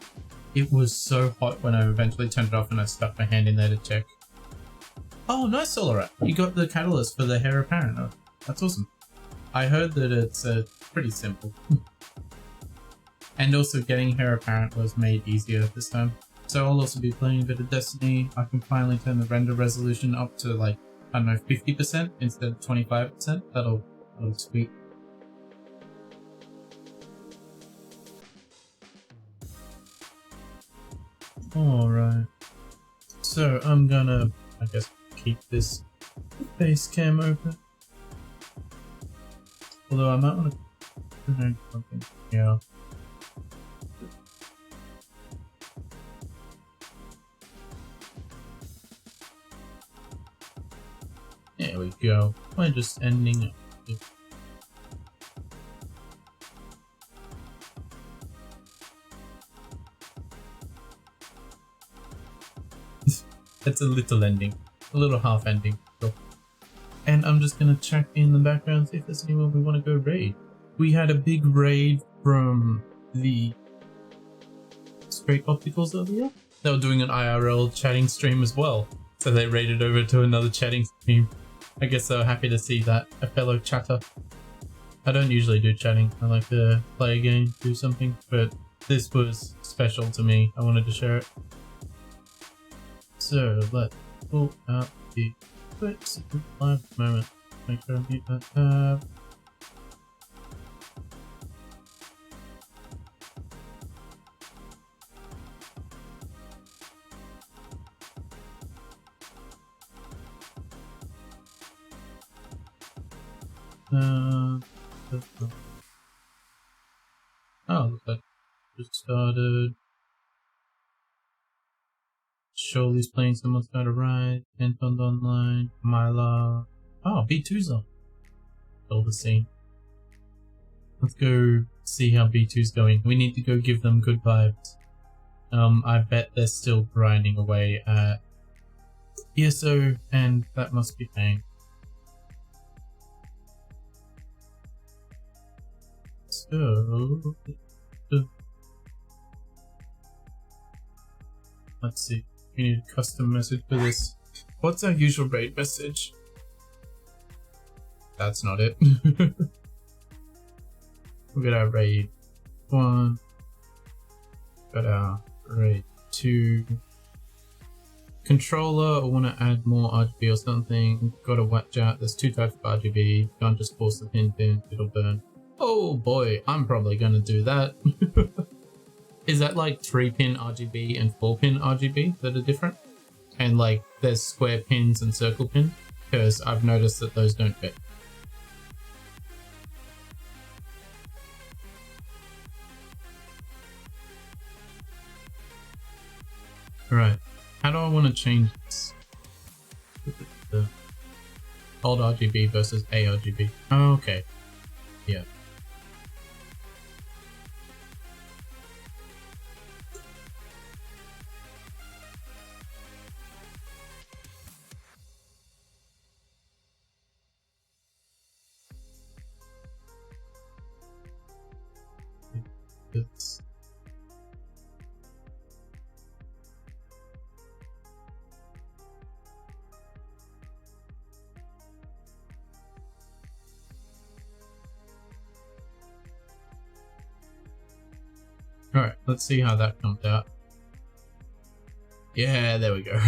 it was so hot when I eventually turned it off and I stuck my hand in there to check. Oh, nice, Solar. You got the catalyst for the hair apparent. Oh, that's awesome. I heard that it's pretty simple. And also getting hair apparent was made easier this time. So I'll also be playing a bit of Destiny. I can finally turn the render resolution up to like, I don't know, 50% instead of 25%. That'll be sweet. Alright. So I'm gonna, I guess, keep this face cam open. Although I might want to do something here. There we go. We're just ending it. It's a little ending, a little half ending. So. And I'm just gonna check in the background, see if there's anyone we want to go raid. We had a big raid from the Straight Opticals earlier. They were doing an IRL chatting stream as well, so they raided over to another chatting stream. I guess they were happy to see that, a fellow chatter. I don't usually do chatting, I like to play a game, do something, but this was special to me, I wanted to share it. So let's pull out the quick live moment. Make sure I mute that tab. Oh, looks like just started. Surely's playing Someone's Gotta Ride, Anton Online, Myla. Oh, B2's on. All the scene. Let's go see how B2's going. We need to go give them good vibes. I bet they're still grinding away at ESO, and that must be pain. So, let's see. We need a custom message for this. What's our usual raid message? That's not it. We got our raid 1. Got our raid 2. Controller, I want to add more RGB or something. Got to watch out. There's 2 types of RGB. Can't just force the pin, it'll burn. Oh boy, I'm probably gonna do that. Is that like 3-pin RGB and 4-pin RGB that are different? And like there's square pins and circle pins? Because I've noticed that those don't fit. Right, how do I want to change this? The old RGB versus ARGB. Oh, okay, yeah. It's Alright, let's see how that comes out. Yeah, there we go.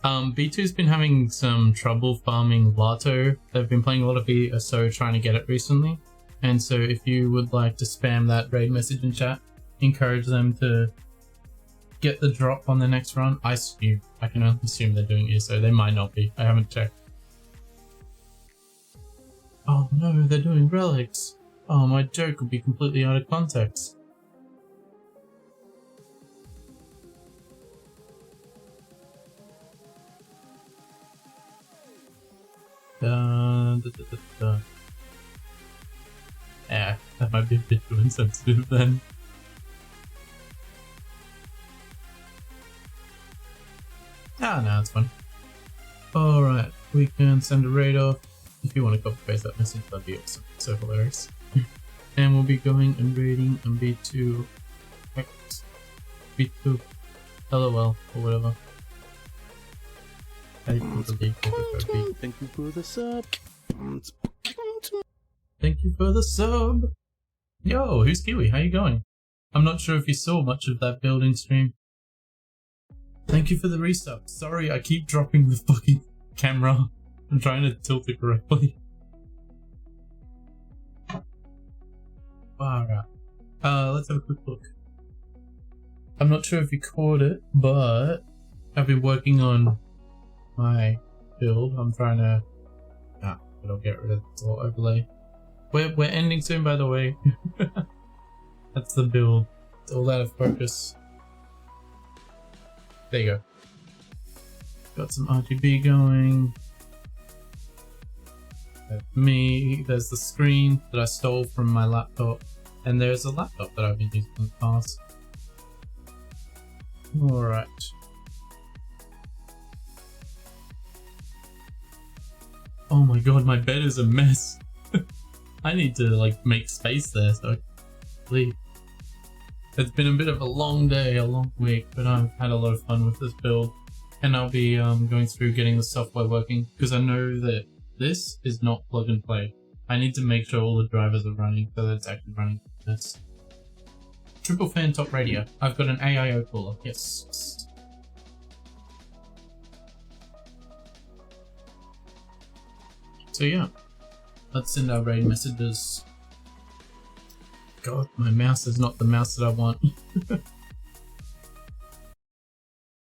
B2's been having some trouble farming Lato. They've been playing a lot of ESO trying to get it recently. And so if you would like to spam that raid message in chat, encourage them to get the drop on the next run. I can only assume they're doing ESO. They might not be. I haven't checked. Oh no, they're doing relics. Oh, my joke would be completely out of context. Yeah, that might be a bit too insensitive then. Ah, no, it's fine. Alright, we can send a raid off. If you want to copy paste that message, that'd be awesome. So hilarious. And we'll be going and raiding on B2 X B2 LOL or whatever. Thank you for the sub. Thank you for the sub. Yo, who's Kiwi? How you going? I'm not sure if you saw much of that building stream. Thank you for the resub. Sorry, I keep dropping the fucking camera. I'm trying to tilt it correctly. Alright. Let's have a quick look. I'm not sure if you caught it, but I've been working on my build. I'm trying to It'll get rid of the door overlay. We're ending soon, by the way. That's the build. It's all out of focus. There you go. Got some RGB going. There's me. There's the screen that I stole from my laptop. And there's a laptop that I've been using in the past. Alright. Oh my god, my bed is a mess. I need to like make space there so I can sleep. It's been a bit of a long day, a long week, but I've had a lot of fun with this build. And I'll be going through getting the software working because I know that this is not plug and play. I need to make sure all the drivers are running so that it's actually running this. Triple fan top radio. I've got an AIO cooler. Yes. So yeah, let's send our raid messages. God, my mouse is not the mouse that I want.